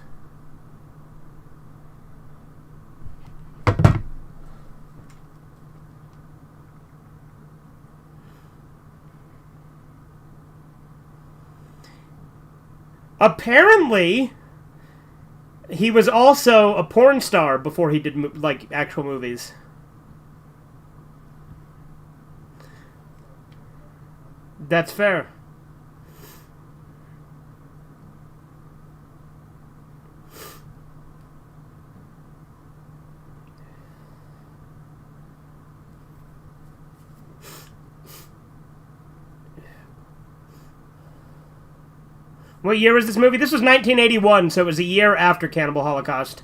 Apparently, he was also a porn star before he did, like, actual movies. That's fair. What year was this movie? This was 1981, so it was a year after Cannibal Holocaust.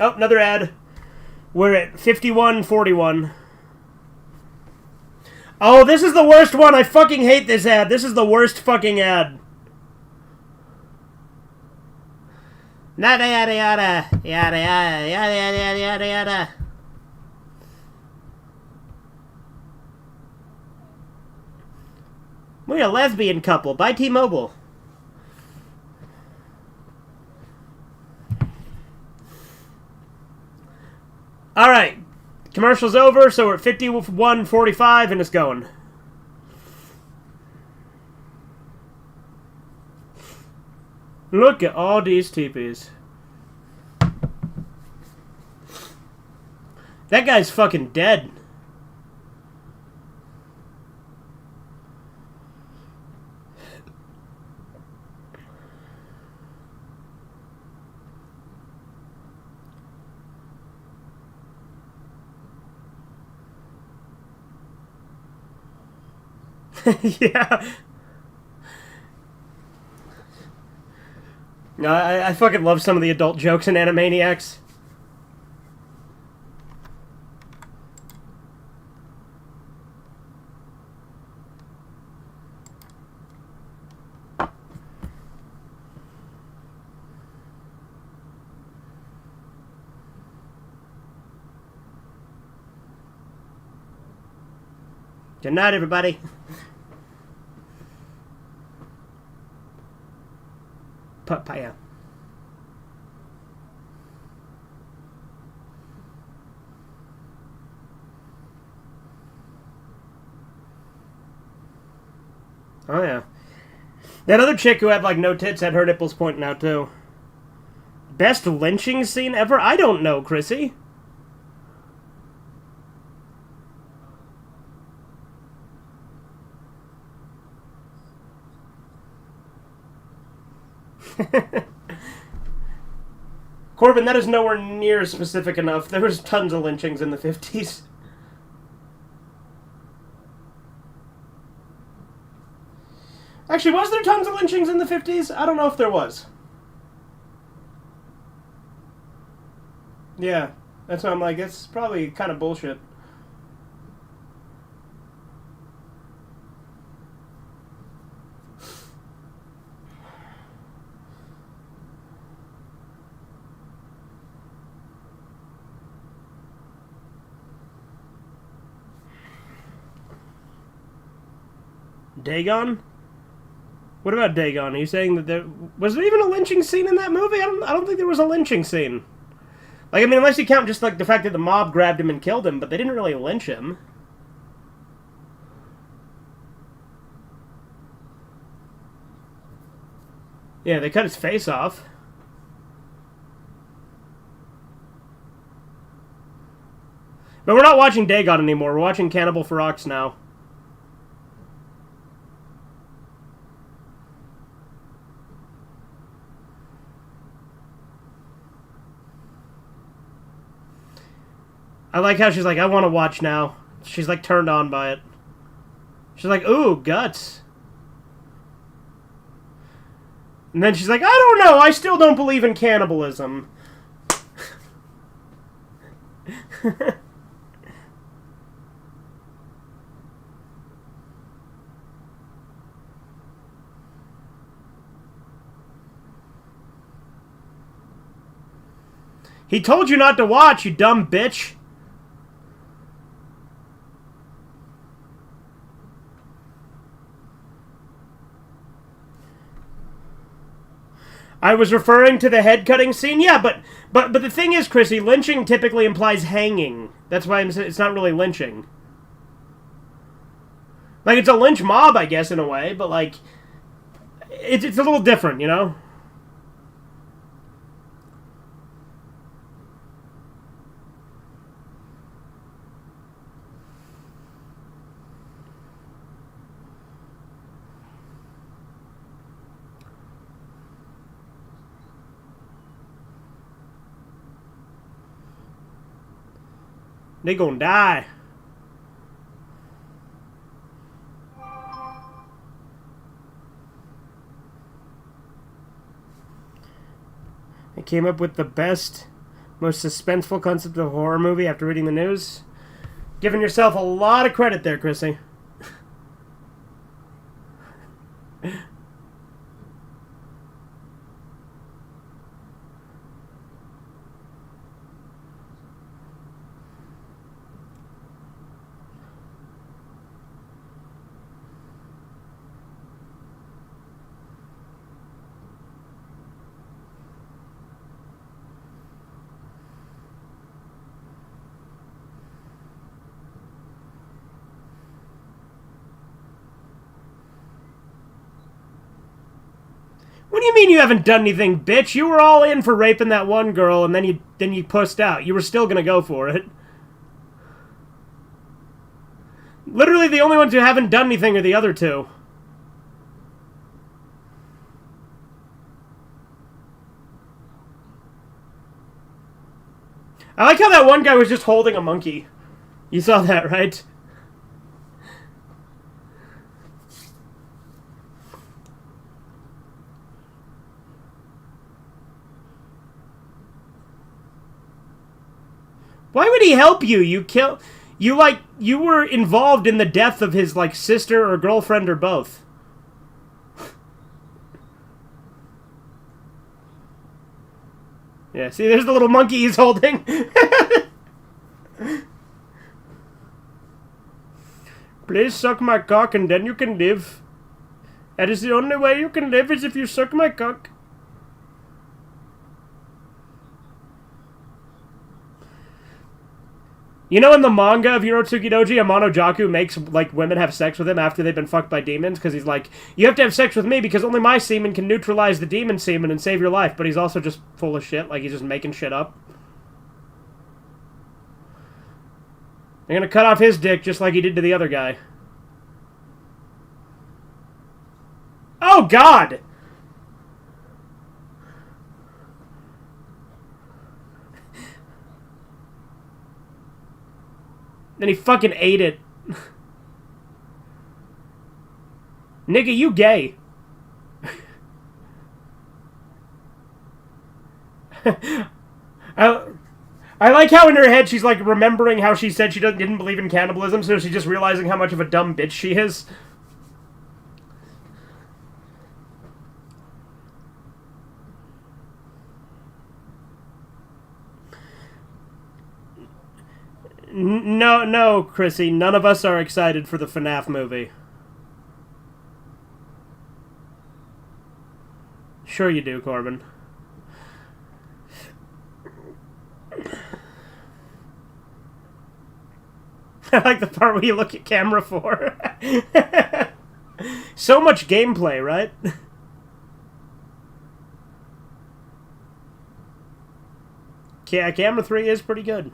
Oh, another ad. We're at 51:41. Oh, this is the worst one. I fucking hate this ad. This is the worst fucking ad. Yada yada yada. Yada yada yada yada yada yada. We're a lesbian couple. Buy T-Mobile. Commercial's over, so we're at 51:45 and it's going. Look at all these teepees. That guy's fucking dead. Yeah. No, I fucking love some of the adult jokes in Animaniacs. Good night, everybody. Papaya. Oh, yeah. That other chick who had, like, no tits had her nipples pointing out, too. Best lynching scene ever? I don't know, Chrissy. Corbin, that is nowhere near specific enough. There was tons of lynchings in the 50s. Actually, was there tons of lynchings in the 50s? I don't know if there was. Yeah, that's what I'm like. It's probably kind of bullshit. Dagon? What about Dagon? Are you saying that there... Was there even a lynching scene in that movie? I don't think there was a lynching scene. Like, I mean, unless you count just, like, the fact that the mob grabbed him and killed him, but they didn't really lynch him. Yeah, they cut his face off. But we're not watching Dagon anymore. We're watching Cannibal Ferox now. I like how she's like, I want to watch now. She's like turned on by it. She's like, ooh, guts. And then she's like, I don't know, I still don't believe in cannibalism. He told you not to watch, you dumb bitch. I was referring to the head cutting scene. Yeah, but the thing is, Chrissy, lynching typically implies hanging. That's why I'm saying it's not really lynching. Like, it's a lynch mob, I guess, in a way, but like it's a little different, you know? They gonna die. I came up with the best, most suspenseful concept of a horror movie after reading the news. Giving yourself a lot of credit there, Chrissy. What do you mean you haven't done anything, bitch? You were all in for raping that one girl, and then you pussed out. You were still gonna go for it. Literally, the only ones who haven't done anything are the other two. I like how that one guy was just holding a monkey. You saw that, right? Why would he help you? You were involved in the death of his, like, sister or girlfriend or both. Yeah, see, there's the little monkey he's holding. Please suck my cock and then you can live. That is the only way you can live is if you suck my cock. You know, in the manga of Yorotsuki Doji, Amano makes, like, women have sex with him after they've been fucked by demons, because he's like, you have to have sex with me because only my semen can neutralize the demon semen and save your life, but he's also just full of shit, like, he's just making shit up. They're gonna cut off his dick just like he did to the other guy. Oh, God! Then he fucking ate it. Nigga, you gay. I like how in her head she's like remembering how she said she didn't believe in cannibalism, so she's just realizing how much of a dumb bitch she is. No, Chrissy, none of us are excited for the FNAF movie. Sure you do, Corbin. I like the part where you look at camera 4. So much gameplay, right? Yeah, camera 3 is pretty good.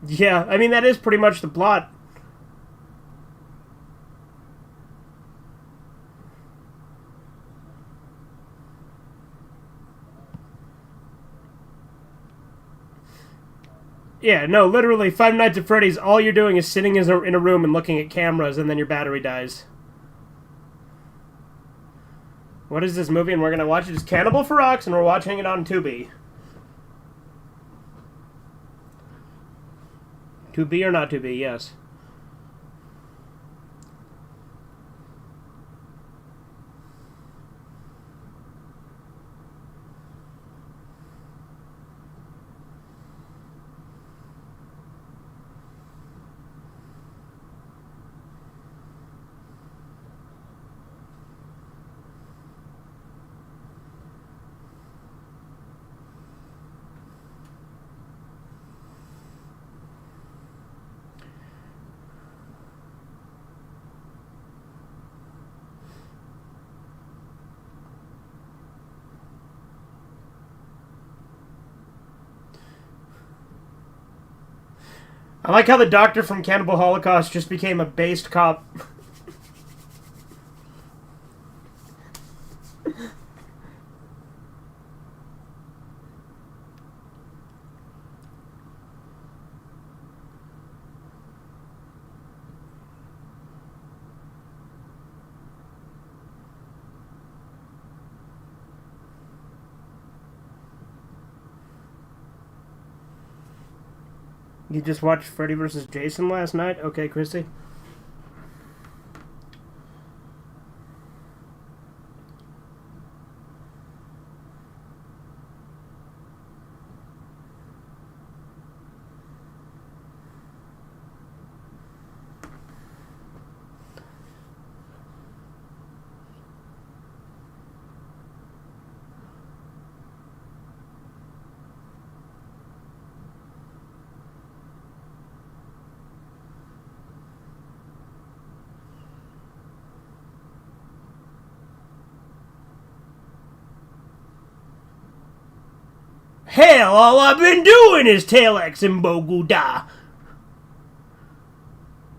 Yeah, I mean, that is pretty much the plot. Yeah, no, literally, Five Nights at Freddy's, all you're doing is sitting in a room and looking at cameras, and then your battery dies. What is this movie? And we're gonna watch it. It's Cannibal Ferox, and we're watching it on Tubi. Tubi or not Tubi, yes. I like how the doctor from Cannibal Holocaust just became a based cop. You just watched Freddy vs. Jason last night? Okay, Chrissy. Hell, all I've been doing is Telex and Boguda.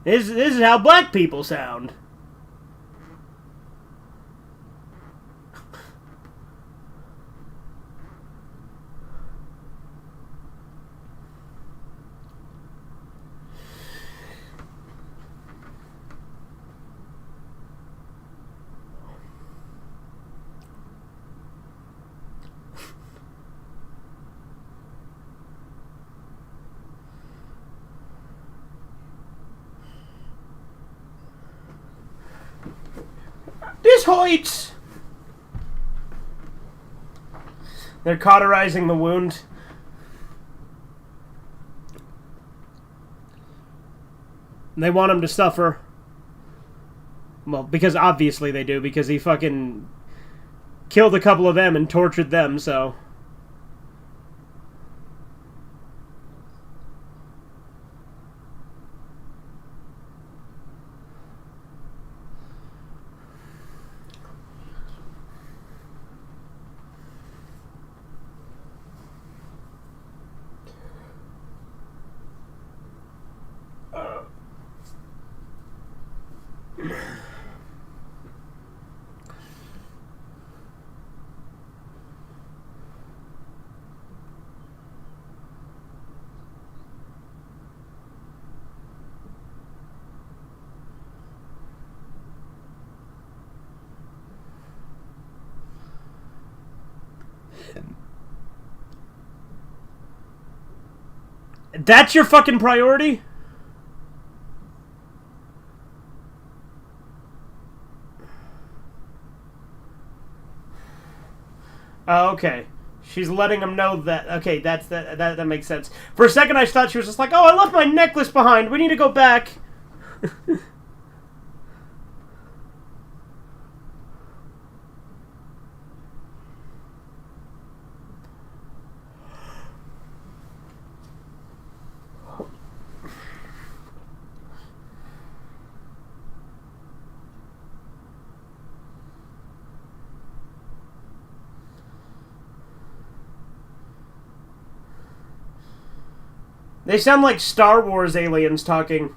This is how black people sound. This Hoyts! They're cauterizing the wound. They want him to suffer. Well, because obviously they do, because he fucking killed a couple of them and tortured them, so... That's your fucking priority? Oh, okay. She's letting him know that... Okay, that makes sense. For a second I thought she was just like, oh, I left my necklace behind. We need to go back. They sound like Star Wars aliens talking.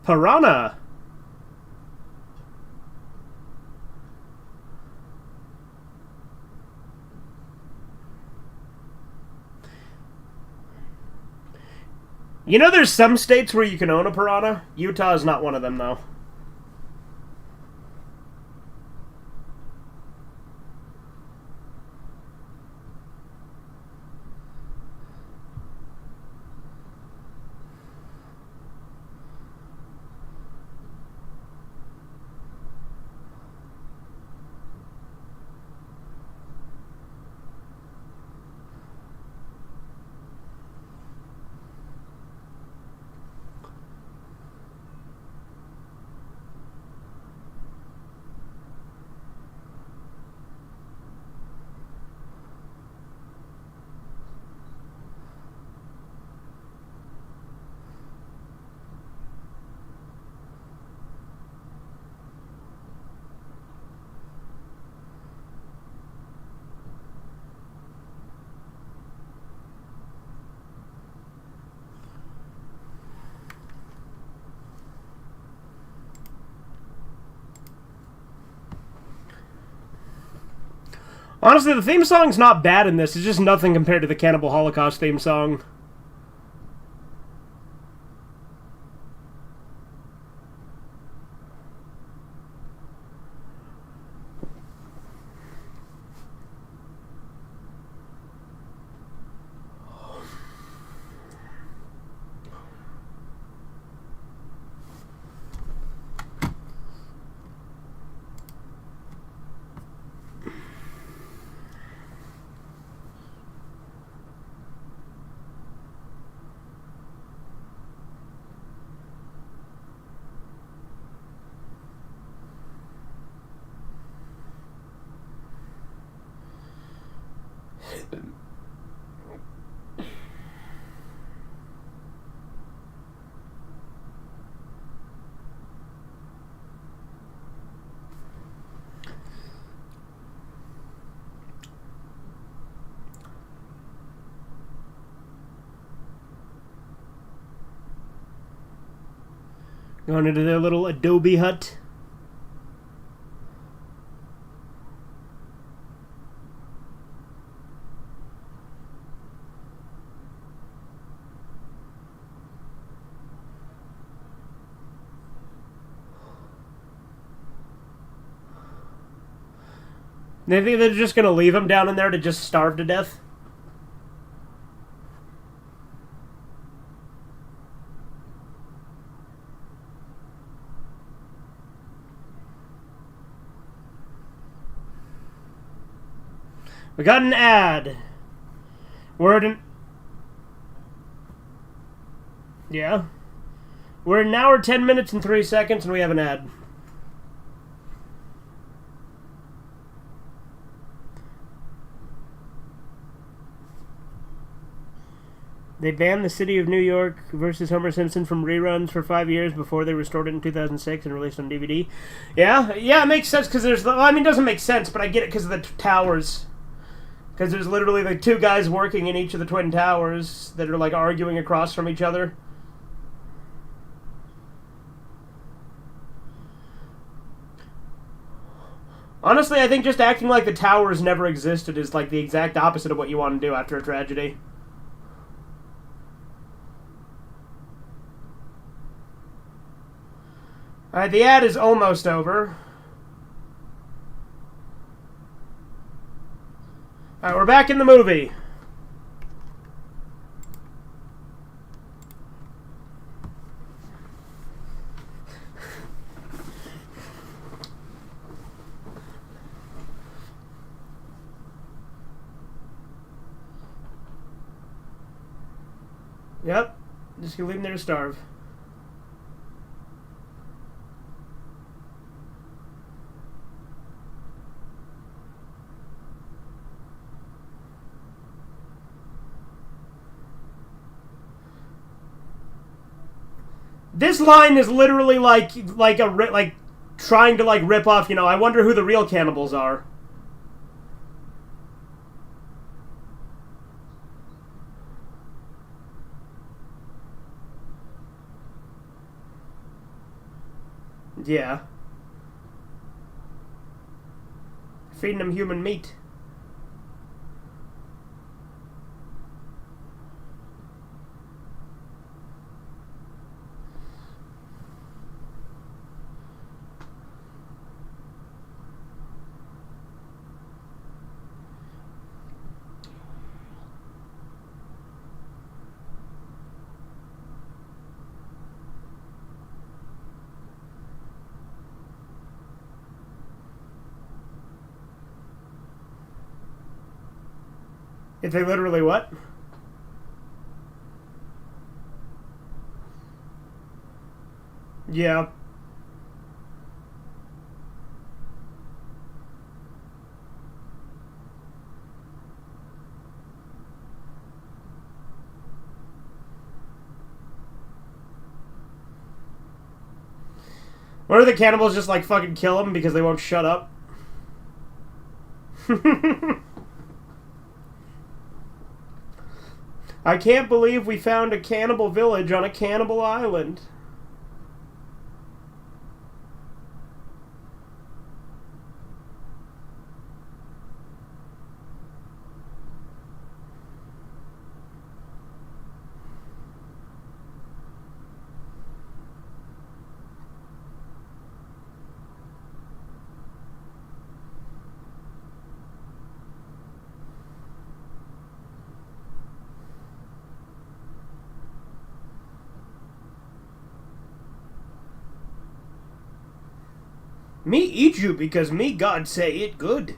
Piranha. You know there's some states where you can own a piranha? Utah is not one of them, though. Honestly, the theme song's not bad in this. It's just nothing compared to the Cannibal Holocaust theme song. Going into their little adobe hut. They think they're just going to leave him down in there to just starve to death? We got an ad. Yeah. We're at an hour, 10 minutes, and 3 seconds, and we have an ad. They banned the City of New York versus Homer Simpson from reruns for 5 years before they restored it in 2006 and released on DVD. Yeah, it makes sense because there's... Well, I mean, it doesn't make sense, but I get it because of the towers. Because there's literally like two guys working in each of the twin towers that are like arguing across from each other. Honestly, I think just acting like the towers never existed is like the exact opposite of what you want to do after a tragedy. Alright, the ad is almost over. Alright, we're back in the movie. Yep. Just gonna leave him there to starve. This line is literally like trying to like rip off, I wonder who the real cannibals are. Yeah. Feeding them human meat. If they literally what? Yeah. What are the cannibals just like fucking kill them because they won't shut up? I can't believe we found a cannibal village on a cannibal island. Me eat you because me God say it good.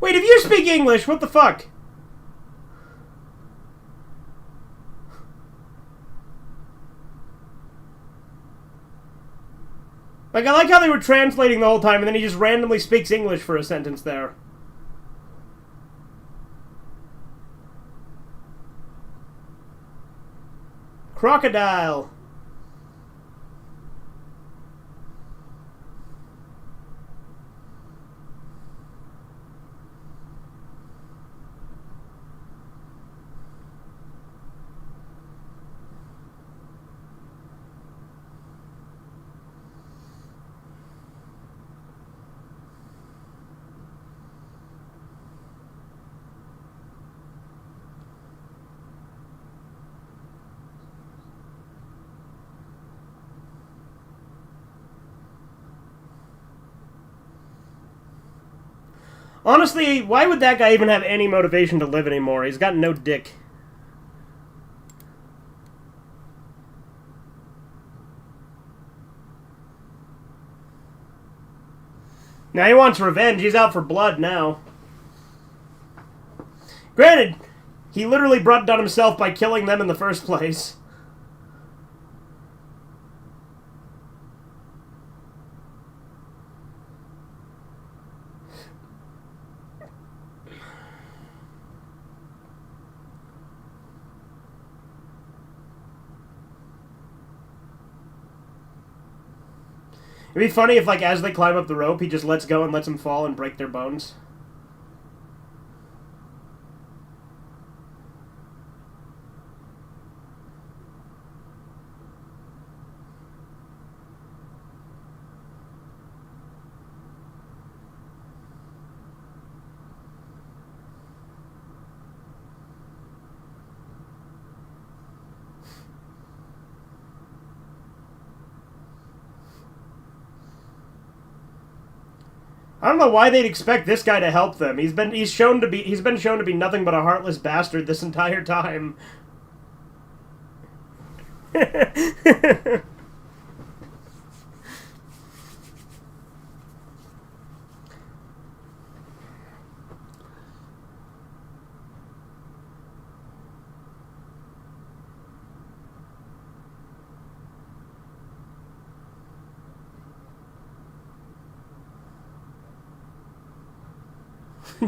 Wait, if you speak English, what the fuck? Like, I like how they were translating the whole time, and then he just randomly speaks English for a sentence there. Crocodile. Honestly, why would that guy even have any motivation to live anymore? He's got no dick. Now he wants revenge. He's out for blood now. Granted, he literally brought it on himself by killing them in the first place. It'd be funny if, like, as they climb up the rope, he just lets go and lets them fall and break their bones. I don't know why they'd expect this guy to help them. He's been shown to be nothing but a heartless bastard this entire time.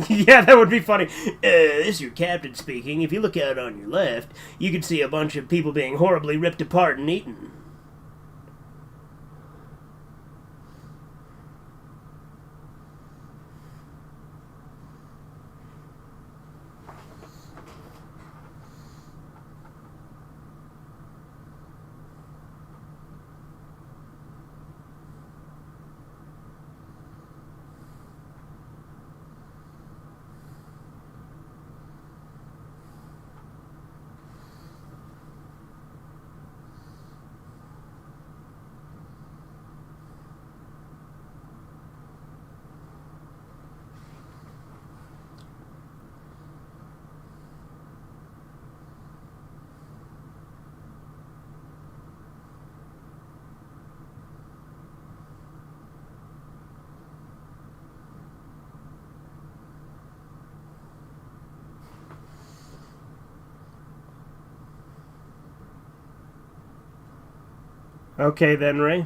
Yeah, that would be funny. This is your captain speaking. If you look out on your left, you can see a bunch of people being horribly ripped apart and eaten. Okay then, Ray.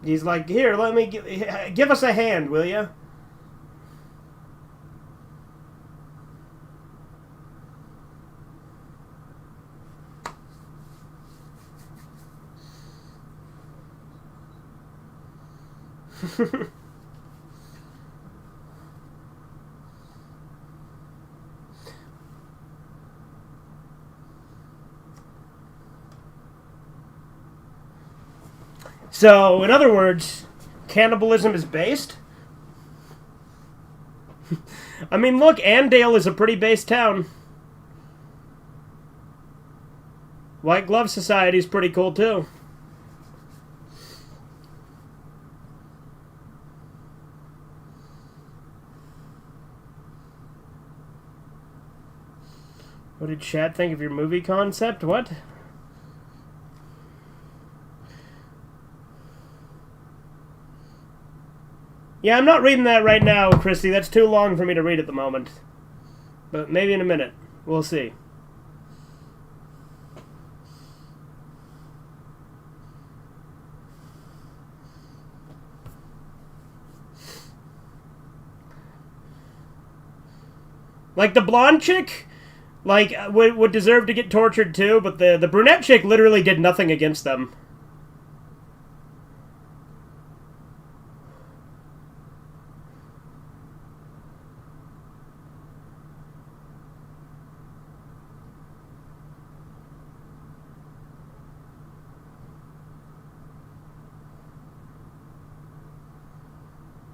He's like, here, let me give us a hand, will ya? So, in other words, cannibalism is based? I mean, look, Andale is a pretty based town. White Glove Society is pretty cool, too. What did chat think of your movie concept? What? Yeah, I'm not reading that right now, Christy. That's too long for me to read at the moment. But maybe in a minute. We'll see. Like, the blonde chick, like, would deserve to get tortured too, but the brunette chick literally did nothing against them.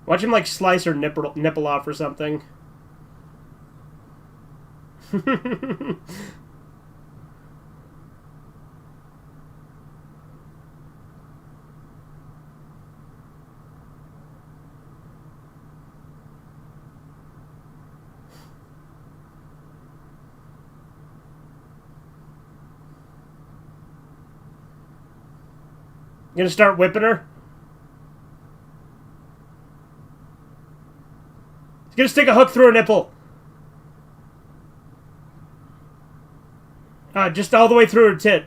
Watch him, like, slice her nipple off or something. You gonna start whipping her? He's gonna stick a hook through her nipple. Just all the way through her tit.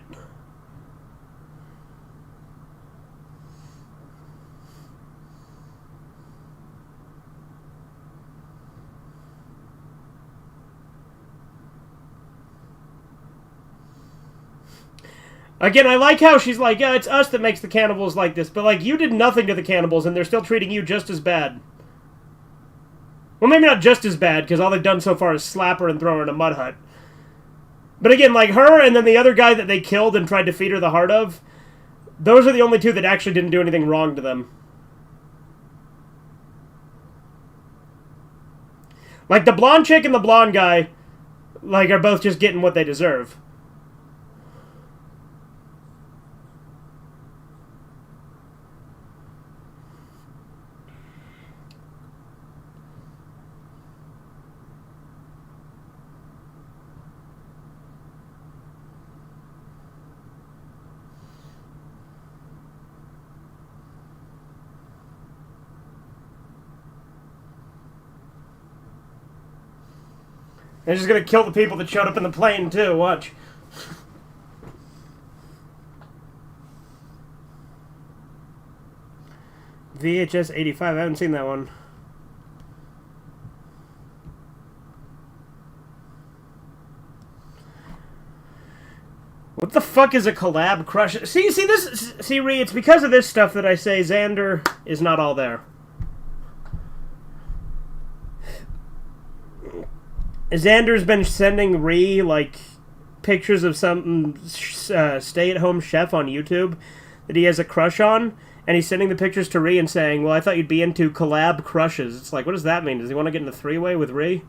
Again, I like how she's like, yeah, it's us that makes the cannibals like this. But, like, you did nothing to the cannibals, and they're still treating you just as bad. Well, maybe not just as bad, because all they've done so far is slap her and throw her in a mud hut. But again, like her and then the other guy that they killed and tried to feed her the heart of, those are the only two that actually didn't do anything wrong to them. Like, the blonde chick and the blonde guy, like, are both just getting what they deserve. They're just gonna kill the people that showed up in the plane, too. Watch. VHS 85. I haven't seen that one. What the fuck is a collab crush? See, Ree, it's because of this stuff that I say Xander is not all there. Xander's been sending Ree, like, pictures of some stay-at-home chef on YouTube that he has a crush on, And he's sending the pictures to Ree and saying, well, I thought you'd be into collab crushes. It's like, what does that mean? Does he want to get in a three-way with Ree?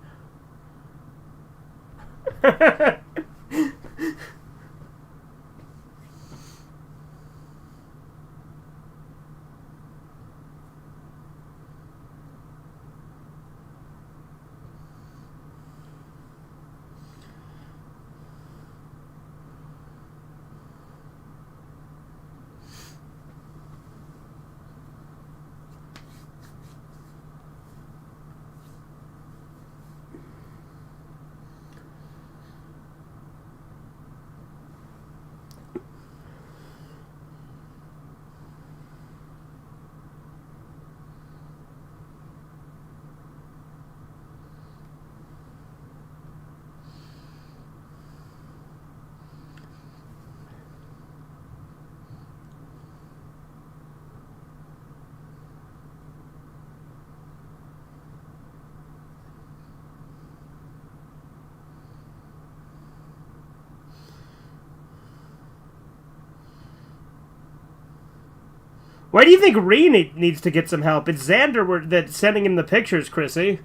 Why do you think Ree needs to get some help? It's Xander that's sending him the pictures, Chrissy.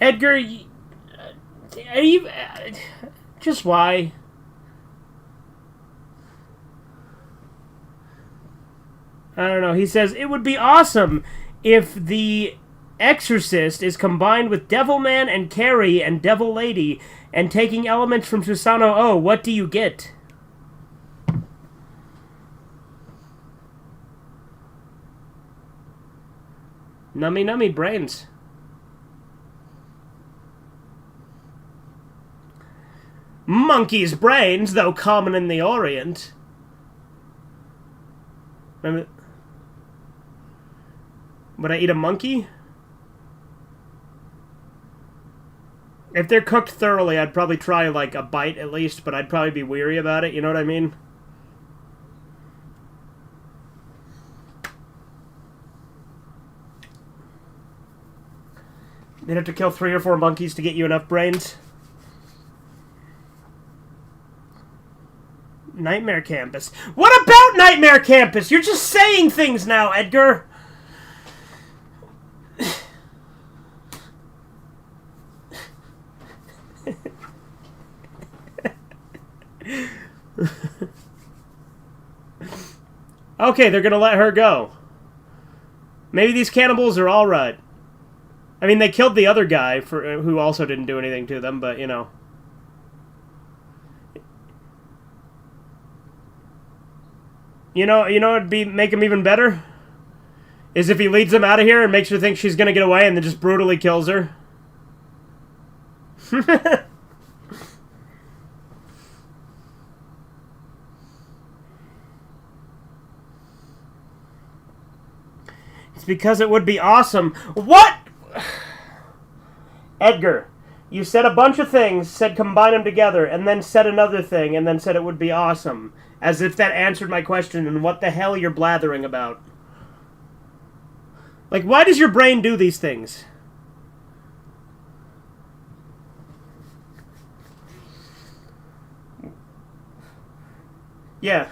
Edgar, are you... just why? I don't know. He says, it would be awesome if the Exorcist is combined with Devilman and Carrie and Devil Lady and taking elements from Susano Oh, what do you get? Nummy nummy brains. Monkey's brains, though common in the Orient. Remember? Would I eat a monkey? If they're cooked thoroughly, I'd probably try, like, a bite at least, but I'd probably be weary about it, you know what I mean? You'd have to kill 3 or 4 monkeys to get you enough brains. Nightmare Campus. What about Nightmare Campus? You're just saying things now, Edgar. Okay, they're gonna let her go. Maybe these cannibals are alright. I mean, they killed the other guy who also didn't do anything to them, but, you know. You know what'd make him even better? Is if he leads them out of here and makes her think she's gonna get away and then just brutally kills her. It's because it would be awesome. What? Edgar, you said a bunch of things, said combine them together, and then said another thing, and then said it would be awesome. As if that answered my question and what the hell you're blathering about. Like, why does your brain do these things? Yeah.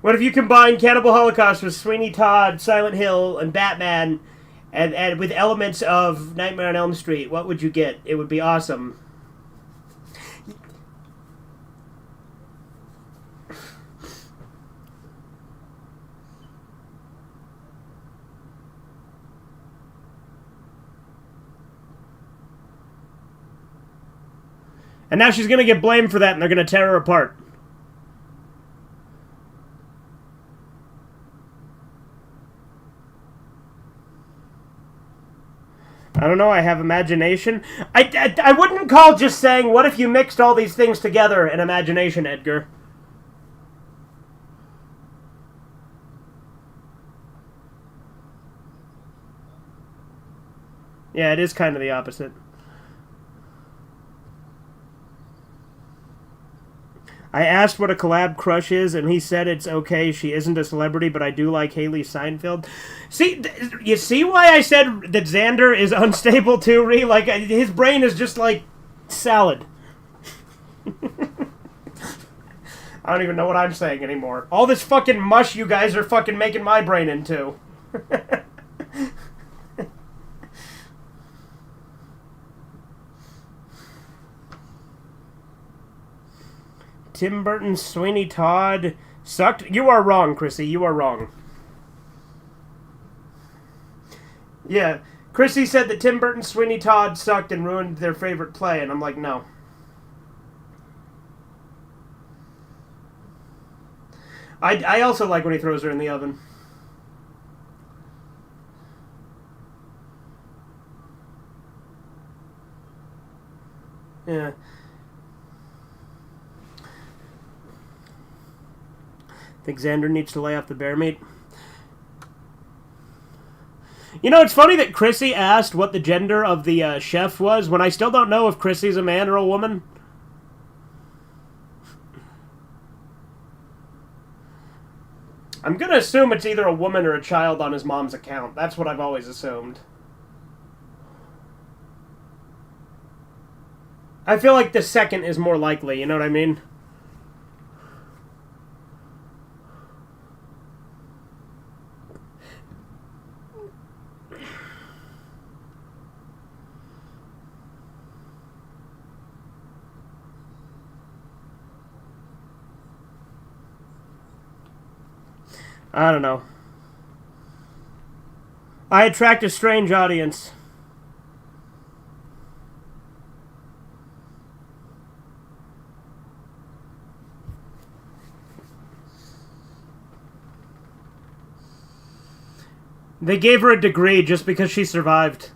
What if you combine Cannibal Holocaust with Sweeney Todd, Silent Hill, and Batman, and with elements of Nightmare on Elm Street? What would you get? It would be awesome. And now she's going to get blamed for that, and they're going to tear her apart. I don't know, I have imagination. I wouldn't call just saying, what if you mixed all these things together an imagination, Edgar? Yeah, it is kind of the opposite. I asked what a collab crush is, and he said it's okay. She isn't a celebrity, but I do like Haley Seinfeld. See, you see why I said that Xander is unstable too, Ree? Like, his brain is just like salad. I don't even know what I'm saying anymore. All this fucking mush you guys are fucking making my brain into. Tim Burton, Sweeney Todd sucked. You are wrong, Chrissy. You are wrong. Yeah, Chrissy said that Tim Burton, Sweeney Todd sucked and ruined their favorite play, and I'm like, no. I also like when he throws her in the oven. Yeah. Think Xander needs to lay off the bear meat. You know, it's funny that Chrissy asked what the gender of the chef was, when I still don't know if Chrissy's a man or a woman. I'm gonna assume it's either a woman or a child on his mom's account. That's what I've always assumed. I feel like the second is more likely, you know what I mean? I don't know. I attract a strange audience. They gave her a degree just because she survived.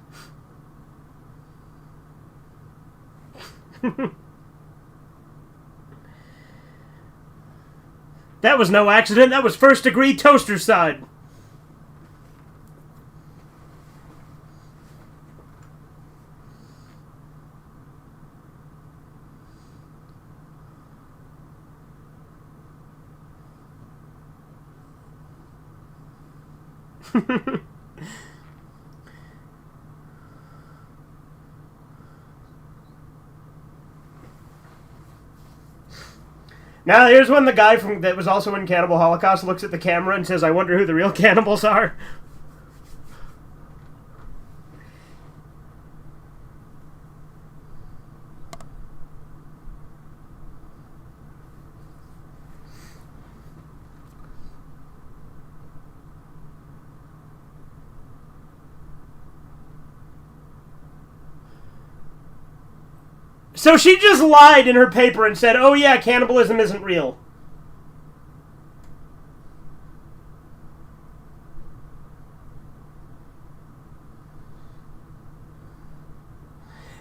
That was no accident. That was first degree toaster side. Now, here's when the guy that was also in Cannibal Holocaust looks at the camera and says, I wonder who the real cannibals are. So she just lied in her paper and said, oh yeah, cannibalism isn't real.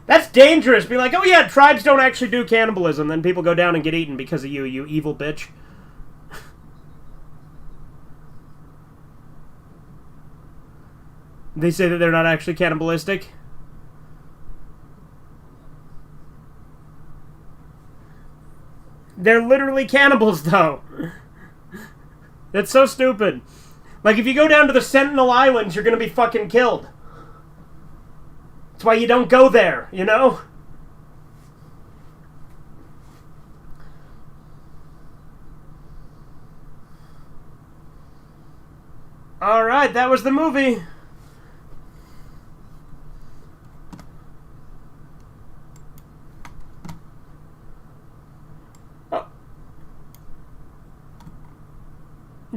That's dangerous. Be like, oh yeah, tribes don't actually do cannibalism. Then people go down and get eaten because of you, you evil bitch. They say that they're not actually cannibalistic. They're literally cannibals, though. That's so stupid. Like, if you go down to the Sentinel Islands, you're gonna be fucking killed. That's why you don't go there, you know? Alright, that was the movie.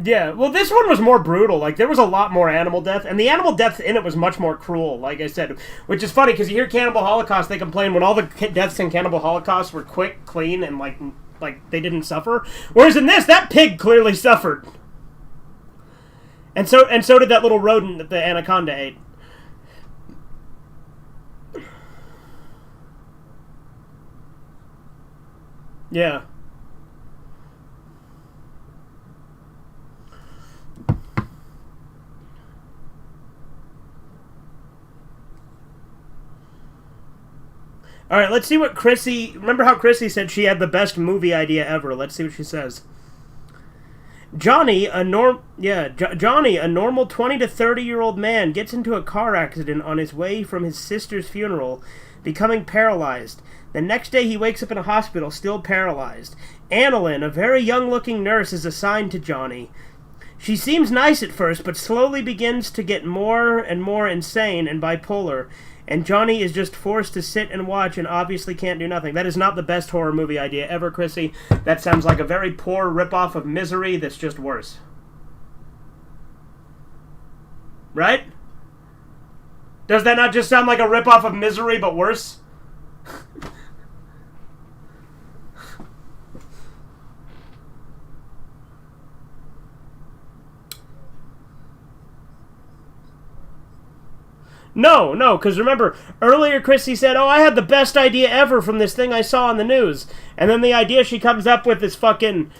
Yeah, well, this one was more brutal. Like, there was a lot more animal death, and the animal death in it was much more cruel, like I said. Which is funny, because you hear Cannibal Holocaust, they complain when all the deaths in Cannibal Holocaust were quick, clean, and, like they didn't suffer. Whereas in this, that pig clearly suffered. And so did that little rodent that the anaconda ate. Yeah. All right, let's see what Chrissy... Remember how Chrissy said she had the best movie idea ever? Let's see what she says. Johnny, a normal 20 to 30-year-old man, gets into a car accident on his way from his sister's funeral, becoming paralyzed. The next day he wakes up in a hospital, still paralyzed. Annalyn, a very young-looking nurse, is assigned to Johnny. She seems nice at first, but slowly begins to get more and more insane and bipolar, and Johnny is just forced to sit and watch and obviously can't do nothing. That is not the best horror movie idea ever, Chrissy. That sounds like a very poor ripoff of Misery that's just worse. Right? Does that not just sound like a ripoff of Misery, but worse? No, because remember, earlier Chrissy said, oh, I had the best idea ever from this thing I saw on the news. And then the idea she comes up with is fucking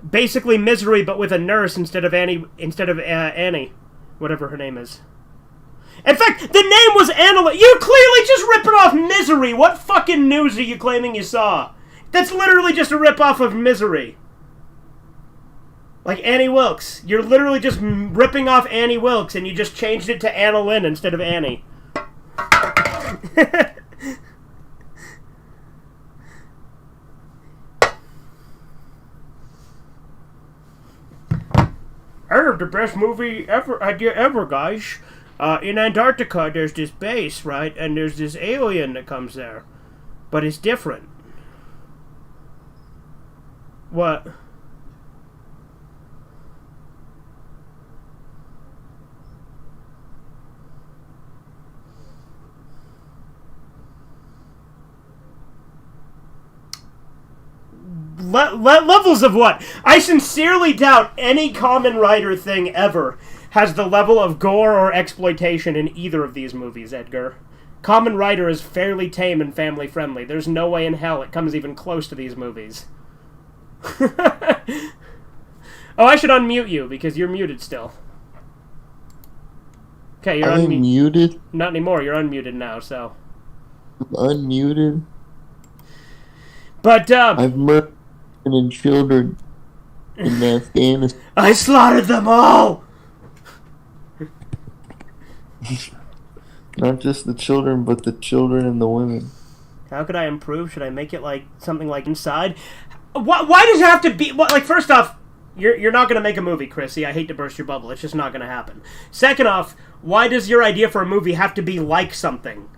basically Misery, but with a nurse instead of Annie, whatever her name is. In fact, the name was Annalyn. You're clearly just ripping off Misery. What fucking news are you claiming you saw? That's literally just a ripoff of Misery. Like Annie Wilkes. You're literally just ripping off Annie Wilkes, and you just changed it to Annalyn instead of Annie. I have the best movie idea ever, guys. In Antarctica, there's this base, right? And there's this alien that comes there. But it's different. What? Levels of what? I sincerely doubt any Kamen Rider thing ever has the level of gore or exploitation in either of these movies, Edgar. Kamen Rider is fairly tame and family friendly. There's no way in hell it comes even close to these movies. Oh, I should unmute you because you're muted still. Okay, you're unmuted. Not anymore. You're unmuted now, so. Unmuted. But I've murdered and children in Afghanistan. I slaughtered them all. Not just the children, but the children and the women. How could I improve? Should I make it like something like Inside? Why does it have to be? Like, first off, you're not going to make a movie, Chrissy. I hate to burst your bubble. It's just not going to happen. Second off, why does your idea for a movie have to be like something?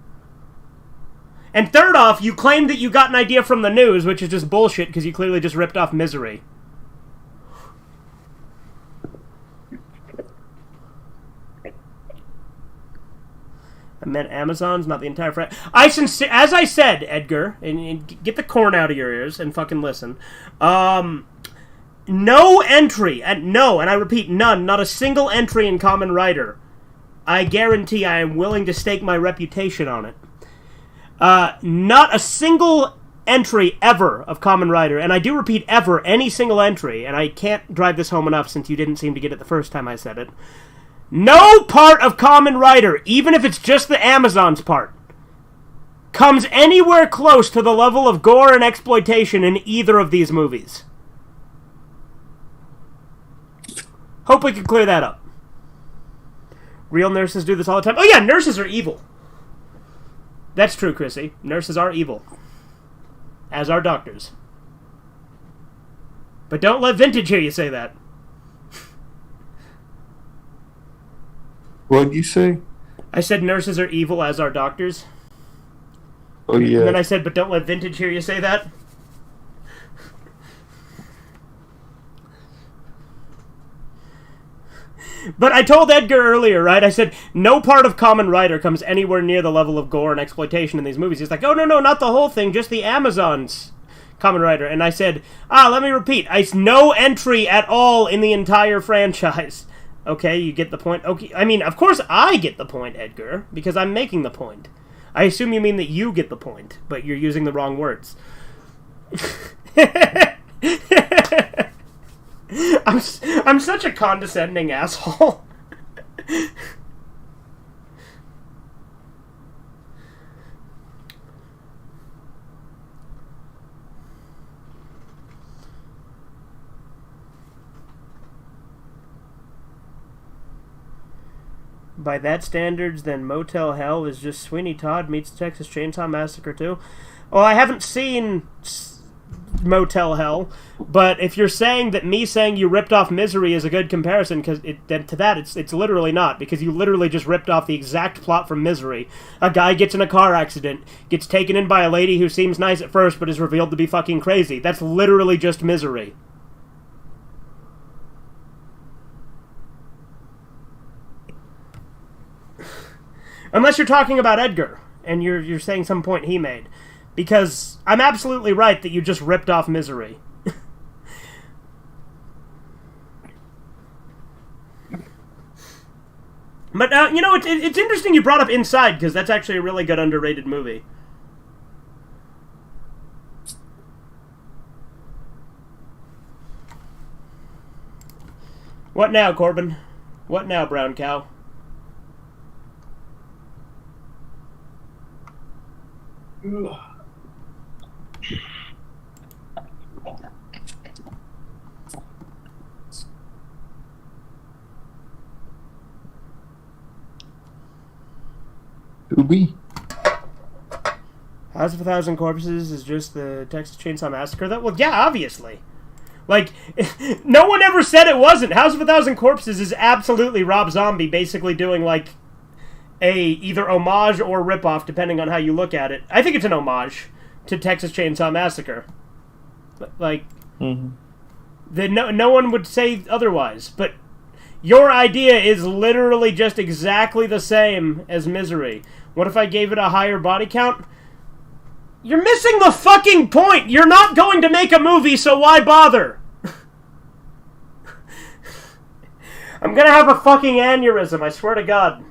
And third off, you claim that you got an idea from the news, which is just bullshit because you clearly just ripped off Misery. I meant Amazon's, not the entire as I said, Edgar, and get the corn out of your ears and fucking listen. No entry, and I repeat, none, not a single entry in Kamen Rider. I guarantee I am willing to stake my reputation on it. Not a single entry ever of Kamen Rider, and I do repeat ever, any single entry, and I can't drive this home enough since you didn't seem to get it the first time I said it. No part of Kamen Rider, even if it's just the Amazon's part, comes anywhere close to the level of gore and exploitation in either of these movies. Hope we can clear that up. Real nurses do this all the time. Oh yeah, nurses are evil. That's true, Chrissy. Nurses are evil. As are doctors. But don't let Vintage hear you say that. What'd you say? I said nurses are evil, as are doctors. Oh, yeah. And then I said, but don't let Vintage hear you say that. But I told Edgar earlier, right? I said, no part of Kamen Rider comes anywhere near the level of gore and exploitation in these movies. He's like, oh, no, not the whole thing, just the Amazon's Kamen Rider. And I said, let me repeat. No entry at all in the entire franchise. Okay, you get the point? Okay, I mean, of course I get the point, Edgar, because I'm making the point. I assume you mean that you get the point, but you're using the wrong words. I'm such a condescending asshole. By that standards, then Motel Hell is just Sweeney Todd meets Texas Chainsaw Massacre 2. Well, I haven't seen Motel Hell, but if you're saying that me saying you ripped off Misery is a good comparison, because to that it's literally not, because you literally just ripped off the exact plot from Misery. A guy gets in a car accident, gets taken in by a lady who seems nice at first but is revealed to be fucking crazy. That's literally just Misery. Unless you're talking about Edgar, and you're saying some point he made. Because I'm absolutely right that you just ripped off Misery. But, you know, it's interesting you brought up Inside, because that's actually a really good underrated movie. What now, Corbin? What now, brown cow? Ubi? House of a Thousand Corpses is just the Texas Chainsaw Massacre? Well, yeah, obviously. Like, no one ever said it wasn't. House of a Thousand Corpses is absolutely Rob Zombie basically doing, like, a either homage or ripoff, depending on how you look at it. I think it's an homage to Texas Chainsaw Massacre. Like, no one would say otherwise. But your idea is literally just exactly the same as Misery. What if I gave it a higher body count? You're missing the fucking point! You're not going to make a movie, so why bother? I'm gonna have a fucking aneurysm, I swear to God.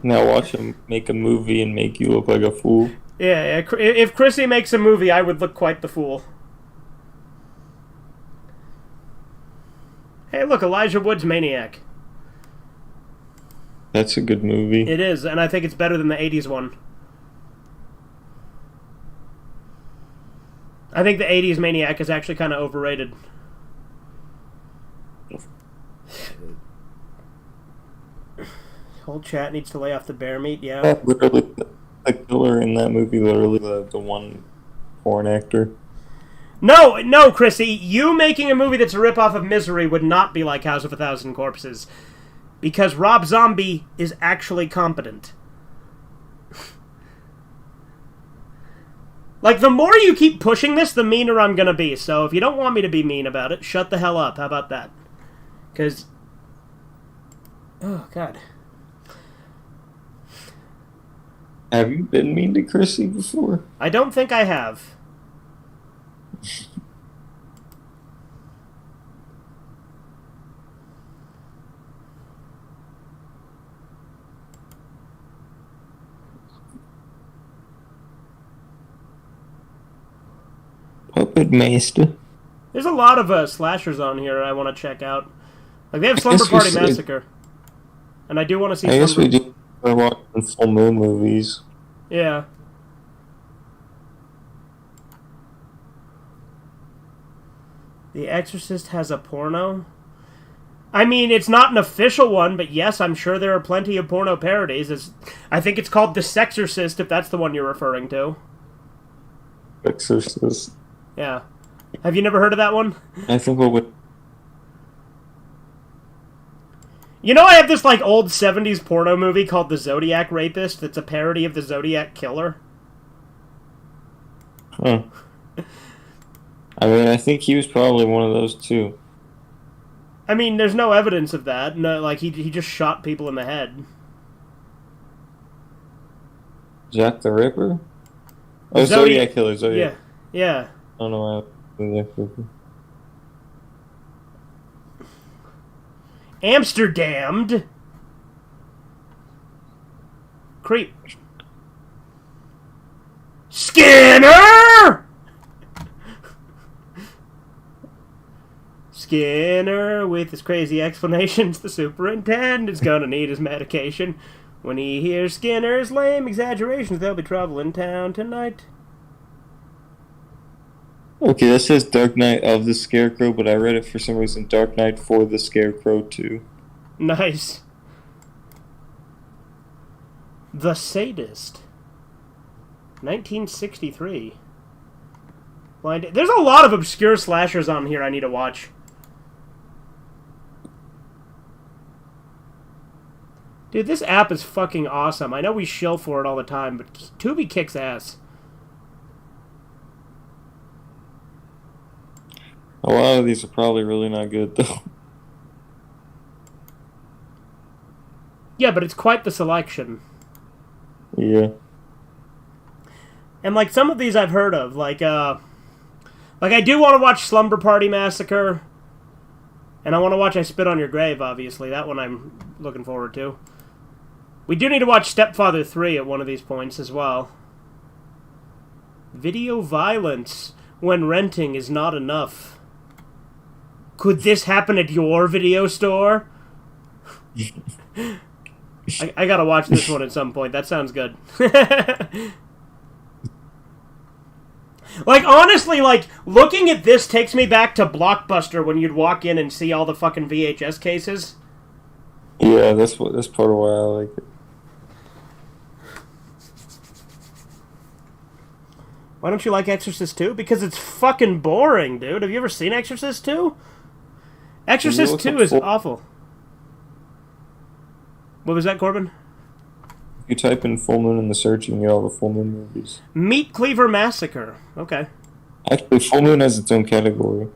Now watch him make a movie and make you look like a fool. Yeah, if Chrissy makes a movie, I would look quite the fool. Hey, look, Elijah Wood's Maniac. That's a good movie. It is, and I think it's better than the 80s one. I think the 80s Maniac is actually kind of overrated. Whole chat needs to lay off the bear meat, yeah. Literally, the killer in that movie, literally the one porn actor. No, Chrissy, you making a movie that's a ripoff of Misery would not be like House of a Thousand Corpses. Because Rob Zombie is actually competent. Like, the more you keep pushing this, the meaner I'm gonna be. So if you don't want me to be mean about it, shut the hell up. How about that? Because... oh, God. Have you been mean to Chrissy before? I don't think I have. Puppet Master. There's a lot of slashers on here I want to check out. Like, they have Slumber Party Massacre. And I do want to see I guess we do watching full moon movies. Yeah. The Exorcist has a porno? I mean, it's not an official one, but yes, I'm sure there are plenty of porno parodies. I think it's called The Sexorcist, if that's the one you're referring to. Exorcist. Yeah. Have you never heard of that one? I think what would... You know, I have this, like, old 70s porno movie called The Zodiac Rapist that's a parody of The Zodiac Killer. Huh. I mean, I think he was probably one of those, too. I mean, there's no evidence of that. No, like, he just shot people in the head. Jack the Ripper? Oh, Zodiac Killer, Zodiac. Yeah. I don't know why Zodiac Ripper. Amsterdammed. Creep. Skinner! Skinner, with his crazy explanations, the superintendent's gonna need his medication. When he hears Skinner's lame exaggerations, there'll be trouble in town tonight. Okay, that says Dark Knight of the Scarecrow, but I read it for some reason Dark Knight for the Scarecrow too. Nice. The Sadist. 1963. There's a lot of obscure slashers on here I need to watch. Dude, this app is fucking awesome. I know we shill for it all the time, but Tubi kicks ass. A lot of these are probably really not good, though. Yeah, but it's quite the selection. Yeah. And, like, some of these I've heard of. Like, I do want to watch Slumber Party Massacre. And I want to watch I Spit on Your Grave, obviously. That one I'm looking forward to. We do need to watch Stepfather 3 at one of these points as well. Video violence when renting is not enough. Could this happen at your video store? I gotta watch this one at some point. That sounds good. Like, honestly, like, looking at this takes me back to Blockbuster when you'd walk in and see all the fucking VHS cases. Yeah, that's part of why I like it. Why don't you like Exorcist 2? Because it's fucking boring, dude. Have you ever seen Exorcist 2? Exorcist 2 is awful. What was that, Corbin? If you type in Full Moon in the search, you can get all the Full Moon movies. Meat Cleaver Massacre. Okay. Actually, Full Moon has its own category.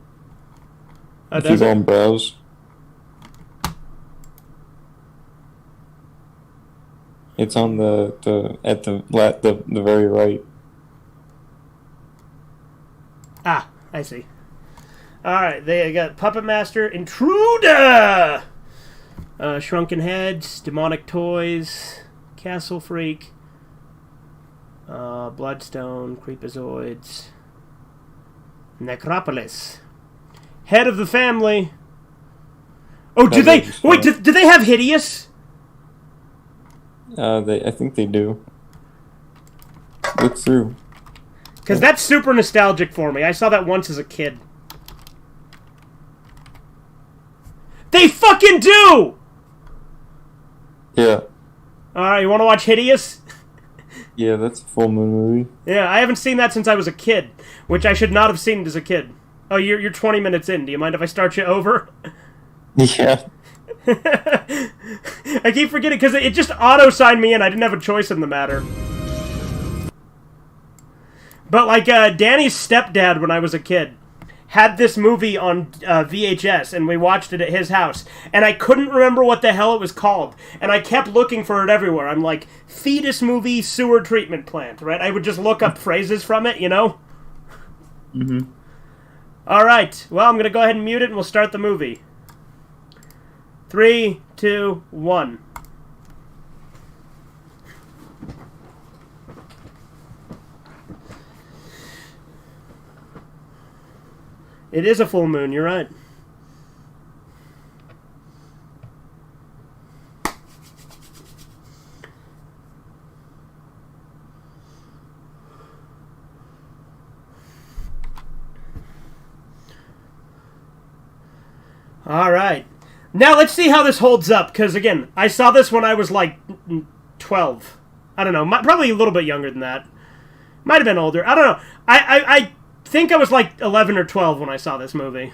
If you Does go it? on Browse. It's on the very right. Ah, I see. Alright, they got Puppet Master, Intruder! Shrunken Heads, Demonic Toys, Castle Freak, Bloodstone, Creepazoids, Necropolis, Head of the Family. Oh, do they? Wait, do they have Hideous? I think they do. Look through. Because that's super nostalgic for me. I saw that once as a kid. They fucking do! Yeah. Alright, you want to watch Hideous? Yeah, that's a Full Moon movie. Yeah, I haven't seen that since I was a kid, which I should not have seen as a kid. Oh, you're 20 minutes in. Do you mind if I start you over? Yeah. I keep forgetting, because it just auto-signed me in. I didn't have a choice in the matter. But, like, Danny's stepdad, when I was a kid, had this movie on VHS, and we watched it at his house. And I couldn't remember what the hell it was called. And I kept looking for it everywhere. I'm like, fetus movie sewer treatment plant, right? I would just look up phrases from it, you know? Mm-hmm. Alright, well, I'm going to go ahead and mute it, and we'll start the movie. 3, 2, 1. It is a full moon, you're right. Alright. Now let's see how this holds up, because again, I saw this when I was like 12. I don't know, probably a little bit younger than that. Might have been older. I don't know. I think I was like 11 or 12 when I saw this movie.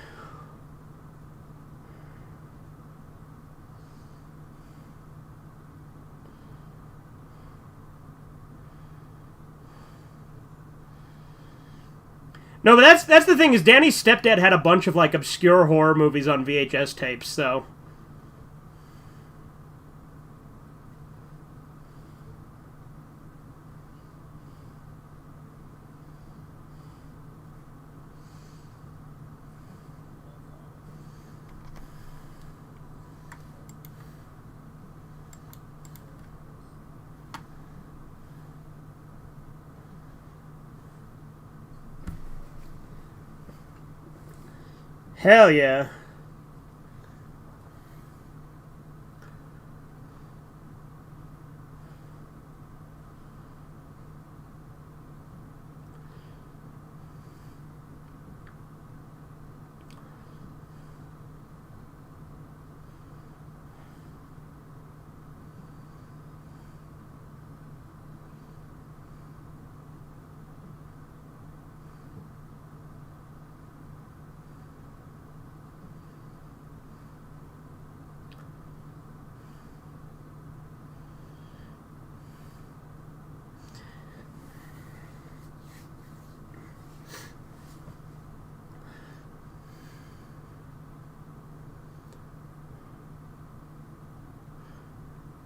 No, but that's the thing, is Danny's stepdad had a bunch of like obscure horror movies on VHS tapes, so... Hell yeah.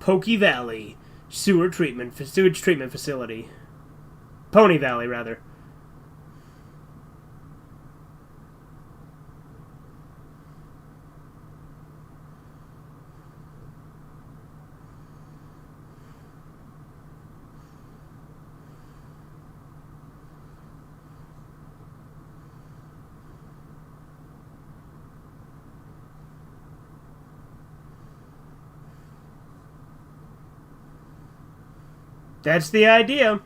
Pokey Valley sewage treatment facility. Pony Valley, rather. That's the idea.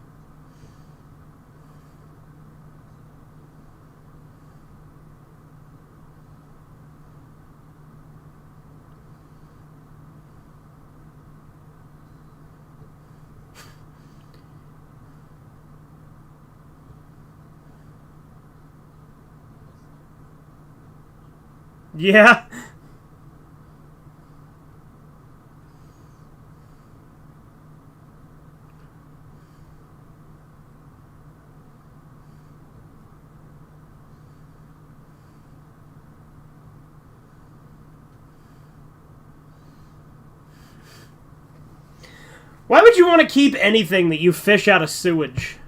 Yeah. Why would you want to keep anything that you fish out of sewage?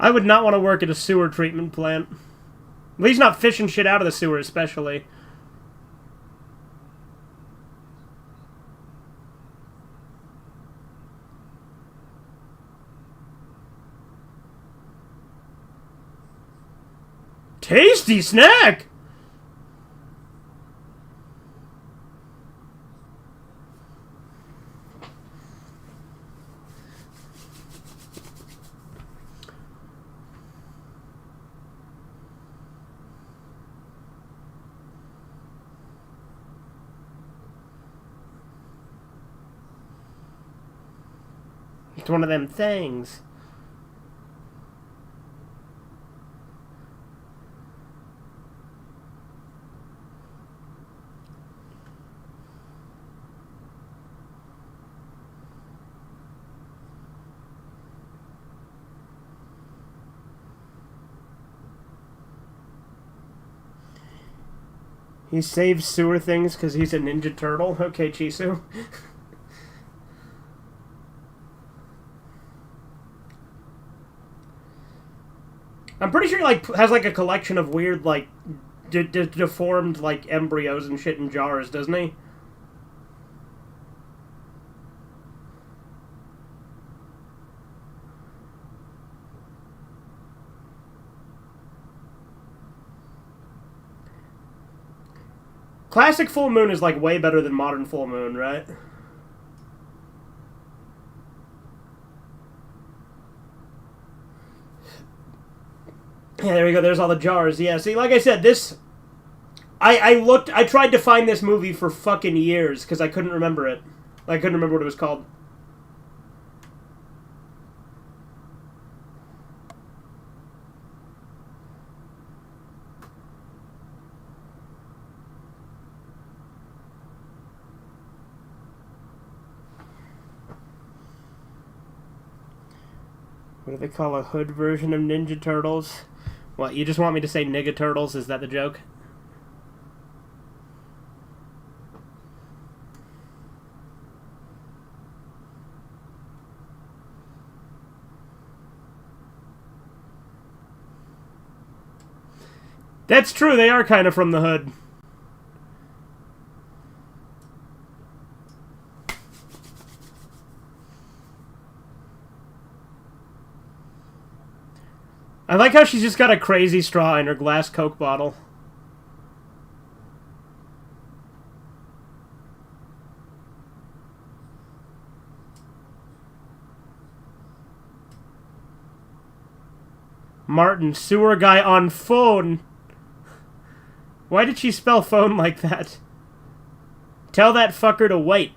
I would not want to work at a sewer treatment plant. At least not fishing shit out of the sewer, especially. Tasty snack! It's one of them things. He saves sewer things because he's a Ninja Turtle. Okay, Chisu. I'm pretty sure he, like, has, like, a collection of weird, like, deformed, like, embryos and shit in jars, doesn't he? Classic full moon is, like, way better than modern full moon, right? Yeah, there we go. There's all the jars. Yeah, see, like I said, this... I tried to find this movie for fucking years, because I couldn't remember it. I couldn't remember what it was called. What do they call a hood version of Ninja Turtles? What, you just want me to say nigga turtles? Is that the joke? That's true, they are kind of from the hood. I like how she's just got a crazy straw in her glass Coke bottle. Martin, sewer guy on phone. Why did she spell phone like that? Tell that fucker to wait.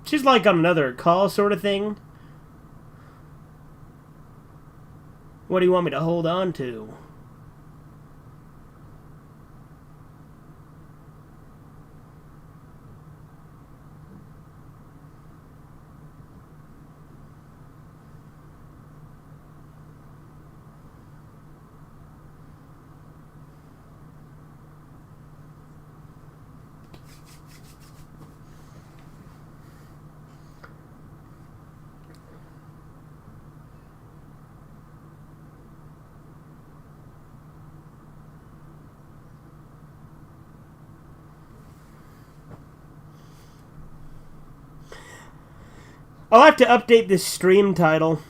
She's like on another call sort of thing. What do you want me to hold on to? I'll have to update this stream title.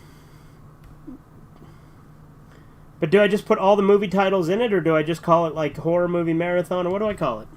But do I just put all the movie titles in it, or do I just call it, like, Horror Movie Marathon, or what do I call it?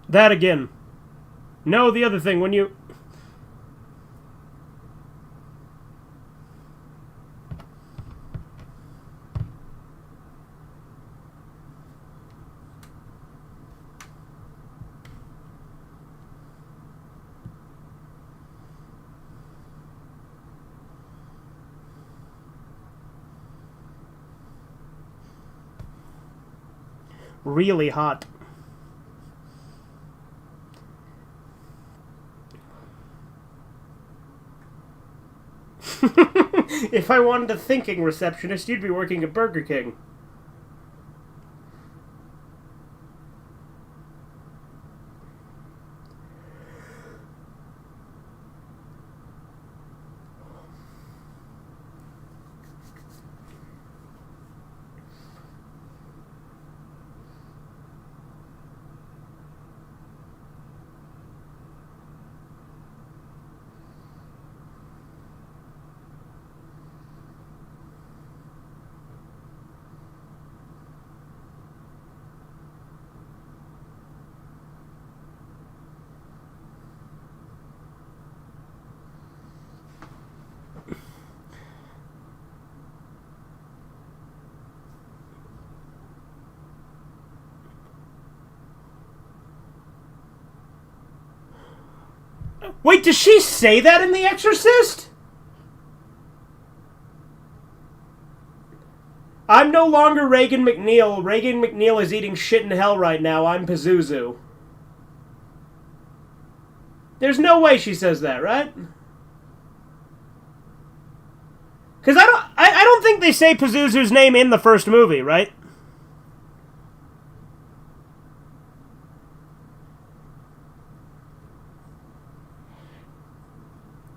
That again. No, the other thing, when you... Really hot. If I wanted a thinking receptionist, you'd be working at Burger King. Wait, does she say that in The Exorcist? I'm no longer Reagan McNeil. Reagan McNeil is eating shit in hell right now. I'm Pazuzu. There's no way she says that, right? Because I don't think they say Pazuzu's name in the first movie, right?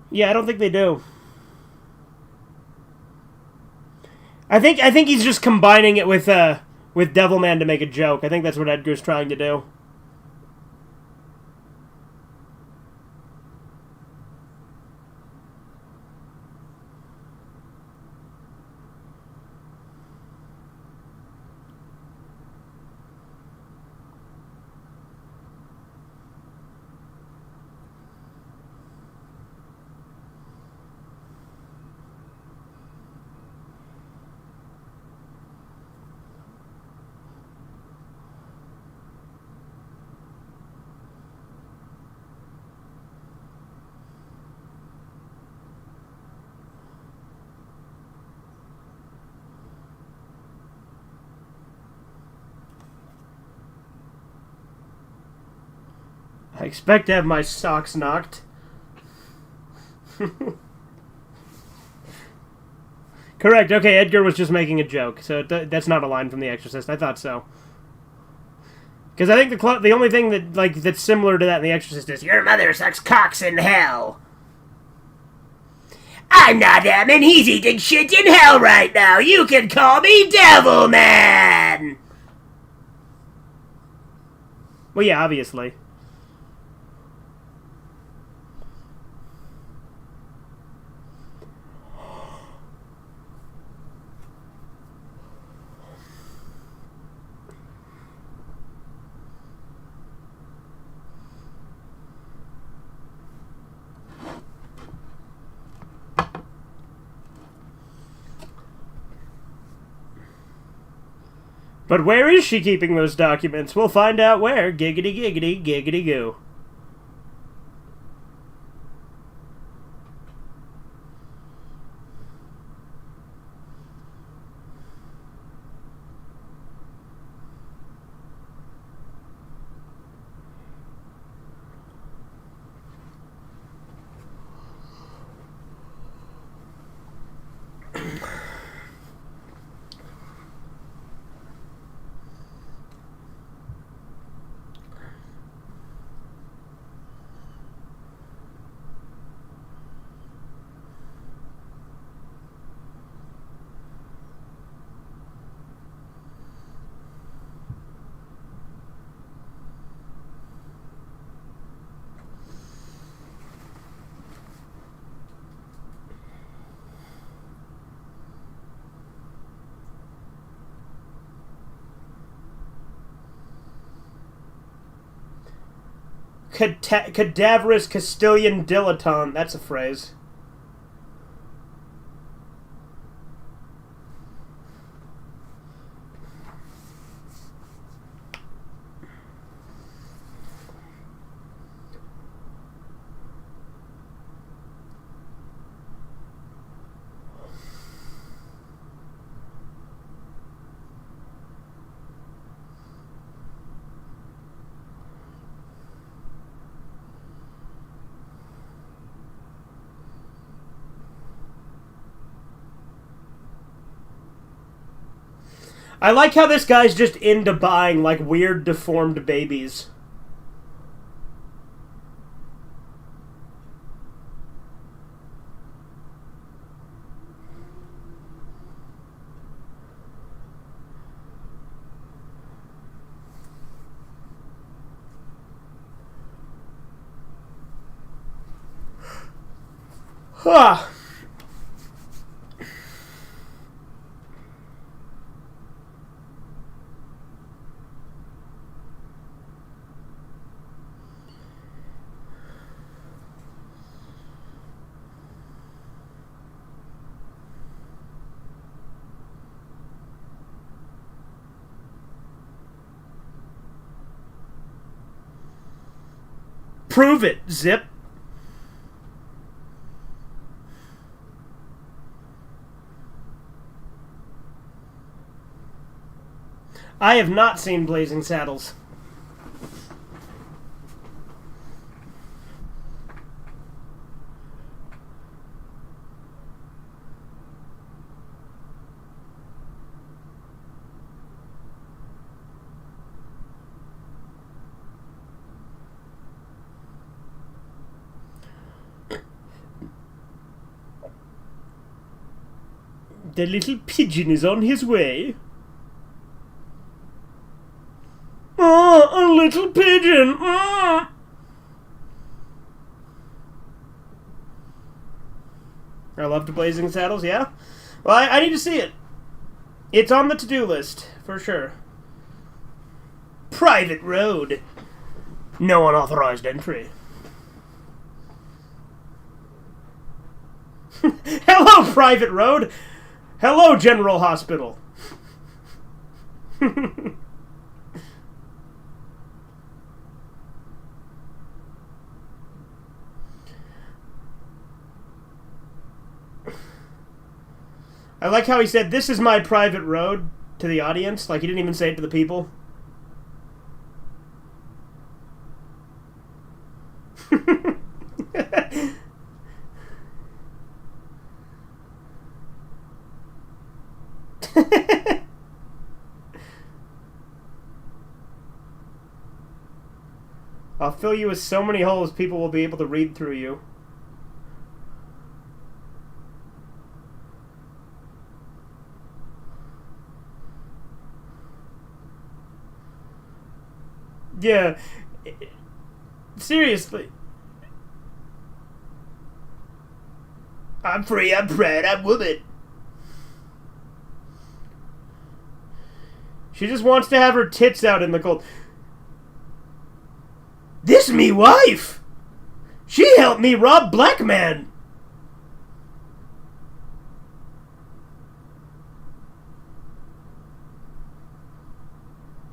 Yeah, I don't think they do. I think he's just combining it with Devilman to make a joke. I think that's what Edgar's trying to do. expect to have my socks knocked. Correct. Okay, Edgar was just making a joke, so that's not a line from The Exorcist. I thought so. Because I think the only thing that's similar to that in The Exorcist is your mother sucks cocks in hell. I'm not him, and he's eating shit in hell right now. You can call me Devil Man. Well, yeah, obviously. But where is she keeping those documents? We'll find out where. Giggity, giggity, giggity goo. Cadaverous Castilian dilettante. That's a phrase. I like how this guy's just into buying, like, weird, deformed babies. Huh. Prove it, Zip. I have not seen Blazing Saddles. The little pigeon is on his way. Oh, a little pigeon. Oh. I loved Blazing Saddles, yeah? Well, I need to see it. It's on the to-do list, for sure. Private road. No unauthorized entry. Hello, private road. Hello, General Hospital. I like how he said, "This is my private road," to the audience. Like, he didn't even say it to the people. I'll fill you with so many holes people will be able to read through you. Yeah. Seriously. I'm free, I'm proud, I'm woman. She just wants to have her tits out in the cold. This me wife! She helped me rob black man!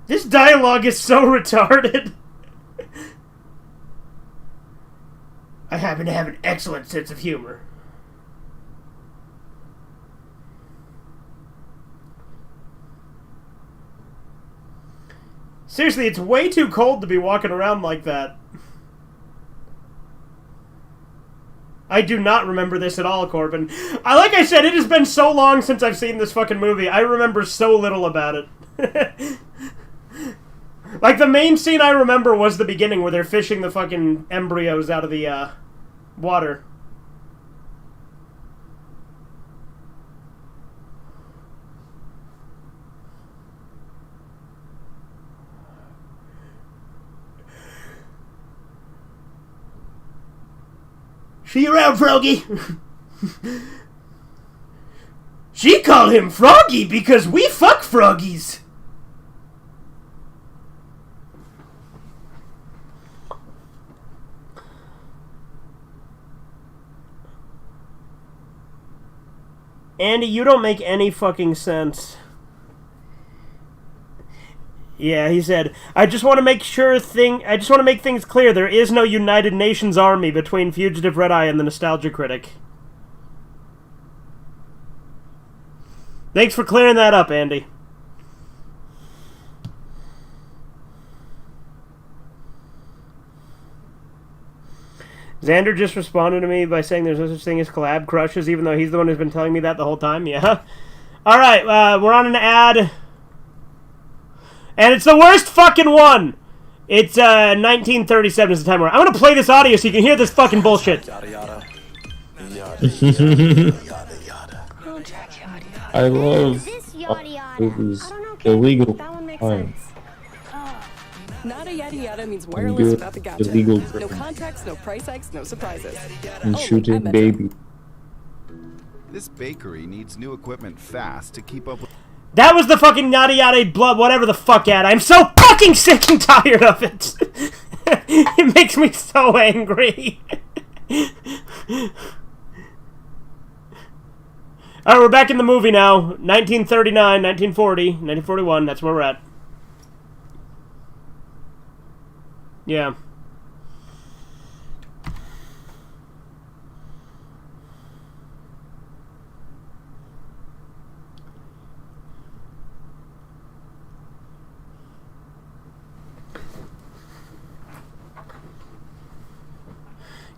This dialogue is so retarded. I happen to have an excellent sense of humor. Seriously, it's way too cold to be walking around like that. I do not remember this at all, Corbin. Like I said, it has been so long since I've seen this fucking movie. I remember so little about it. Like, the main scene I remember was the beginning where they're fishing the fucking embryos out of the, water. See you around, Froggy. She called him Froggy because we fuck froggies. Andy, you don't make any fucking sense. Yeah, he said, I just want to make things clear. There is no United Nations army between Fugitive Redeye and the Nostalgia Critic. Thanks for clearing that up, Andy. Xander just responded to me by saying there's no such thing as collab crushes, even though he's the one who's been telling me that the whole time. Yeah. Alright, we're on an ad. And it's the worst fucking one! It's 1937 is the timer. I'm gonna play this audio so you can hear this fucking bullshit. I love movies. Illegal crime. Nada yada yada means wireless without the gotcha. Illegal No context, no price hikes, no surprises. and shooting baby. This bakery needs new equipment fast to keep up with... That was the fucking yada yada blood, whatever the fuck ad. I'm so fucking sick and tired of it. It makes me so angry. Alright, we're back in the movie now. 1939, 1940, 1941, that's where we're at. Yeah.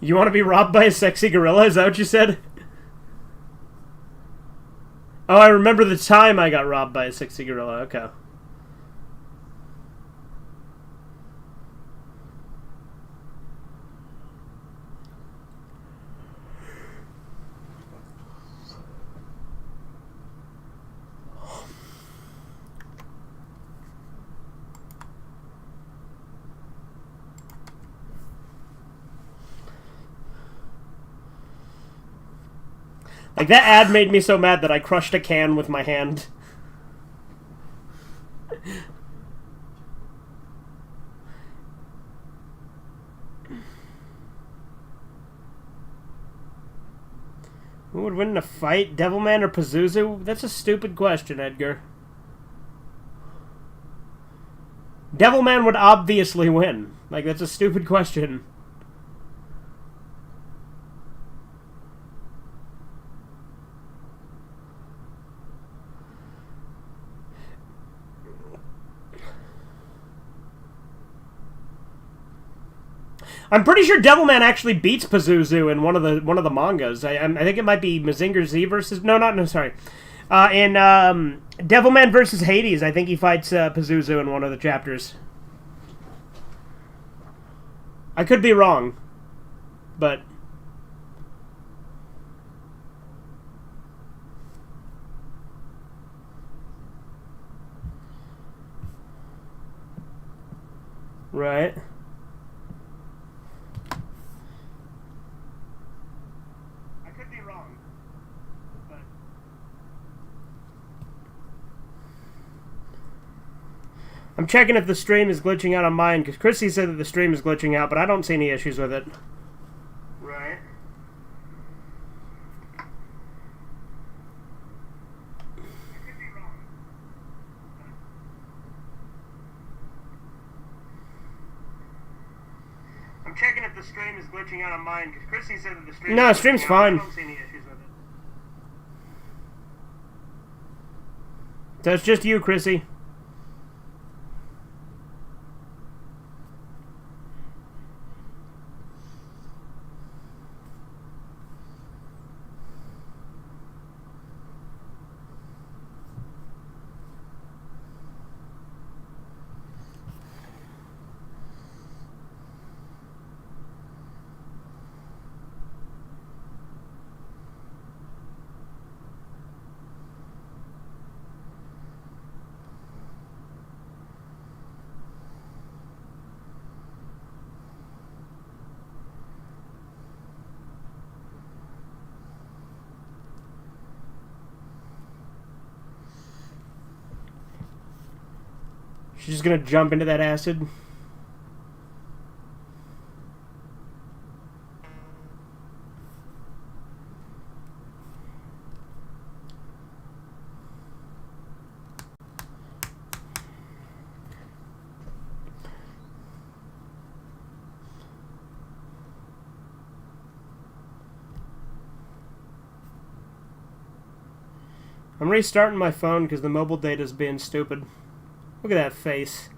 You want to be robbed by a sexy gorilla? Is that what you said? Oh, I remember the time I got robbed by a sexy gorilla. Okay. Like, that ad made me so mad that I crushed a can with my hand. Who would win in a fight, Devilman or Pazuzu? That's a stupid question, Edgar. Devilman would obviously win. Like, that's a stupid question. I'm pretty sure Devilman actually beats Pazuzu in one of the mangas. I think it might be Mazinger Z versus... No, sorry. In Devilman versus Hades, I think he fights Pazuzu in one of the chapters. I could be wrong, but... Right. I could be wrong, but... I'm checking if the stream is glitching out on mine, because Chrissy said that the stream is glitching out, but I don't see any issues with it. Right. I'm checking if the stream is glitching out on mine, because Chrissy said that the stream... No, the stream's fine. I don't see any issues with it. So it's just you, Chrissy. She's just gonna jump into that acid. I'm restarting my phone because the mobile data's being stupid. Look at that face.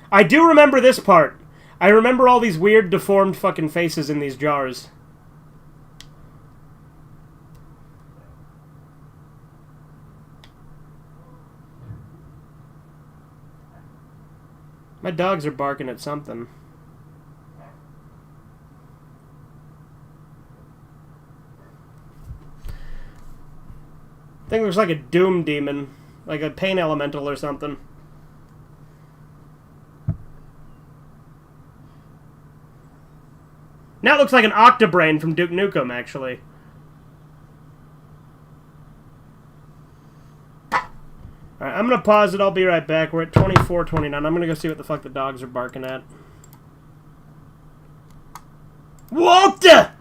I do remember this part. I remember all these weird, deformed fucking faces in these jars. My dogs are barking at something. I think it looks like a doom demon. Like a pain elemental or something. Now it looks like an octobrain from Duke Nukem, actually. Alright, I'm gonna pause it. I'll be right back. We're at 24:29. I'm gonna go see what the fuck the dogs are barking at. Walter!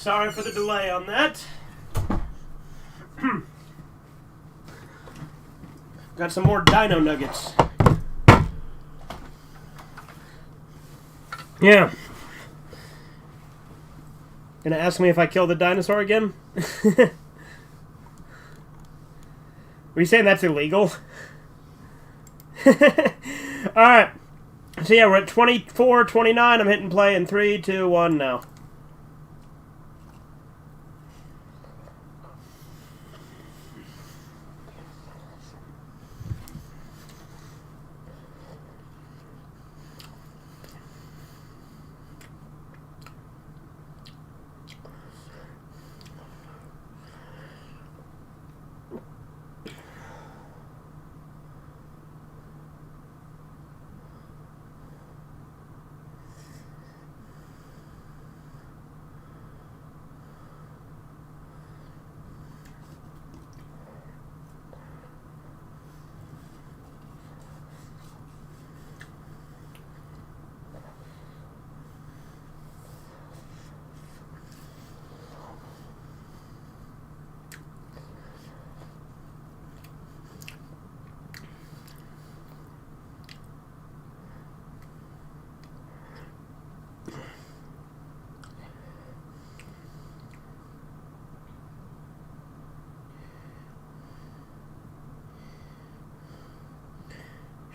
Sorry for the delay on that. Got some more dino nuggets. Yeah. Gonna ask me if I killed the dinosaur again? Were you saying that's illegal? Alright. So yeah, we're at 24, 29. I'm hitting play in 3, 2, 1 now.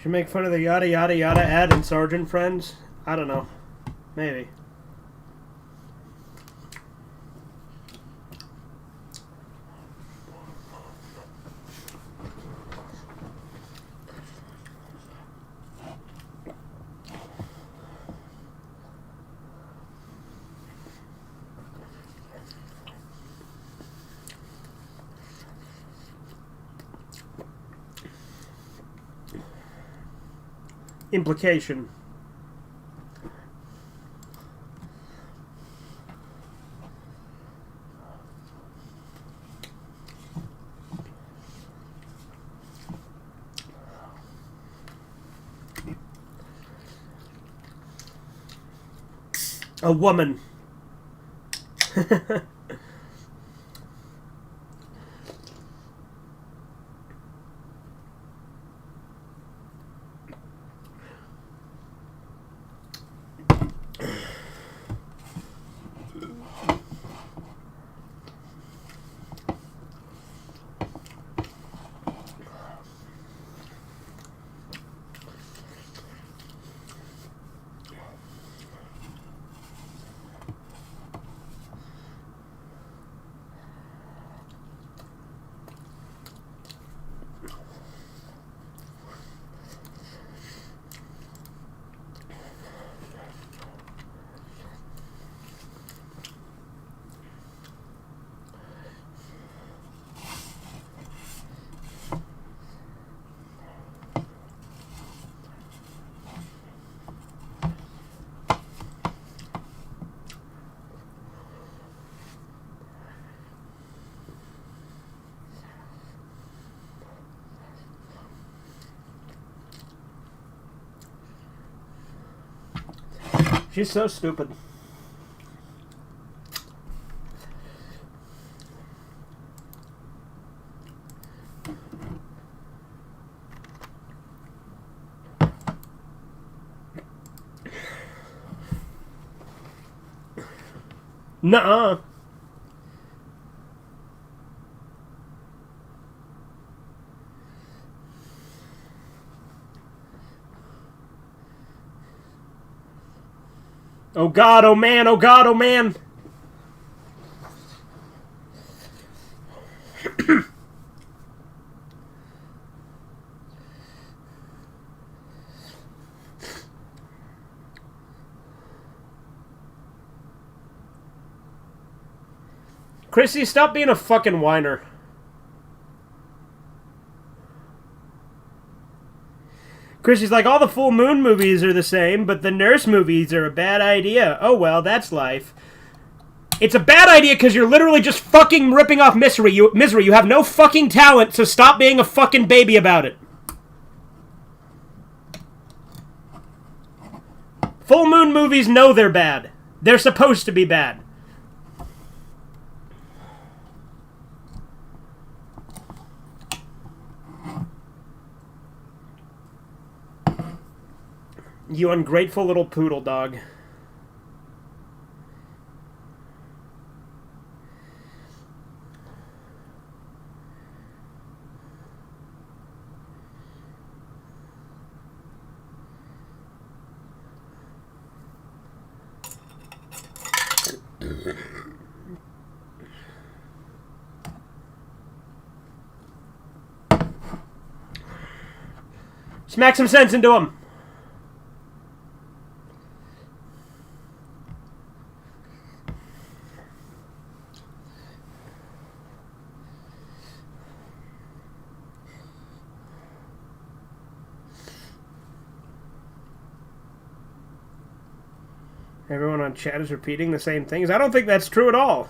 Should make fun of the yada yada yada ad in Sergeant Friends? I don't know. Maybe. Implication. A woman. She's so stupid. Nuh-uh. Oh God, oh man, oh God, oh man. Chrissy, stop being a fucking whiner. Chrissy's like, all the full moon movies are the same, but the nurse movies are a bad idea. Oh well, that's life. It's a bad idea because you're literally just fucking ripping off Misery. You have no fucking talent, so stop being a fucking baby about it. Full moon movies know they're bad. They're supposed to be bad. You ungrateful little poodle dog. Smack some sense into him. Everyone on chat is repeating the same things. I don't think that's true at all.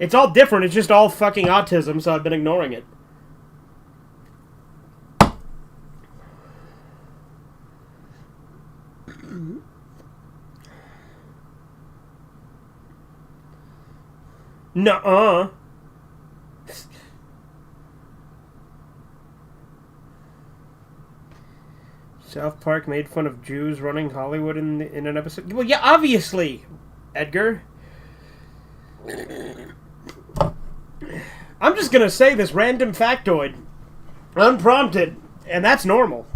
It's all different. It's just all fucking autism, so I've been ignoring it. Nuh-uh. South Park made fun of Jews running Hollywood in an episode. Well, yeah, obviously, Edgar. I'm just gonna say this random factoid, unprompted, and that's normal.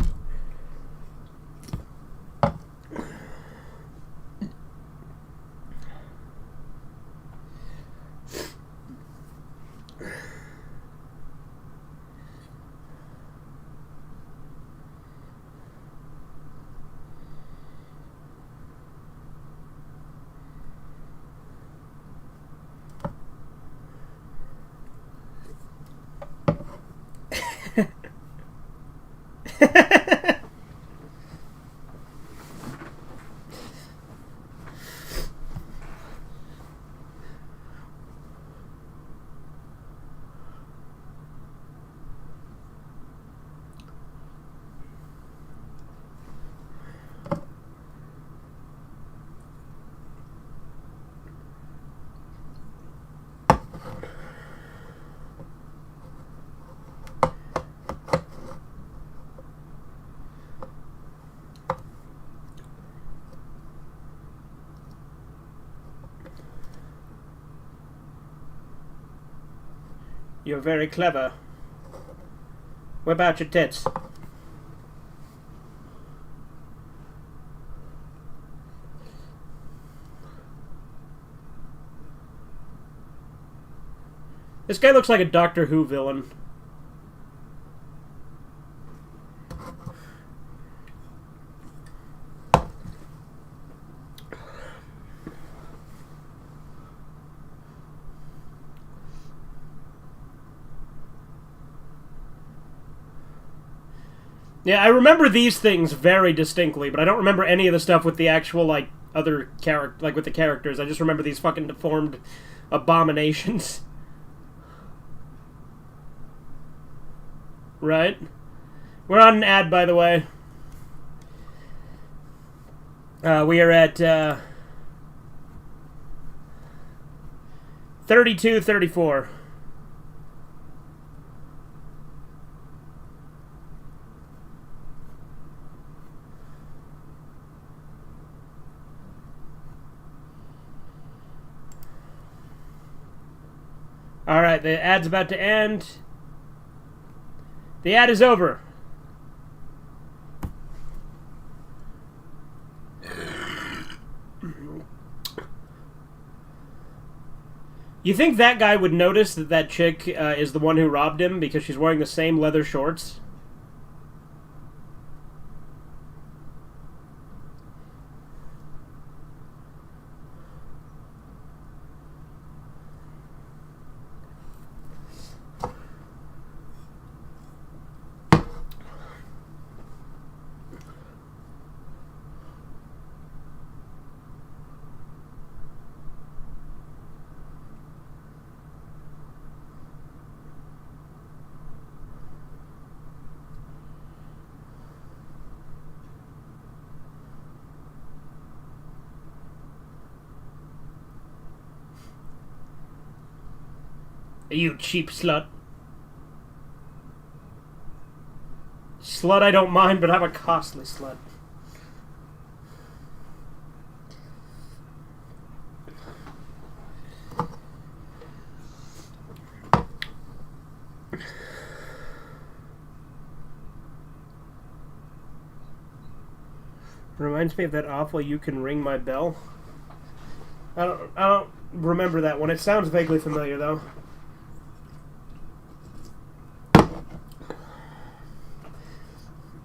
You're very clever. Whip out your tits. This guy looks like a Doctor Who villain. Yeah, I remember these things very distinctly, but I don't remember any of the stuff with the actual, like, other character, like, with the characters. I just remember these fucking deformed abominations. Right? We're on an ad, by the way. We are at, 32:34. Alright, the ad's about to end. The ad is over. You think that guy would notice that that chick is the one who robbed him because she's wearing the same leather shorts? You cheap slut. Slut I don't mind, but I'm a costly slut. Reminds me of that awful "You Can Ring My Bell." I don't remember that one. It sounds vaguely familiar though.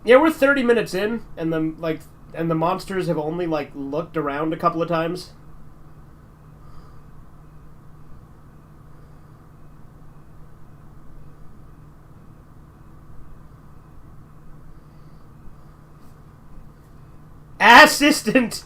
Yeah, we're 30 minutes in, and the monsters have only looked around a couple of times. Assistant.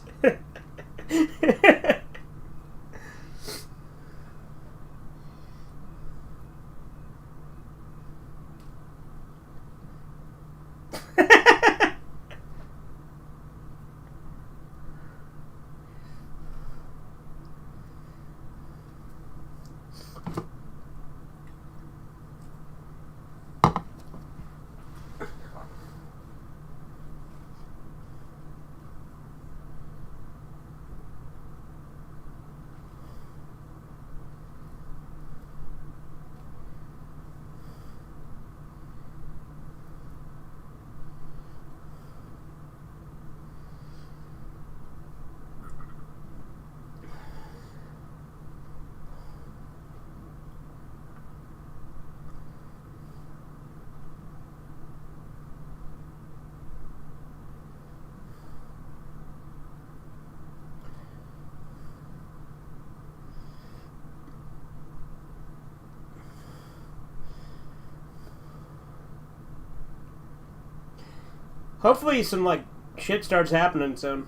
Hopefully some, shit starts happening soon.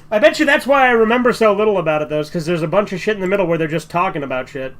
I bet you that's why I remember so little about it, though, because there's a bunch of shit in the middle where they're just talking about shit.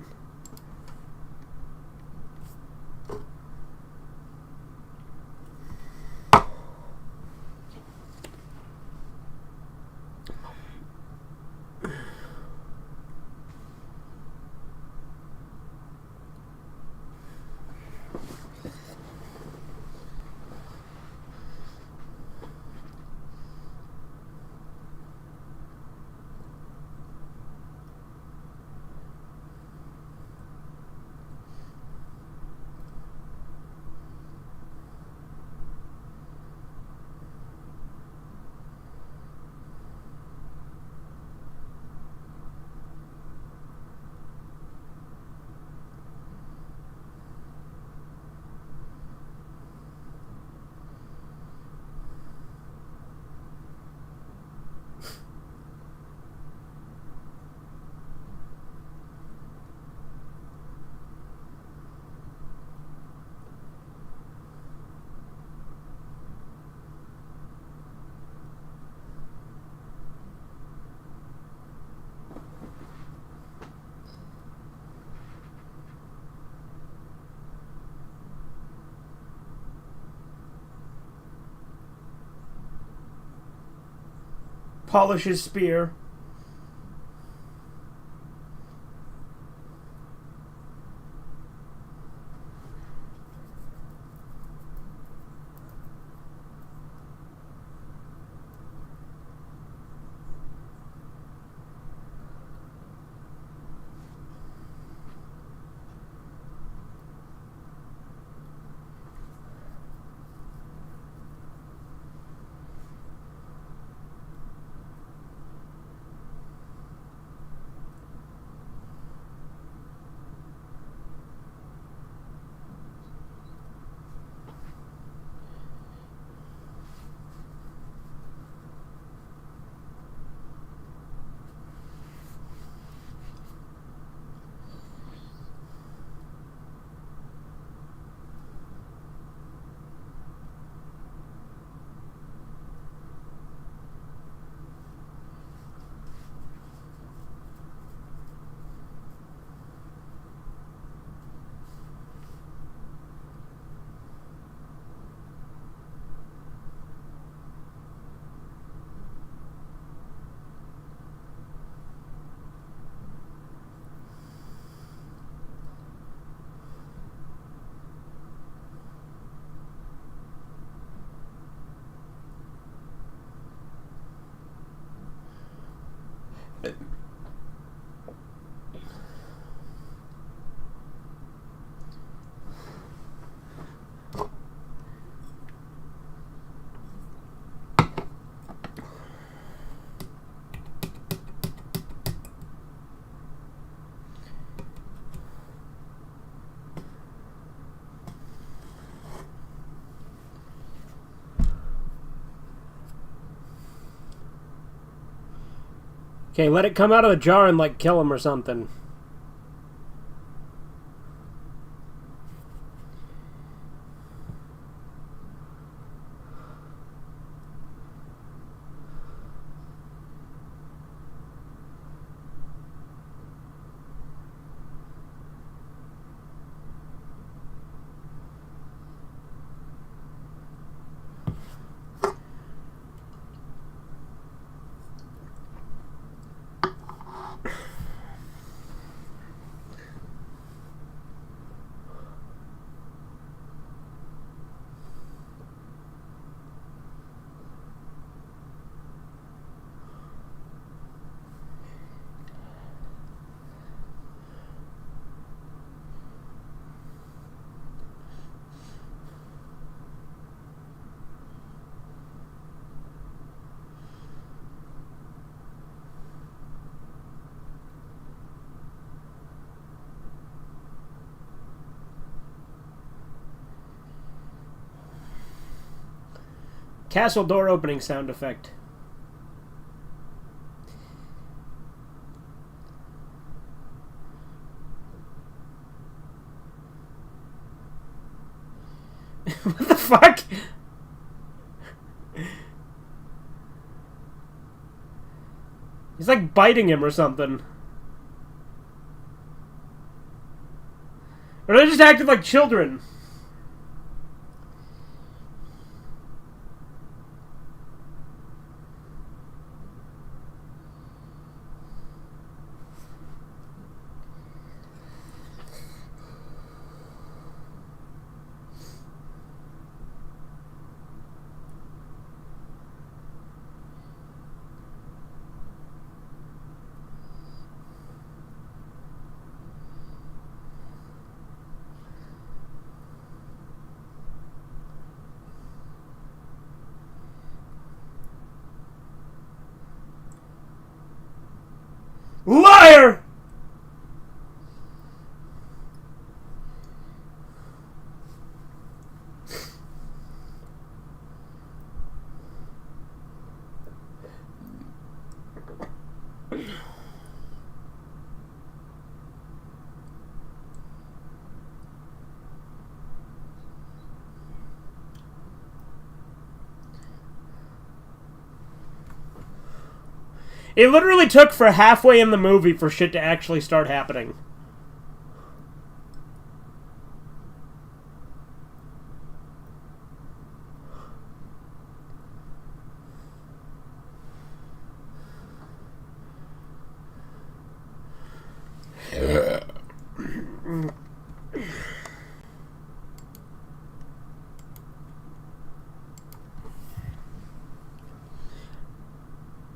Polish his spear. Okay, let it come out of the jar and, like, kill him or something. Castle door opening sound effect. What the fuck? He's like biting him or something. Or they just acted like children. Liar! It literally took for halfway in the movie for shit to actually start happening.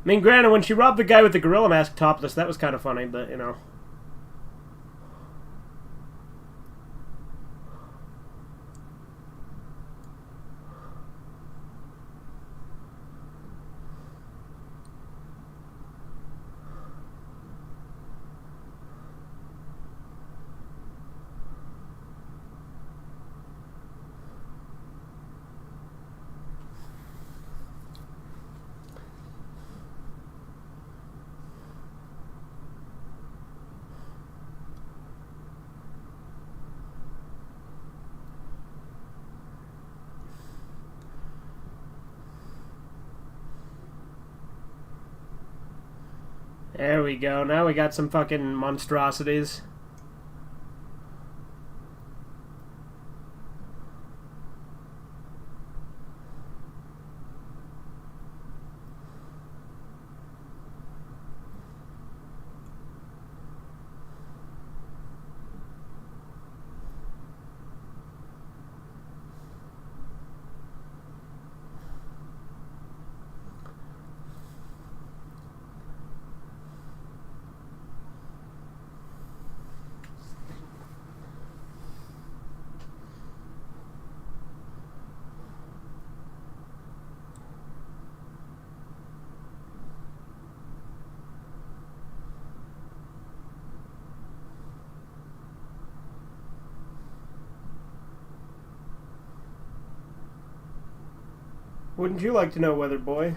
I mean, granted, when she robbed the guy with the gorilla mask topless, that was kind of funny, but, you know. There we go. Now we got some fucking monstrosities. wouldn't you like to know, Weather Boy?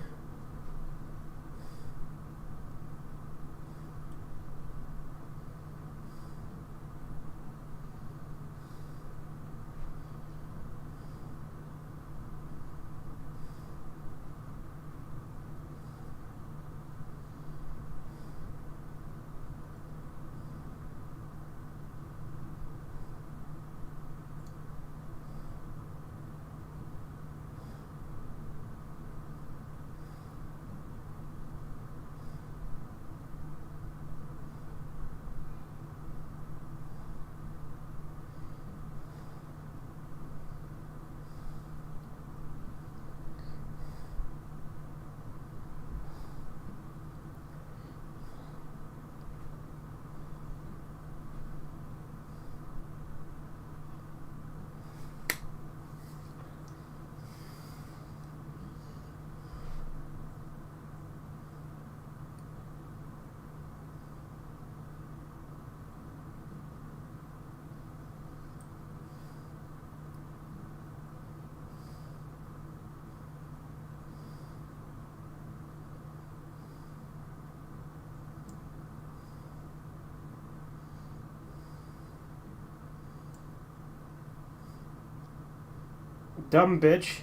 Dumb bitch.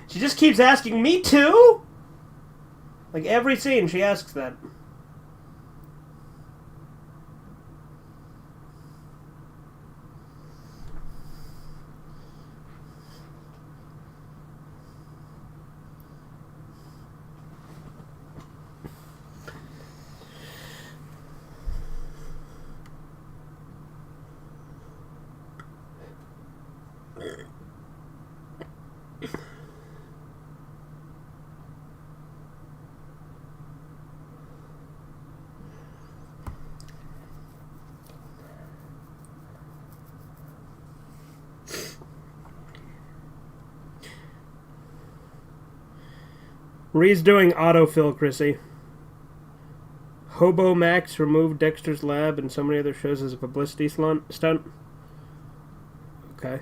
She just keeps asking me too? Like every scene she asks that. Ree's doing autofill, Chrissy. Hobo Max removed Dexter's lab and so many other shows as a publicity stunt. Okay.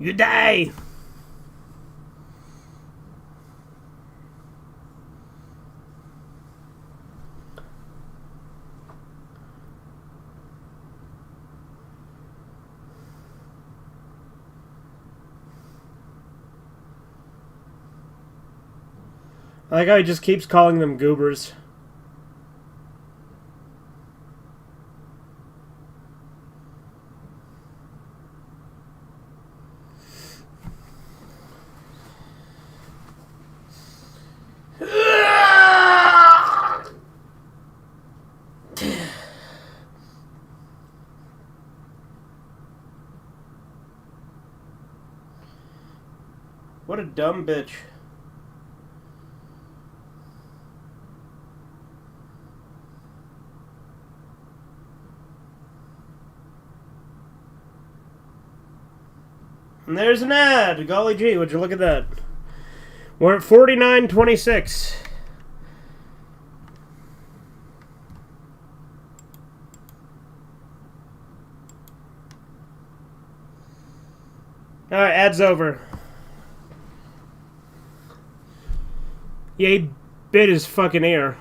You die! I like how he just keeps calling them goobers. a dumb bitch. And there's an ad. Golly gee, would you look at that? We're at 49.26. Alright, ad's over. Yeah, he bit his fucking ear.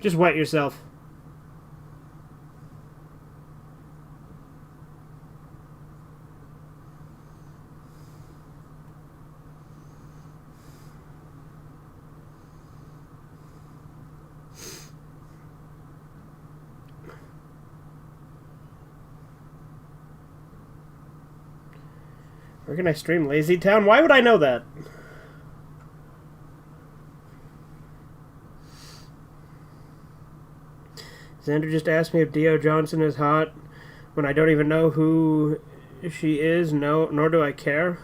Just wet yourself. Where can I stream Lazy Town? Why would I know that? Xander just asked me if Dio Johnson is hot when I don't even know who she is, no, nor do I care.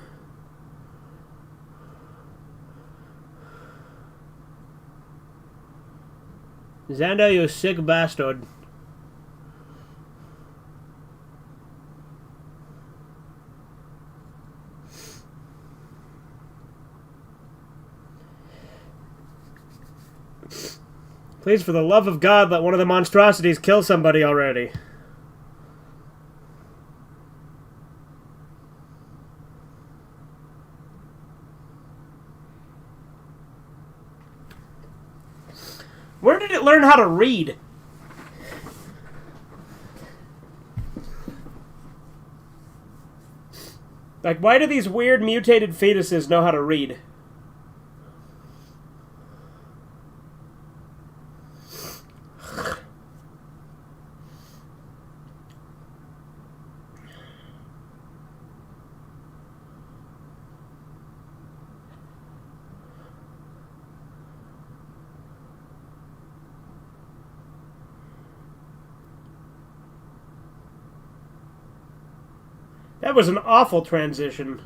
Xander, you sick bastard. Please, for the love of God, let one of the monstrosities kill somebody already. Where did it learn how to read? Like, why do these weird mutated fetuses know how to read? That was an awful transition.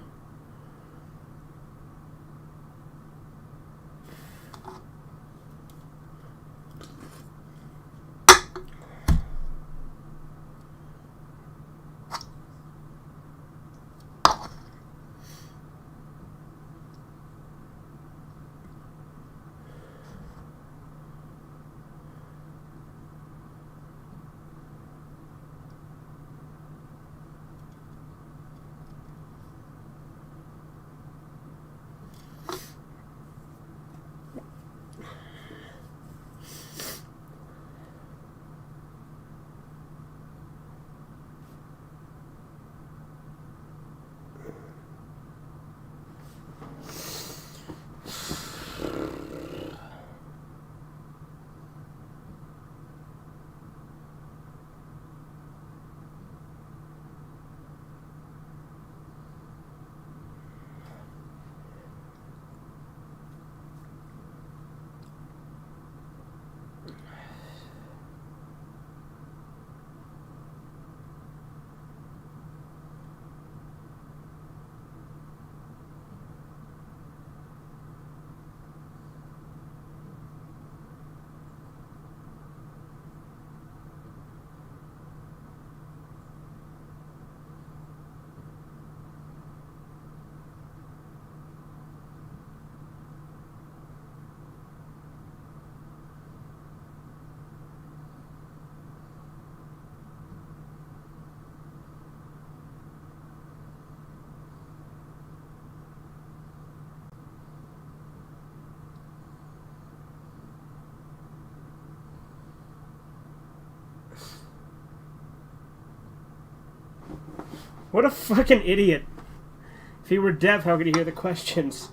What a fucking idiot. If he were deaf, how could he hear the questions?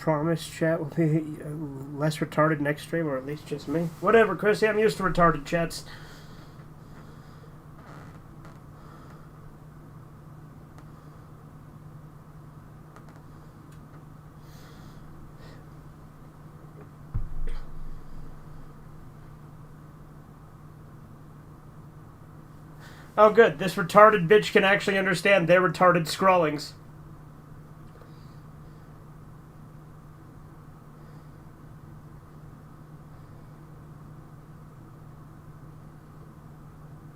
promise chat will be less retarded next stream, or at least just me. Whatever, Chrissy, I'm used to retarded chats. Oh good, this retarded bitch can actually understand their retarded scrawlings.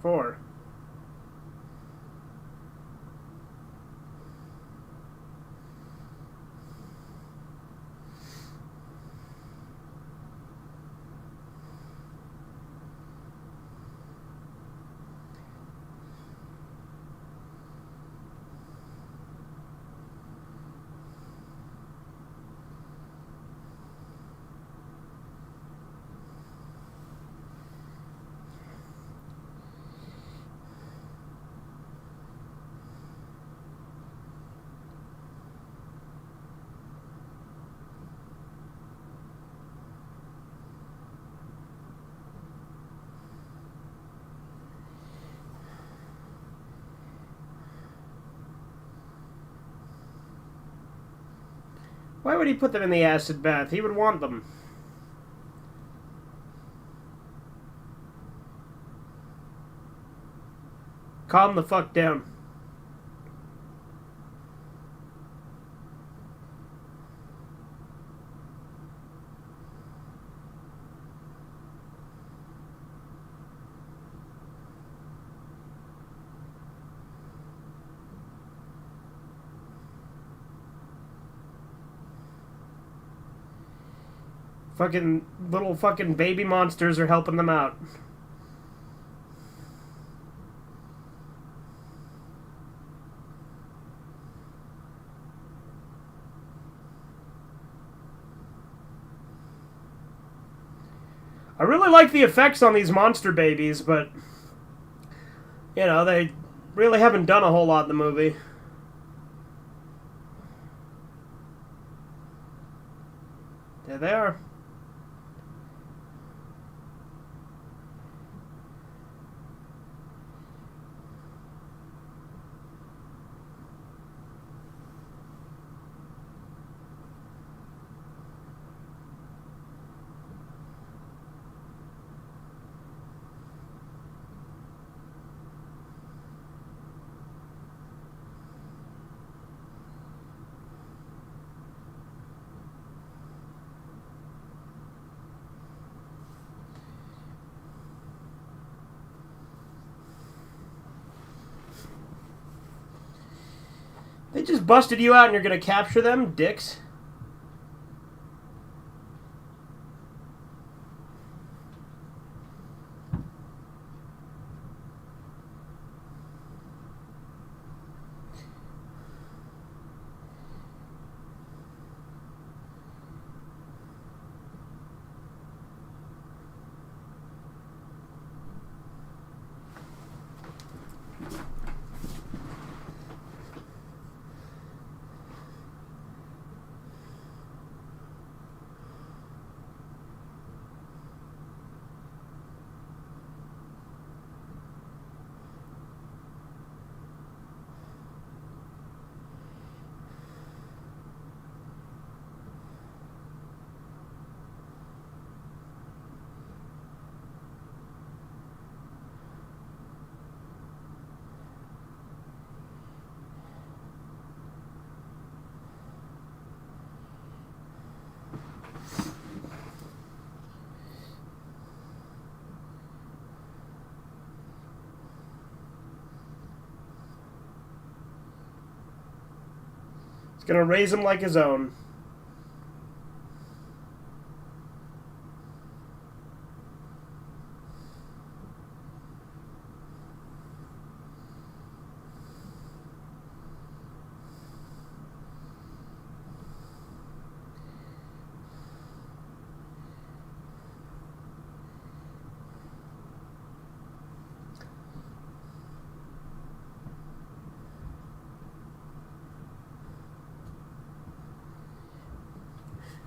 Four. Why would he put them in the acid bath? He would want them. Calm the fuck down. Fucking little fucking baby monsters are helping them out. I really like the effects on these monster babies, but you know, they really haven't done a whole lot in the movie. There they are. They just busted you out and you're gonna capture them, dicks. Gonna raise him like his own.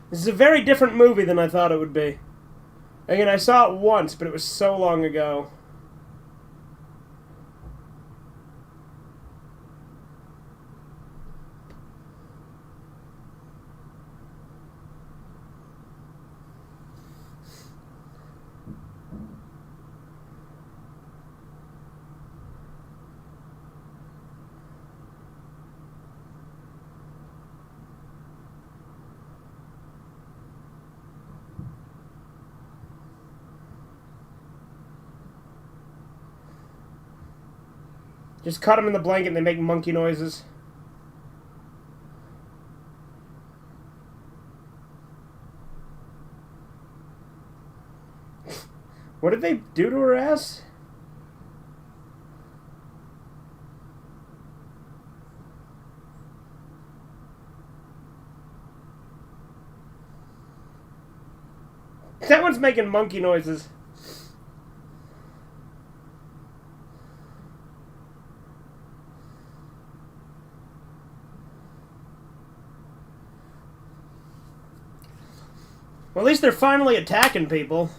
This is a very different movie than I thought it would be. Again, I saw it once, but it was so long ago. Just cut them in the blanket and they make monkey noises. What did they do to her ass? That one's making monkey noises. Well, at least they're finally attacking people.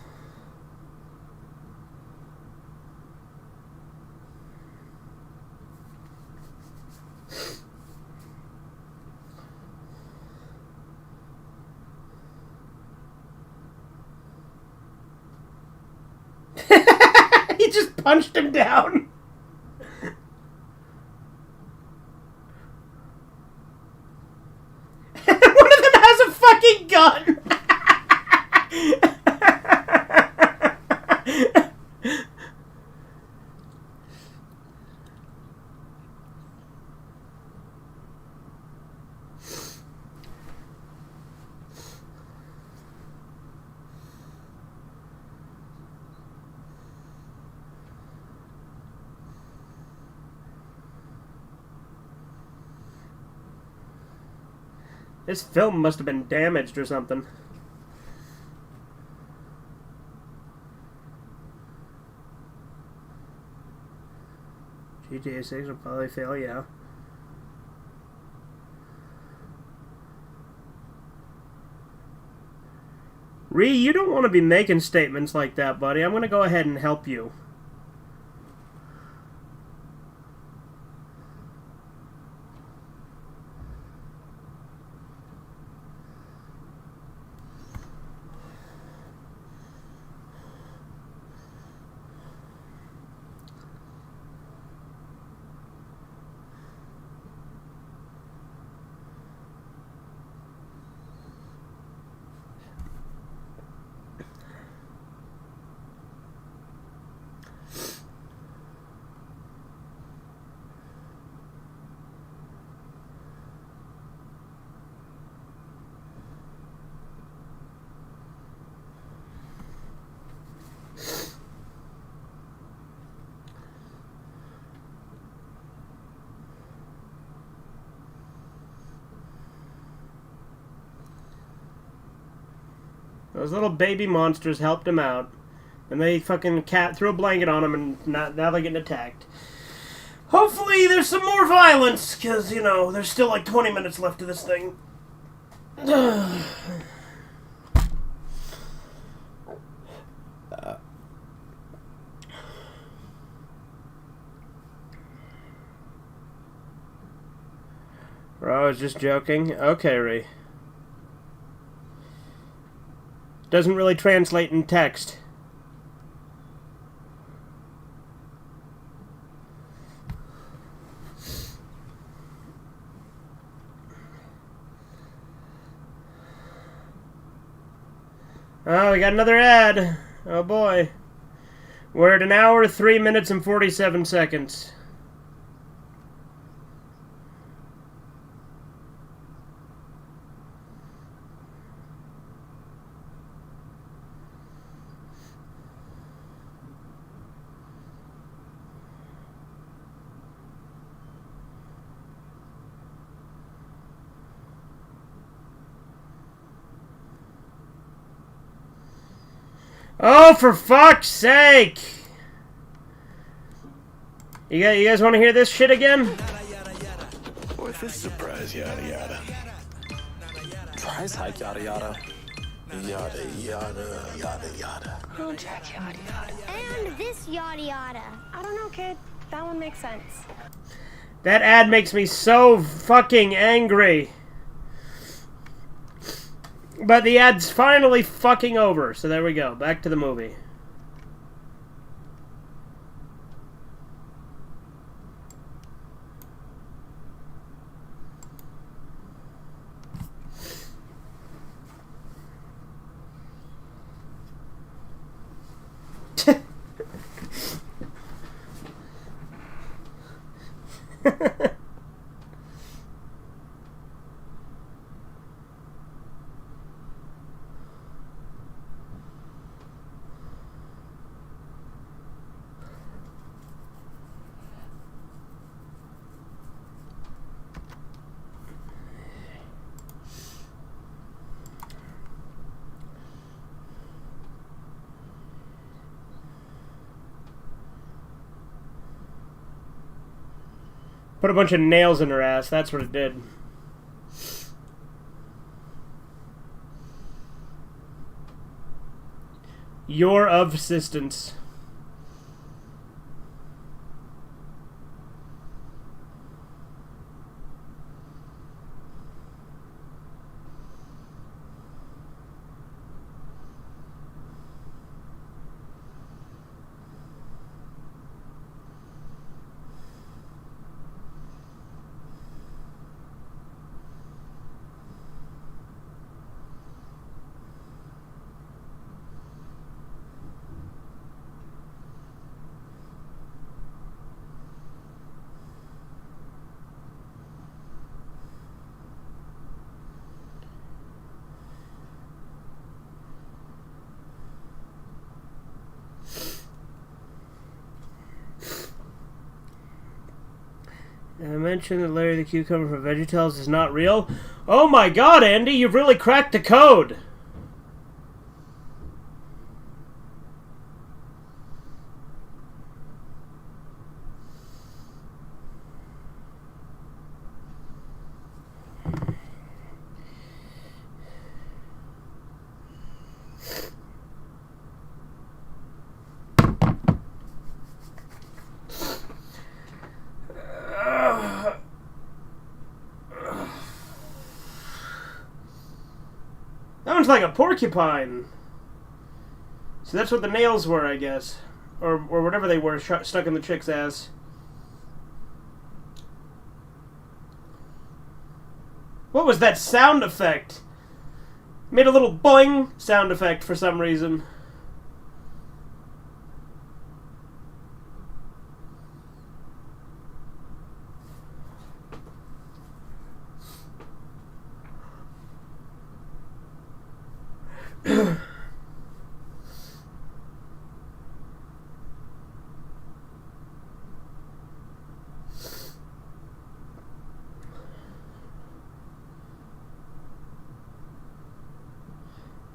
He just punched him down. One of them has a fucking gun. This film must have been damaged or something. GTA 6 will probably fail, yeah. Ree, you don't want to be making statements like that, buddy. I'm going to go ahead and help you. Those little baby monsters helped him out. And they fucking threw a blanket on him, and now they're getting attacked. Hopefully there's some more violence, because, you know, there's still like 20 minutes left of this thing. Bro, I was just joking. Okay, Ree. Doesn't really translate in text. Oh, we got another ad. Oh boy. We're at 1 hour, 3 minutes, and 47 seconds. Oh, for fuck's sake! You guys want to hear this shit again? With this surprise, yada yada. Price hike, yada yada. Yada yada yada yada. Oh, Jack, yada yada. And this yada yada. I don't know, kid. That one makes sense. That ad makes me so fucking angry. But the ad's finally fucking over, so there we go. Back to the movie. Put a bunch of nails in her ass. That's what it did. Your of assistance. And I mentioned that Larry the Cucumber from VeggieTales is not real. Oh my god, Andy, you've really cracked the code! That one's like a porcupine. So that's what the nails were, I guess. Or whatever they were stuck in the chick's ass. What was that sound effect? Made a little boing sound effect for some reason.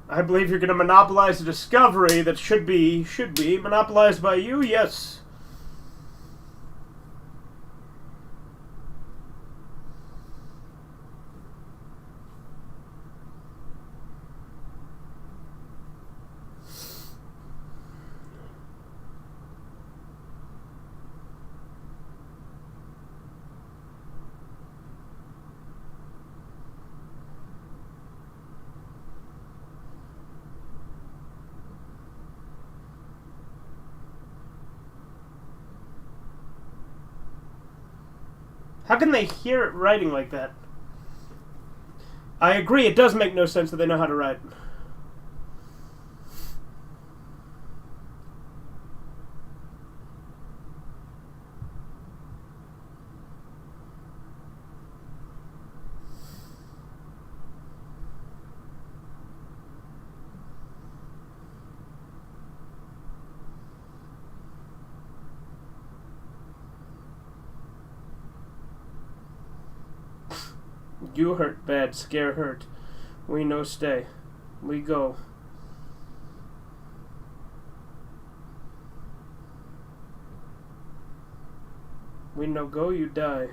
I believe you're going to monopolize a discovery that should be monopolized by you, yes. How can they hear it writing like that? I agree, it does make no sense that they know how to write. You hurt bad, scare hurt. We no stay. We go. We no go, you die.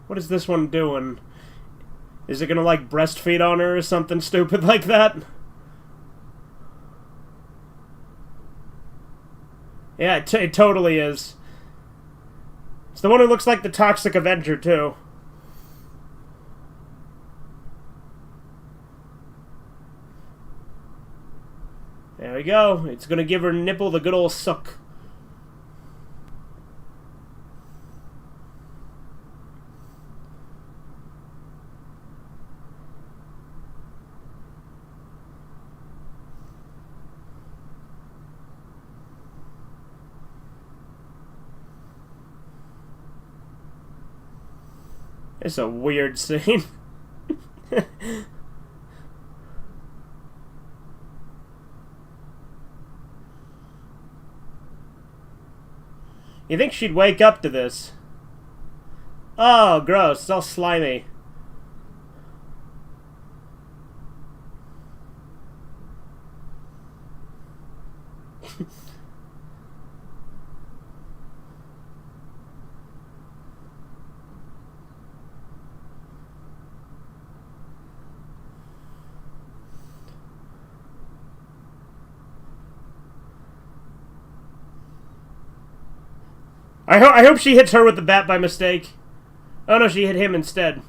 What is this one doing? Is it gonna, like, breastfeed on her or something stupid like that? Yeah, it totally is. It's the one who looks like the Toxic Avenger, too. There we go. It's gonna give her nipple the good old suck. It's a weird scene. You think she'd wake up to this? Oh, gross. It's all slimy. I hope she hits her with the bat by mistake. Oh no, she hit him instead.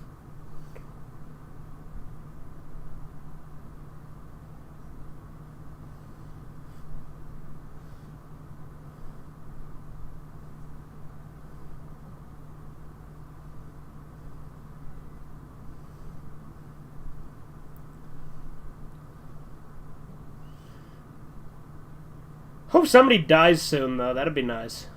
Hope somebody dies soon, though. That'd be nice.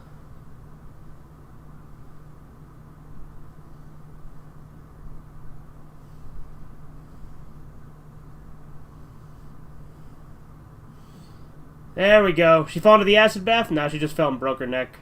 There we go. She fell into the acid bath? Now she just fell and broke her neck.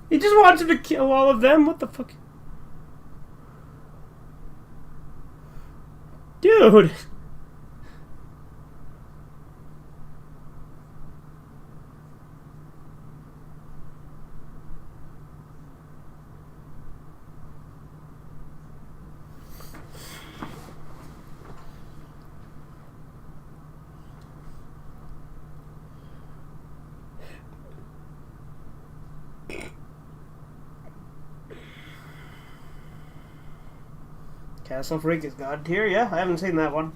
He just wants him to kill all of them? What the fuck? Dude! Castle Freak is God tier? Yeah, I haven't seen that one.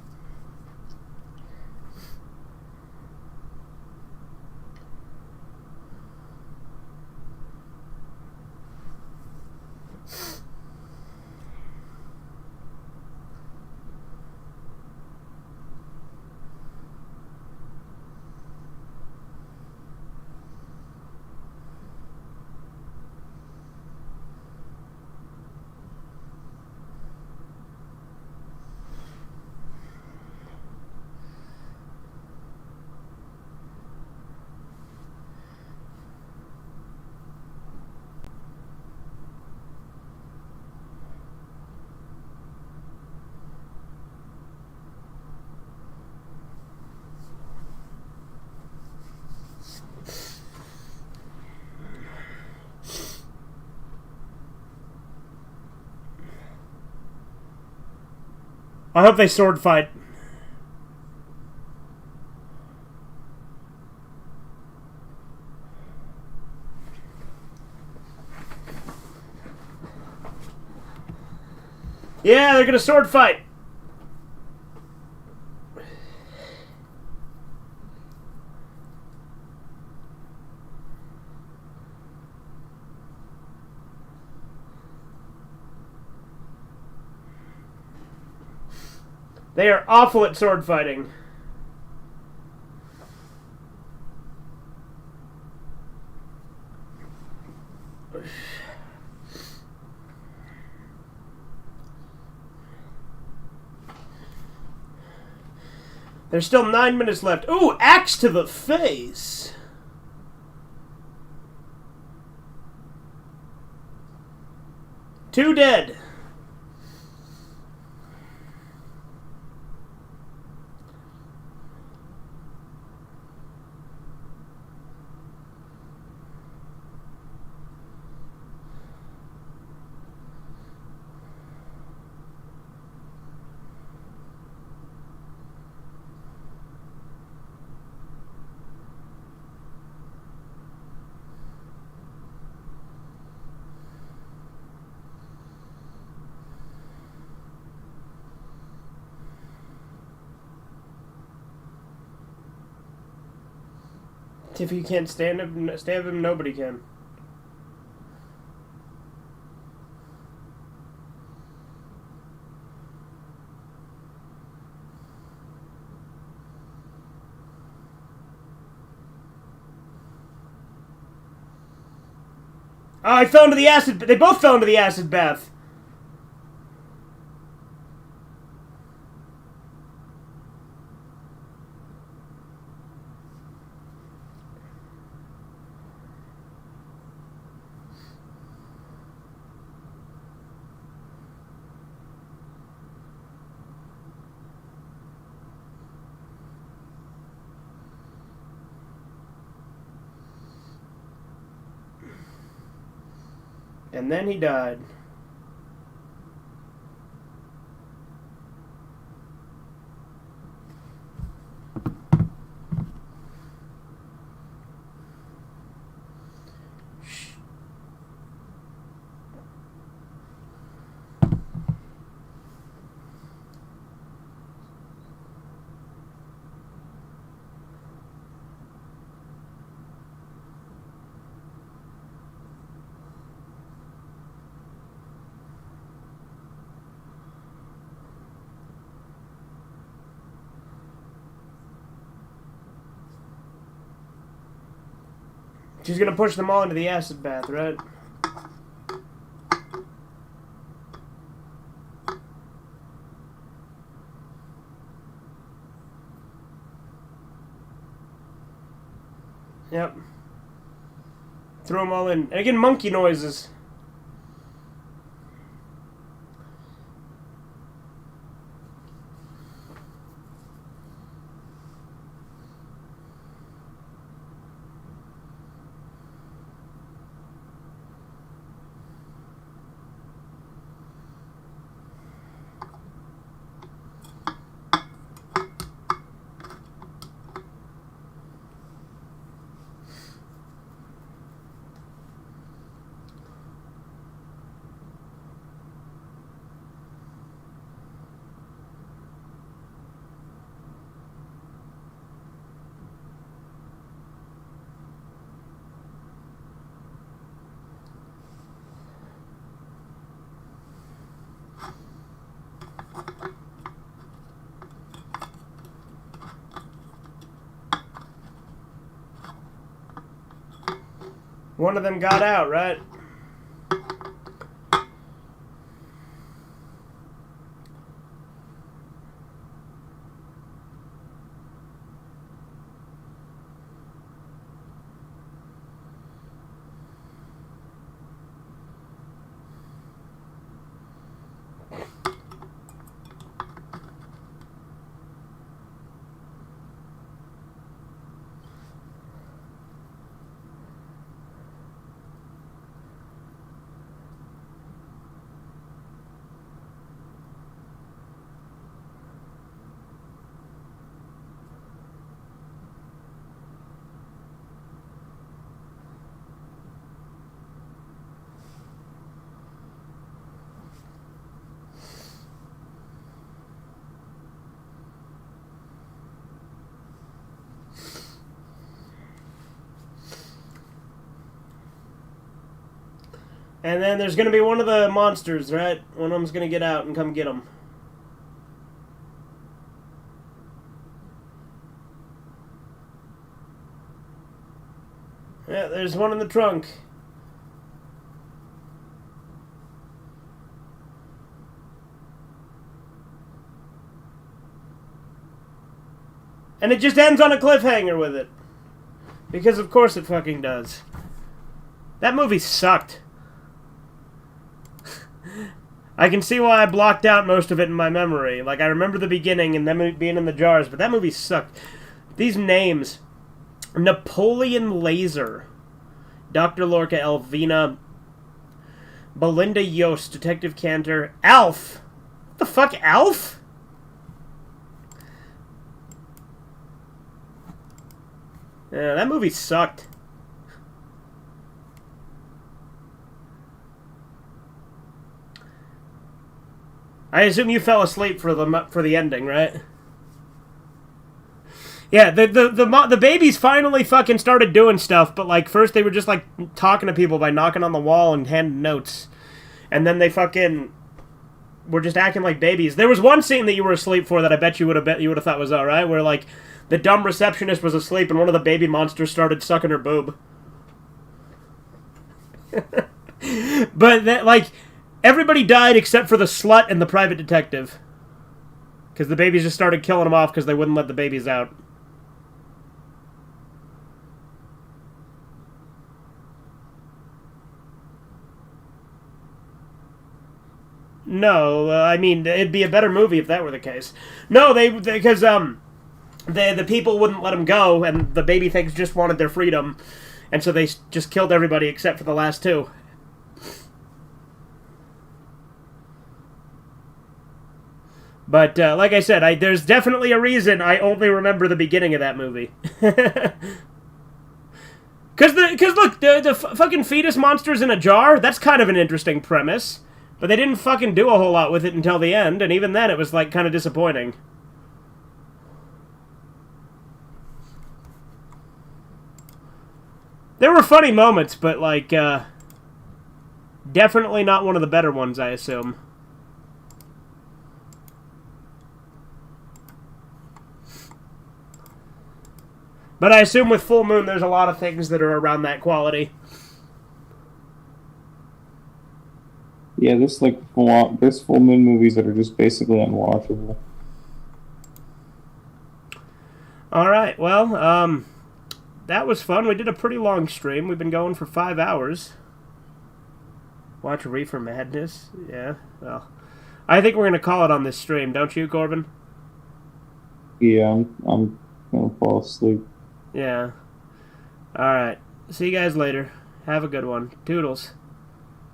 I hope they sword fight. Yeah, they're gonna sword fight. They are awful at sword fighting. There's still 9 minutes left. Ooh, axe to the face. Two dead. If you can't stab him, nobody can. Oh, I fell into the acid. They both fell into the acid bath. And then he died. She's gonna push them all into the acid bath, right? Yep. Throw them all in. And again, monkey noises. One of them got out, right? And then there's going to be one of the monsters, right? One of them's going to get out and come get them. Yeah, there's one in the trunk. And it just ends on a cliffhanger with it. Because of course it fucking does. That movie sucked. I can see why I blocked out most of it in my memory. Like, I remember the beginning and them being in the jars, but that movie sucked. These names. Napoleon Laser. Dr. Lorca, Elvina. Belinda Yost, Detective Cantor. Alf! What the fuck, Alf? Yeah, that movie sucked. I assume you fell asleep for the ending, right? Yeah, the babies finally fucking started doing stuff, but like first they were just like talking to people by knocking on the wall and handing notes, and then they fucking were just acting like babies. There was one scene that you were asleep for that I bet you would have thought was alright, where like the dumb receptionist was asleep and one of the baby monsters started sucking her boob. But that, like, everybody died except for the slut and the private detective. Because the babies just started killing them off because they wouldn't let the babies out. No, I mean, it'd be a better movie if that were the case. No, because the people wouldn't let them go, and the baby things just wanted their freedom, and so they just killed everybody except for the last two. But, like I said, there's definitely a reason I only remember the beginning of that movie. Because look, the fucking fetus monster's in a jar, that's kind of an interesting premise. But they didn't fucking do a whole lot with it until the end, and even then it was, like, kind of disappointing. There were funny moments, but, like, definitely not one of the better ones, I assume. But I assume with Full Moon, there's a lot of things that are around that quality. Yeah, there's Full Moon movies that are just basically unwatchable. Alright, well, that was fun. We did a pretty long stream. We've been going for 5 hours. Watch Reefer Madness? Yeah, well. I think we're going to call it on this stream, don't you, Corbin? Yeah, I'm gonna fall asleep. Yeah. Alright. See you guys later. Have a good one. Toodles.